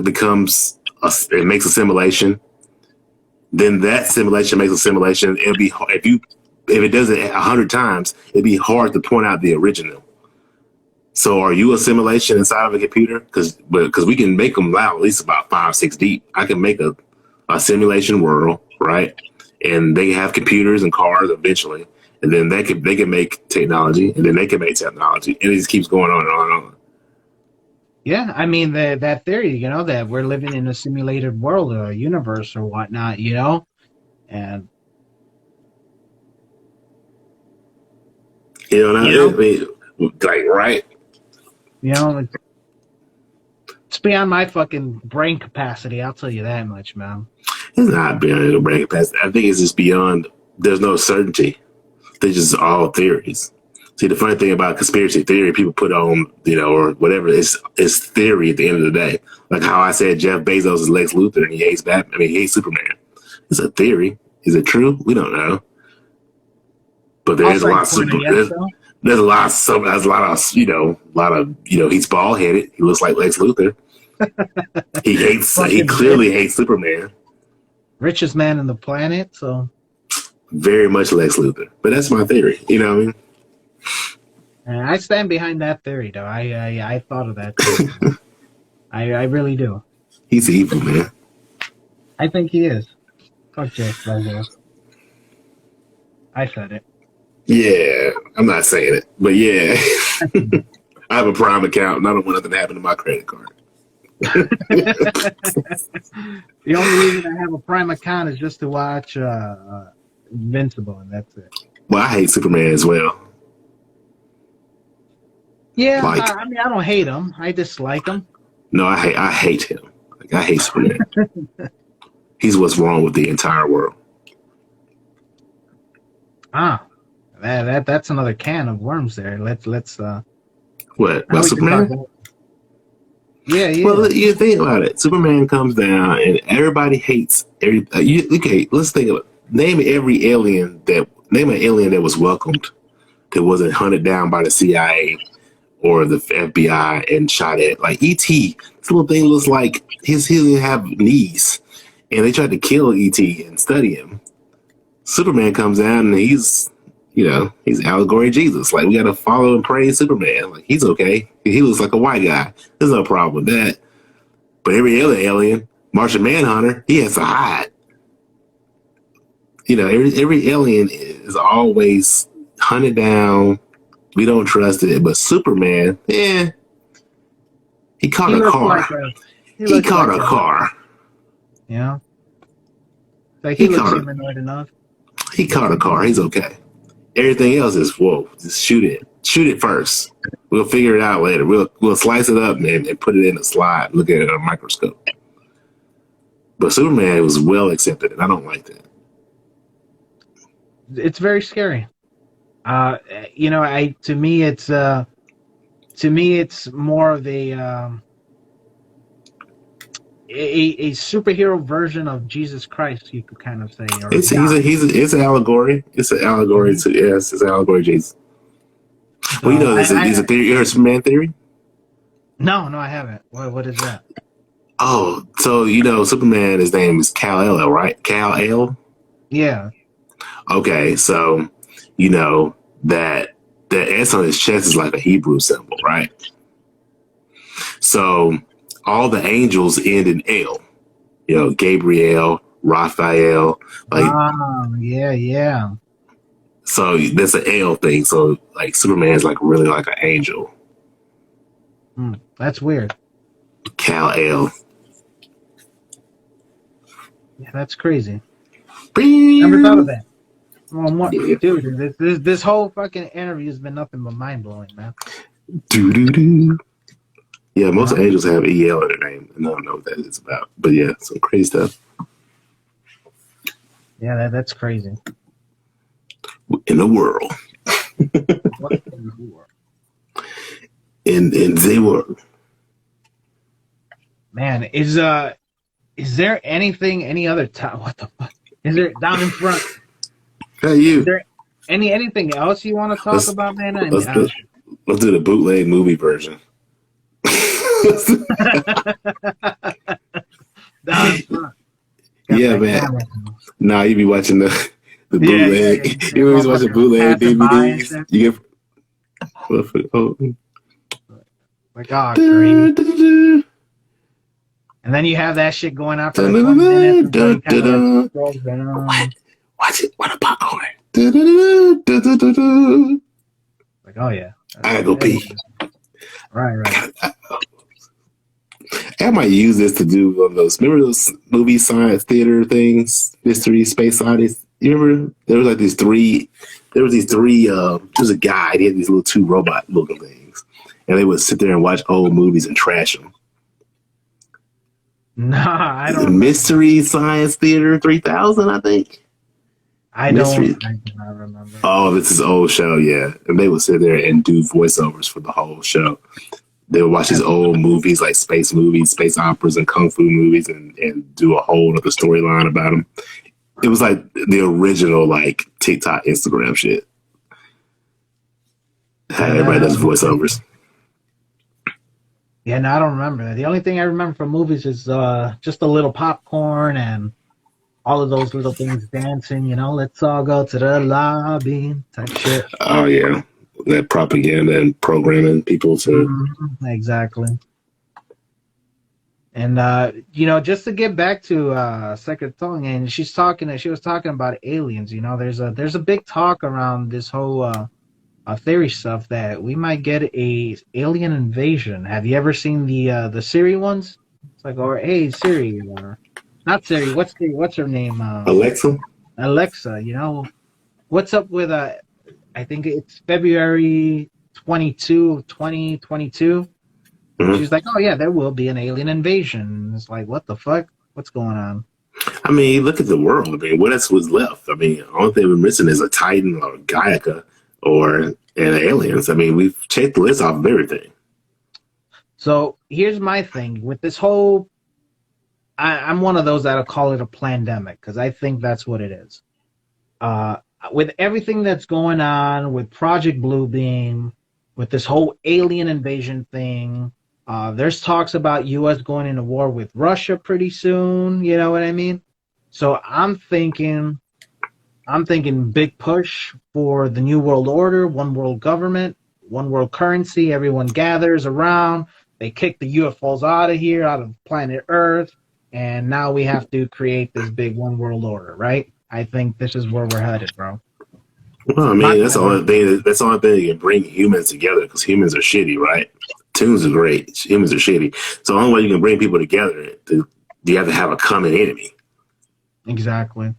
becomes it makes a simulation, then that simulation makes a simulation. It'll be if it does it 100 times, it'd be hard to point out the original. So are you a simulation inside of a computer? Because we can make them loud, at least about 5-6 deep. I can make a simulation world, right? And they have computers and cars eventually, and then they can make technology, and then they can make technology, and it just keeps going on and on and on. Yeah, I mean that theory, that we're living in a simulated world or a universe or whatnot, and I mean, like, right? It's beyond my fucking brain capacity. I'll tell you that much, man. It's not beyond your brain capacity. I think it's just beyond. There's no certainty. They're just all theories. See, the funny thing about conspiracy theory, people put on, or whatever, it's theory at the end of the day. Like how I said Jeff Bezos is Lex Luthor and he hates Batman. I mean, he hates Superman. It's a theory. Is it true? We don't know. But there's a lot of there's a lot of he's bald headed. He looks like Lex Luthor. He clearly hates Superman. Richest man on the planet, so very much Lex Luthor. But that's my theory. You know what I mean? I stand behind that theory, though. I thought of that too. I really do. He's evil, man. I think he is. Fuck Jeff Bezos. I said it. Yeah, I'm not saying it, but yeah. I have a Prime account and I don't want nothing to happen to my credit card. The only reason I have a Prime account is just to watch Invincible, and that's it. Well, I hate Superman as well. Yeah, I mean, I don't hate him. I dislike him. No, I hate him. Like, I hate Superman. He's what's wrong with the entire world. That's another can of worms there. Let's what about Superman? Yeah. Well, you think about it. Superman comes down and everybody hates every. Okay, let's think of it. Name an alien that was welcomed, that wasn't hunted down by the CIA or the FBI and shot at. Like E.T., this little thing looks like he didn't have knees, and they tried to kill E.T. and study him. Superman comes down and he's allegory Jesus. Like, we got to follow and praise Superman. Like, he's okay. He looks like a white guy. There's no problem with that. But every other alien, Martian Manhunter, he has to hide. Every alien is always hunted down. We don't trust it. But Superman, he caught a car. He caught a car. Yeah. Like, he looks humanoid enough. He caught a car. He's okay. Everything else is, whoa, just shoot it. Shoot it first. We'll figure it out later. We'll slice it up and put it in a slide, look at it on a microscope. But Superman was well accepted, and I don't like that. It's very scary. To me it's more of a superhero version of Jesus Christ, you could kind of say. It's an allegory. It's an allegory to it's an allegory to Jesus. Well, there's a theory. You heard Superman theory? No, I haven't. What is that? Oh, so Superman, his name is Kal-El, right? Kal-El? Yeah. Okay, so that the S on his chest is like a Hebrew symbol, right? So all the angels end in L. Gabriel, Raphael, yeah. So that's an L thing. So like Superman is like really like an angel. That's weird. Kal-El. Yeah, that's crazy. Never thought of that. Dude, this whole fucking interview has been nothing but mind blowing, man. Yeah, most angels have EL in their name, and I don't know what that is about. But yeah, some crazy stuff. Yeah, that's crazy. In the world. What in the world? In the world. Man, is there any other time? What the fuck? Is there down in front? Hey, you. Is there anything else you want to talk about, man? Let's do the bootleg movie version. Down in front. Yeah, man. Nah, you be watching the bootleg. Yeah. You always watching bootleg DVDs. You get like, great. And then you have that shit going out for like 1 minute. What? Watch it. What a popcorn. Like, oh yeah. I gotta go pee. Right. I might use this to do one of those. Remember those movie science theater things? Mystery Space Odyssey? You remember? There was these three. There was a guy. He had these little 2 robot looking things. And they would sit there and watch old movies and trash them. Nah, I don't. Mystery Science Theater 3000, I think. Mystery. I do not remember. Oh, this is old show, yeah. And they would sit there and do voiceovers for the whole show. They would watch these old movies, like space movies, space operas, and kung fu movies, and do a whole other storyline about them. It was like the original, like TikTok, Instagram shit. Everybody does voiceovers. Yeah, no, I don't remember that. The only thing I remember from movies is just a little popcorn and all of those little things dancing. You know, let's all go to the lobby type shit. Oh yeah, that propaganda and programming people to. Exactly. And you know, just to get back to Second Tongue, and she was talking about aliens. You know, there's a big talk around this whole theory stuff that we might get a alien invasion. Have you ever seen the Siri ones? It's like, or hey Siri, or not Siri. What's her name? Alexa. Alexa. You know, what's up with I think it's February 22, 2022. She's like, oh yeah, there will be an alien invasion. It's like, what the fuck? What's going on? I mean, look at the world. I mean, what else was left? I mean, the only thing we're missing is a Titan or Gaia or aliens. I mean, we've checked the list off of everything. So here's my thing with this whole. I'm one of those that'll call it a plandemic because I think that's what it is. With everything that's going on with Project Bluebeam, with this whole alien invasion thing, there's talks about U.S. going into war with Russia pretty soon. You know what I mean? So I'm thinking big push for the New World Order, one world government, one world currency. Everyone gathers around. They kick the UFOs out of here, out of planet Earth, and now we have to create this big one world order, right? I think this is where we're headed, bro. Well, I mean, that's the only thing. That's the only thing that can bring humans together because humans are shitty, right? Toons are great. Humans are shitty. So the only way you can bring people together, you have to have a common enemy. Exactly.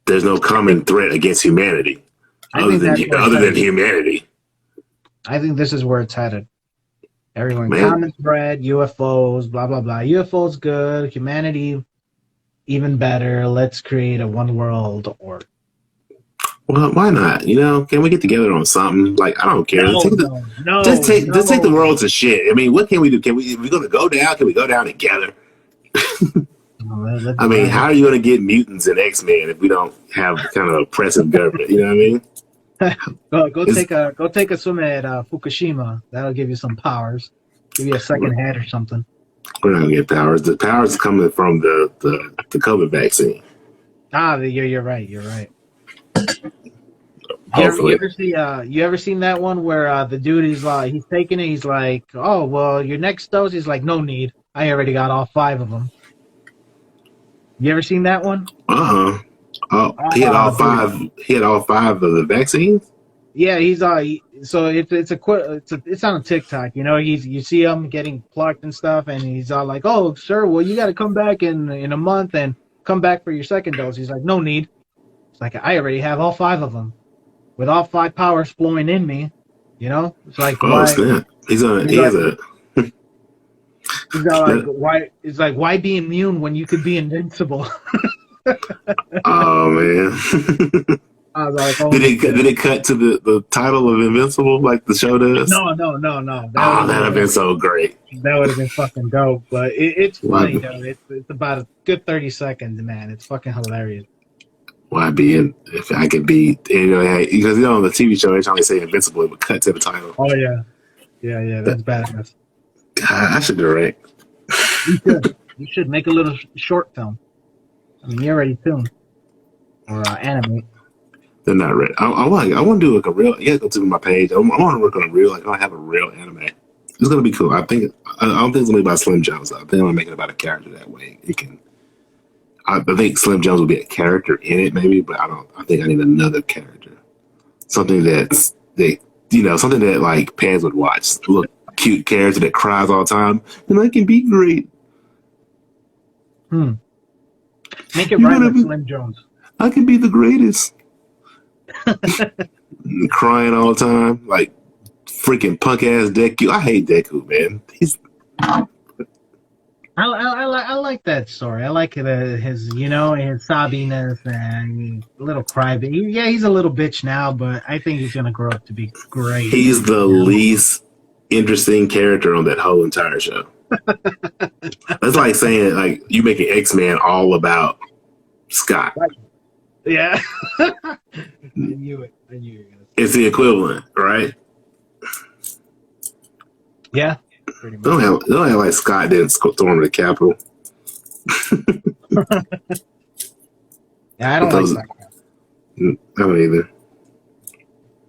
There's no common threat against humanity other than humanity. I think this is where it's headed. Everyone, common thread, UFOs, blah, blah, blah. UFOs good, humanity even better. Let's create a one world order. Well, why not? You know, can we get together on something? Like, I don't care. Just take the world to shit. I mean, what can we do? If we're going to go down, can we go down together? I mean, how are you going to get mutants and X-Men if we don't have kind of oppressive government? You know what I mean? Go take a swim at Fukushima. That'll give you some powers. Give you a second head or something. We're not gonna get powers. The powers coming from the COVID vaccine. You're right. You're right. Hopefully. You ever seen that one where the dude he's taking it? He's like, oh well, your next dose. He's like, no need. I already got all 5 of them. You ever seen that one? Oh, he had all 5. He had all 5 of the vaccines. Yeah, he's so it's on a TikTok. You know, you see him getting plucked and stuff, and he's all like, "Oh, sir, well, you got to come back in a month and come back for your second dose." He's like, "No need." It's like I already have all 5 of them, with all 5 powers flowing in me. You know, it's like snap. He's why be immune when you could be invincible? Oh man. I was like, oh, did it cut to the title of Invincible like the show does? No. That'd have been so great. That would have been fucking dope. But it's funny though. It's about a good 30 seconds, man. It's fucking hilarious. Why be in if I could be because on the TV show every time they say Invincible it would cut to the title. Oh yeah. That's badass. God, I should direct. You should make a little short film. I mean, you're already Toon or animate. They're not ready. I want to do like a real. You gotta go to my page. I want to work on a real. Like I have a real anime. It's gonna be cool. I don't think it's gonna be about Slim Jones. I think I'm gonna make it about a character that way. It can. I think Slim Jones will be a character in it, maybe, but I don't. I think I need another character. Something something that like Paz would watch. A little cute character that cries all the time, and I can be great. Make it right with Slim Jones. I can be the greatest. Crying all the time, like freaking punk ass Deku. I hate Deku, man. I like that story. I like it, his his sobbiness and little crybaby. Yeah, he's a little bitch now, but I think he's gonna grow up to be great. He's the You know? least interesting character on that whole entire show. That's like saying like you make an X-Men all about Scott. Right. Yeah, I knew it. I knew you were gonna say. It's the equivalent, right? Yeah, pretty much. Don't have like Scott didn't storm the Capitol. Yeah, I don't like Cyclops. I don't either.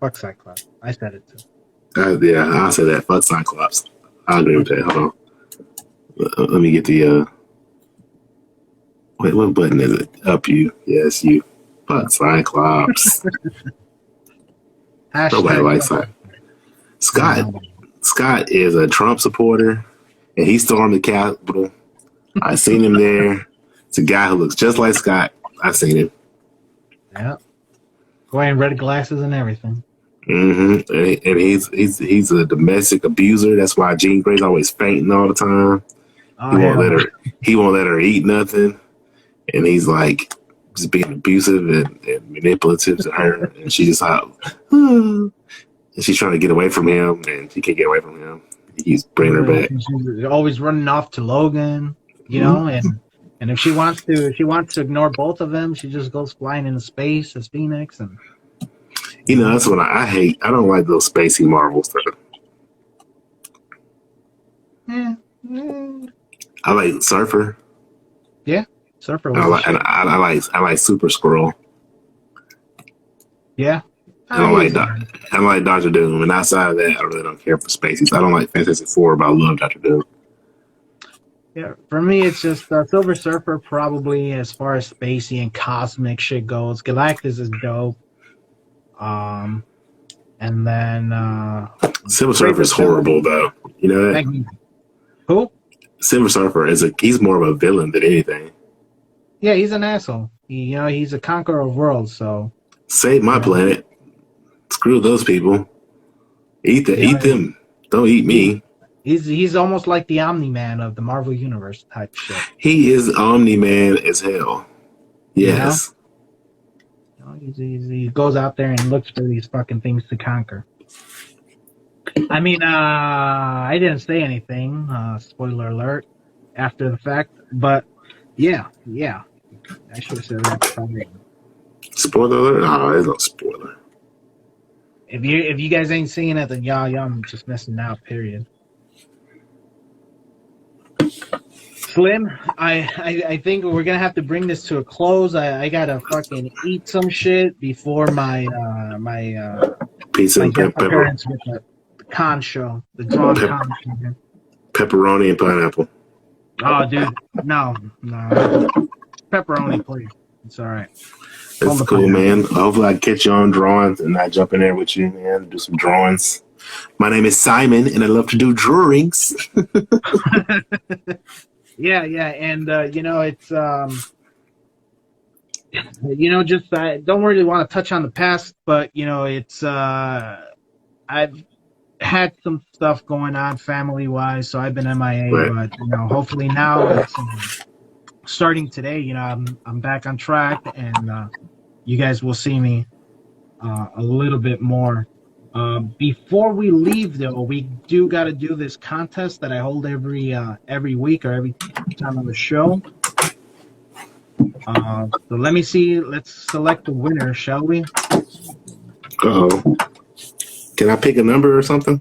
Fuck Cyclops. I said it too. Yeah, I'll say that. Fuck Cyclops. I agree with that. Hold on. Let me get the wait, what button is it? Up you. Yes, you. Fuck Cyclops. Nobody likes Cyclops. Scott is a Trump supporter and he stormed the Capitol. I seen him there. It's a guy who looks just like Scott. I seen him. Yeah. Wearing red glasses and everything. Mm-hmm. And he's a domestic abuser. That's why Jean Grey's always fainting all the time. Oh, He won't let her eat nothing. And he's like just being abusive and manipulative to her. And she just like, and she's trying to get away from him, and she can't get away from him. He's bringing her back. She's always running off to Logan, you know, and if she wants to ignore both of them, she just goes flying into space as Phoenix. And that's what I hate. I don't like those spacey Marvel stuff. Yeah. I like Surfer. Yeah, Surfer. I like Super Skrull. Yeah. I like Doctor Doom, and outside of that, I really don't care for spaces. I don't like Fantastic Four, but I love Doctor Doom. Yeah, for me, it's just Silver Surfer, probably as far as spacey and cosmic shit goes. Galactus is dope. And then Silver Surfer is horrible, though. You know that? Who? Silver Surfer he's more of a villain than anything. Yeah, he's an asshole. He's a conqueror of worlds. So save my planet. Screw those people. Eat them. Don't eat me. He's almost like the Omni-Man of the Marvel Universe type shit. He is Omni-Man as hell. Yes. He goes out there and looks for these fucking things to conquer. I mean, I didn't say anything. Spoiler alert. After the fact, but yeah. I should have said that. Probably. Spoiler alert? Oh, there's no spoiler. If you guys ain't seeing it, then y'all just missing out. Period. Slim, I think we're gonna have to bring this to a close. I gotta fucking eat some shit before my pizza and appearance with the con show, the drawn con show. Pepperoni and pineapple. Oh, dude, no, pepperoni, please. It's all right. That's cool, man. Hopefully I catch you on drawings and I jump in there with you, man, do some drawings. My name is Simon, and I love to do drawings. Yeah, and it's just I don't really want to touch on the past, but it's I've had some stuff going on family wise, so I've been MIA. Right. But hopefully now it's starting today. I'm back on track, and you guys will see me a little bit more. Before we leave, though, we do got to do this contest that I hold every week or every time on the show. So let me see. Let's select the winner, shall we? Uh-oh. Can I pick a number or something?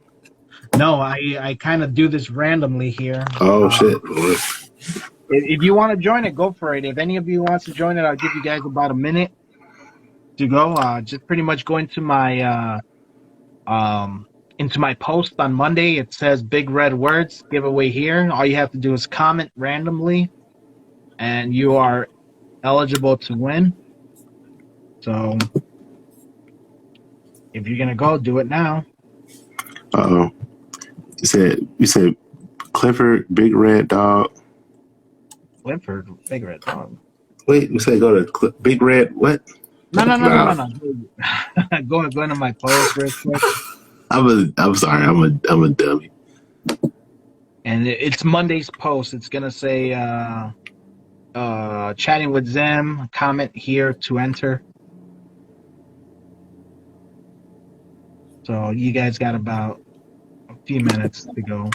No, I kind of do this randomly here. Oh, shit. If you want to join it, go for it. If any of you wants to join it, I'll give you guys about a minute to go. Just pretty much go into my post on Monday. It says big red words giveaway here. All you have to do is comment randomly and you are eligible to win. So if you're gonna go, do it now. Uh-oh. You said Clifford, Big Red Dog. Clifford, Big Red Dog. Wait, you said go to Big Red what? No. Go into my post real quick. I'm sorry. I'm a dummy. And it's Monday's post. It's gonna say chatting with Zem, comment here to enter. So you guys got about a few minutes to go.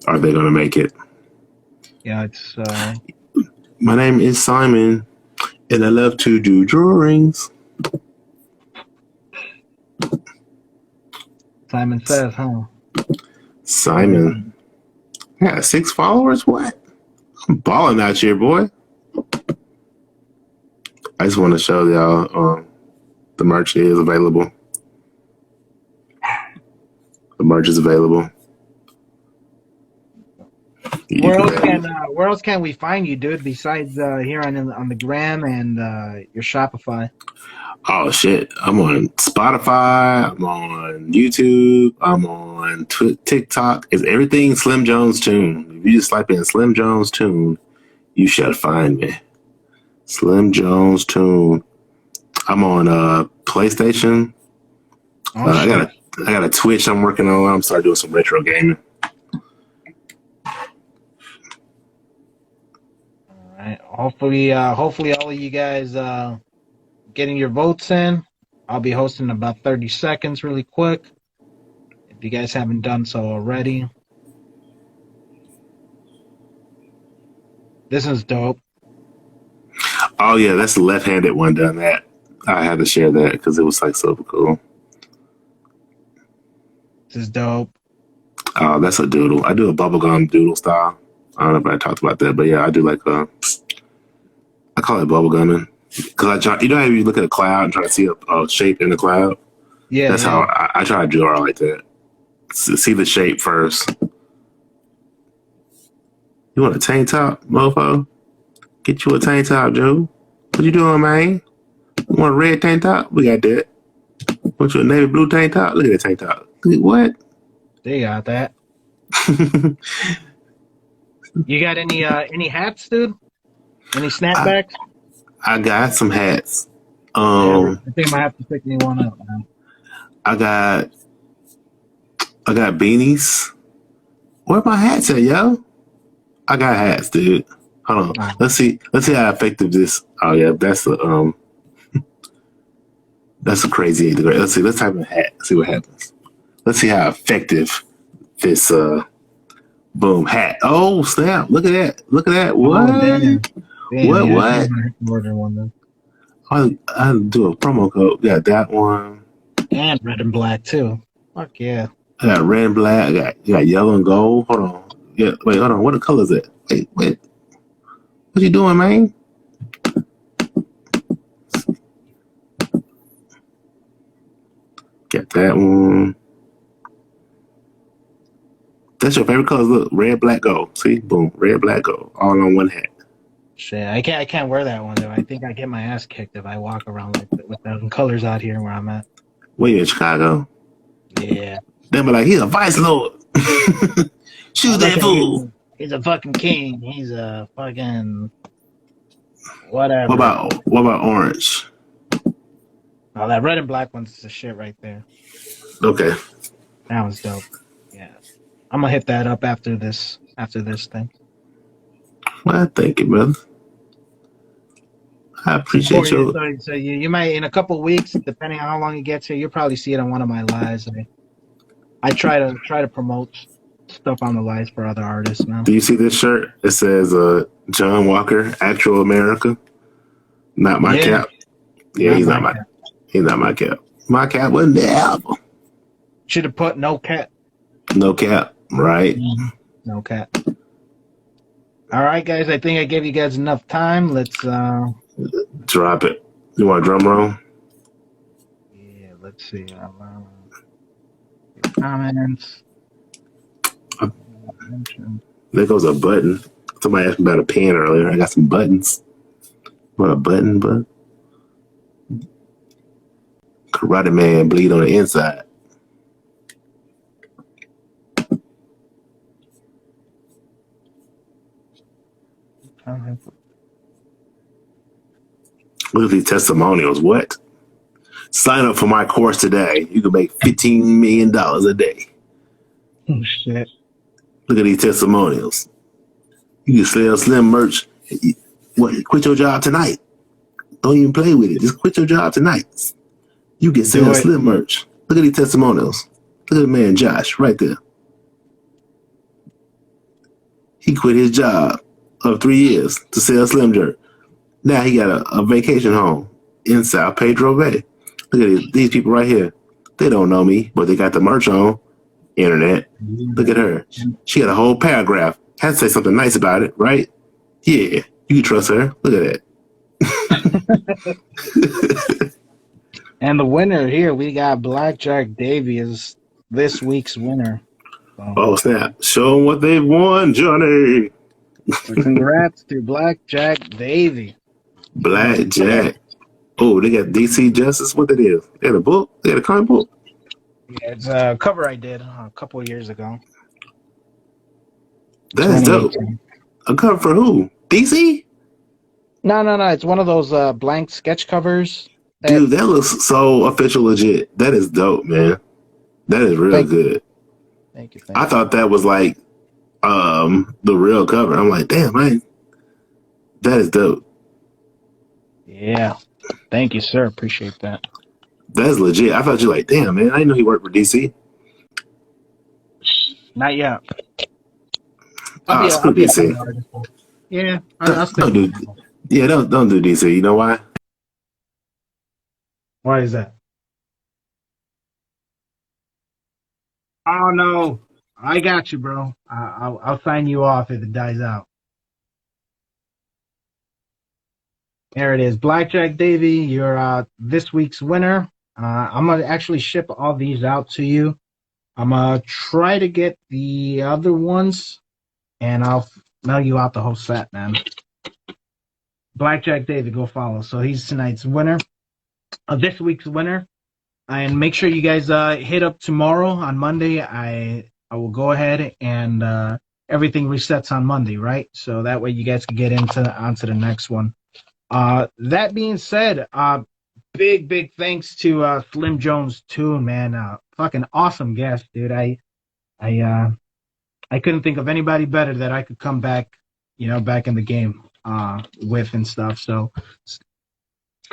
Are they gonna make it? Yeah, it's My name is Simon, and I love to do drawings. Simon Says, huh? Simon. Yeah, 6 followers? What? I'm balling out here, boy. I just want to show y'all the merch is available. The merch is available. Where else can we find you, dude? Besides here on the gram and your Shopify. Oh shit! I'm on Spotify. I'm on YouTube. I'm on TikTok. It's everything Slimjonestoon. If you just type in Slimjonestoon, you shall find me. Slimjonestoon. I'm on PlayStation. I got a Twitch I'm working on. I'm starting doing some retro gaming. All right. Hopefully all of you guys getting your votes in. I'll be hosting in about 30 seconds, really quick. If you guys haven't done so already. This is dope. Oh yeah, that's the left-handed one done that. I had to share that because it was like super cool. This is dope. Oh, that's a doodle. I do a bubblegum doodle style. I don't know if I talked about that, but yeah, I do like I call it bubblegumming. Because how you look at a cloud and try to see a shape in the cloud? Yeah. That's how I try to draw like that. See the shape first. You want a tank top, mofo? Get you a tank top, Joe. What you doing, man? You want a red tank top? We got that. Want you a navy blue tank top? Look at that tank top. What? They got that. You got any hats, dude? Any snapbacks? I got some hats. I think I might have to pick me one up, man. I got beanies. Where my hats at, yo? I got hats, dude. Hold on. Let's see how effective this. Oh yeah, that's a that's a crazy. Let's see. Let's type in hat. See what happens. Let's see how effective this boom hat. Oh snap! Look at that! Look at that! What? Oh, damn. What? Order one then. I'll do a promo code. Got that one. And red and black too. Fuck yeah. I got red and black. I got yellow and gold. Hold on. Yeah. Wait. Hold on. What the color is it? Wait. What you doing, man? Got that one. That's your favorite colors. Look, red, black, gold. See, boom, red, black, gold, all on one hat. Shit, I can't wear that one though. I think I get my ass kicked if I walk around with those colors out here where I'm at. Where you in Chicago? Yeah. They be like, he's a vice lord. Shoot that fool. He's a fucking king. He's a fucking whatever. What about orange? Oh, that red and black one's the shit right there. Okay. That one's dope. Yeah. I'm gonna hit that up after this thing. Well, thank you, brother. I appreciate you. So you might, in a couple weeks, depending on how long it gets here, you'll probably see it on one of my lives. I try to promote stuff on the lives for other artists now. Do you see this shirt? It says John Walker, Actual America. Not my cap. Yeah, he's not my cap. My cap wasn't the album. Should have put no cap. No cap, right? Mm-hmm. No cap. All right, guys. I think I gave you guys enough time. Let's drop it. You want a drum roll? Yeah. Let's see. Comments. There goes a button. Somebody asked me about a pen earlier. I got some buttons. What a button, but Karate Man bleed on the inside. Look at these testimonials. What? Sign up for my course today. You can make $15 million a day. Oh shit. Look at these testimonials. You can sell Slim merch. What? Quit your job tonight. Don't even play with it. Just quit your job tonight. You can sell Slim merch. Look at these testimonials. Look at the man Josh right there. He quit his job of 3 years to sell Slim jerk. Now he got a vacation home in South Pedro Bay. Look at these people right here. They don't know me, but they got the merch on internet. Look at her. She got a whole paragraph. Had to say something nice about it, right? Yeah, you can trust her. Look at that. And the winner here, we got Blackjack Davy is this week's winner. So. Oh, snap. Show them what they've won, Johnny. So congrats to Blackjack Davy. Blackjack. Oh, they got DC Justice. What that is? They got a book? They got a comic book? Yeah, it's a cover I did a couple of years ago. That's dope. A cover for who? DC? No. It's one of those blank sketch covers. Dude, that looks so official legit. That is dope, man. That is real good. Thank you. I thought that was like the real cover. I'm like, damn, man. That is dope. Yeah. Thank you, sir. Appreciate that. That's legit. I thought you like, damn, man. I didn't know he worked for DC. Not yet. Screw DC. Yeah. Don't do DC. You know why? Why is that? Oh, no. I got you, bro. I'll sign you off if it dies out. There it is. Blackjack Davy, you're this week's winner. I'm going to actually ship all these out to you. I'm going to try to get the other ones, and I'll mail you out the whole set, man. Blackjack Davy, go follow. So he's tonight's winner, this week's winner. And make sure you guys hit up tomorrow on Monday. I will go ahead and everything resets on Monday, right? So that way you guys can get onto the next one. That being said, big thanks to Slimjonestoon, man. Fucking awesome guest, dude. I couldn't think of anybody better that I could come back, back in the game with and stuff. So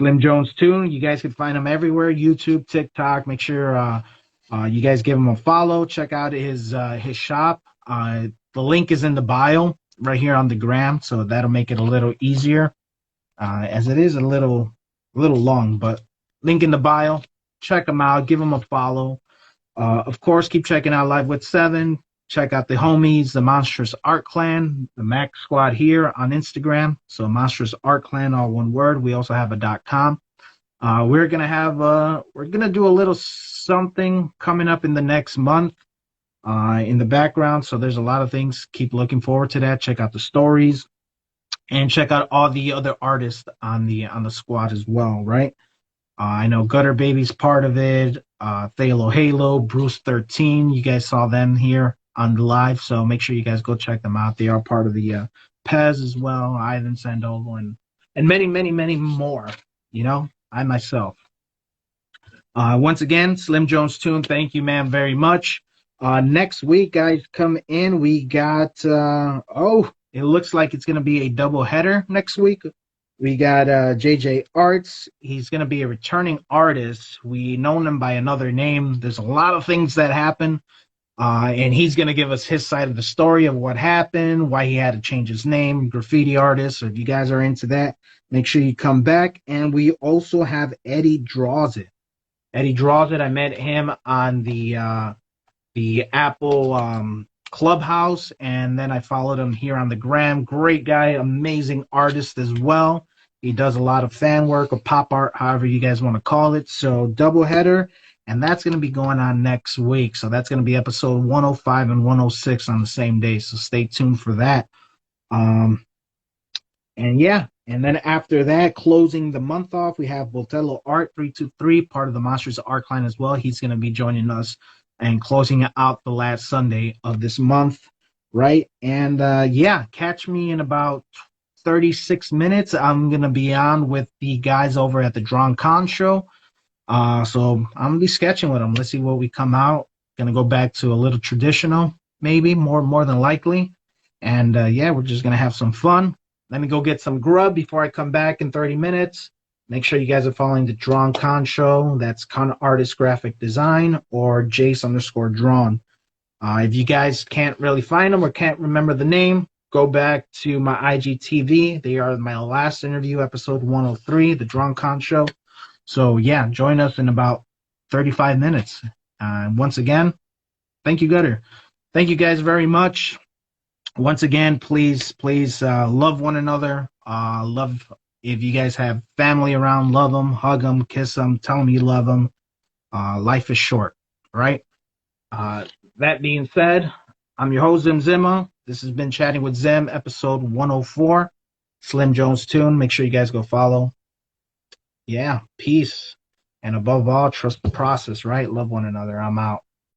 Slimjonestoon, you guys can find him everywhere, YouTube, TikTok. Make sure you guys give him a follow. Check out his shop. The link is in the bio right here on the gram, so that'll make it a little easier. As it is a little long, but link in the bio. Check them out. Give them a follow. Of course, keep checking out Live with 7. Check out the homies, the Monstrous Art Clan, the Mac Squad here on Instagram. So Monstrous Art Clan, all one word. We also have a .com. We're gonna do a little something coming up in the next month in the background. So there's a lot of things. Keep looking forward to that. Check out the stories. And check out all the other artists on the squad as well, right? I know Gutter Baby's part of it. Thalo Halo, Bruce 13. You guys saw them here on the live, so make sure you guys go check them out. They are part of the Pez as well, Ivan Sandoval, and many more. I myself. Once again, Slimjonestoon, thank you, man, very much. Next week, guys, come in. We got it looks like it's going to be a double header next week. We got JJ Arts. He's going to be a returning artist. We know him by another name. There's a lot of things that happen, and he's going to give us his side of the story of what happened, why he had to change his name, graffiti artist. So if you guys are into that, make sure you come back. And we also have Eddie Draws It. Eddie Draws It. I met him on the Apple Clubhouse, and then I followed him here on the gram. Great guy, amazing artist as well. He does a lot of fan work or pop art, however you guys want to call it. So double header, and that's going to be going on next week. So that's going to be episode 105 and 106 on the same day. So stay tuned for that. And then after that, closing the month off, we have Botello Art 323, part of the Monsters Art Clan as well. He's going to be joining us and closing out the last Sunday of this month, right? And catch me in about 36 minutes. I'm going to be on with the guys over at the Drawn Con show. So I'm going to be sketching with them. Let's see what we come out. Going to go back to a little traditional, maybe more than likely. And yeah, we're just gonna have some fun. Let me go get some grub before I come back in 30 minutes. Make sure you guys are following the Drawn Con Show. That's Con Artist Graphic Design or Jace_Drawn. If you guys can't really find them or can't remember the name, go back to my IGTV. They are my last interview, episode 103, the Drawn Con Show. So yeah, join us in about 35 minutes. Once again, thank you, Gutter. Thank you guys very much. Once again, please love one another. Love if you guys have family around, love them, hug them, kiss them, tell them you love them. Life is short, right? That being said, I'm your host, Zim Zimma. This has been Chatting with Zim, episode 104. Slimjonestoon. Make sure you guys go follow. Yeah, peace. And above all, trust the process, right? Love one another. I'm out.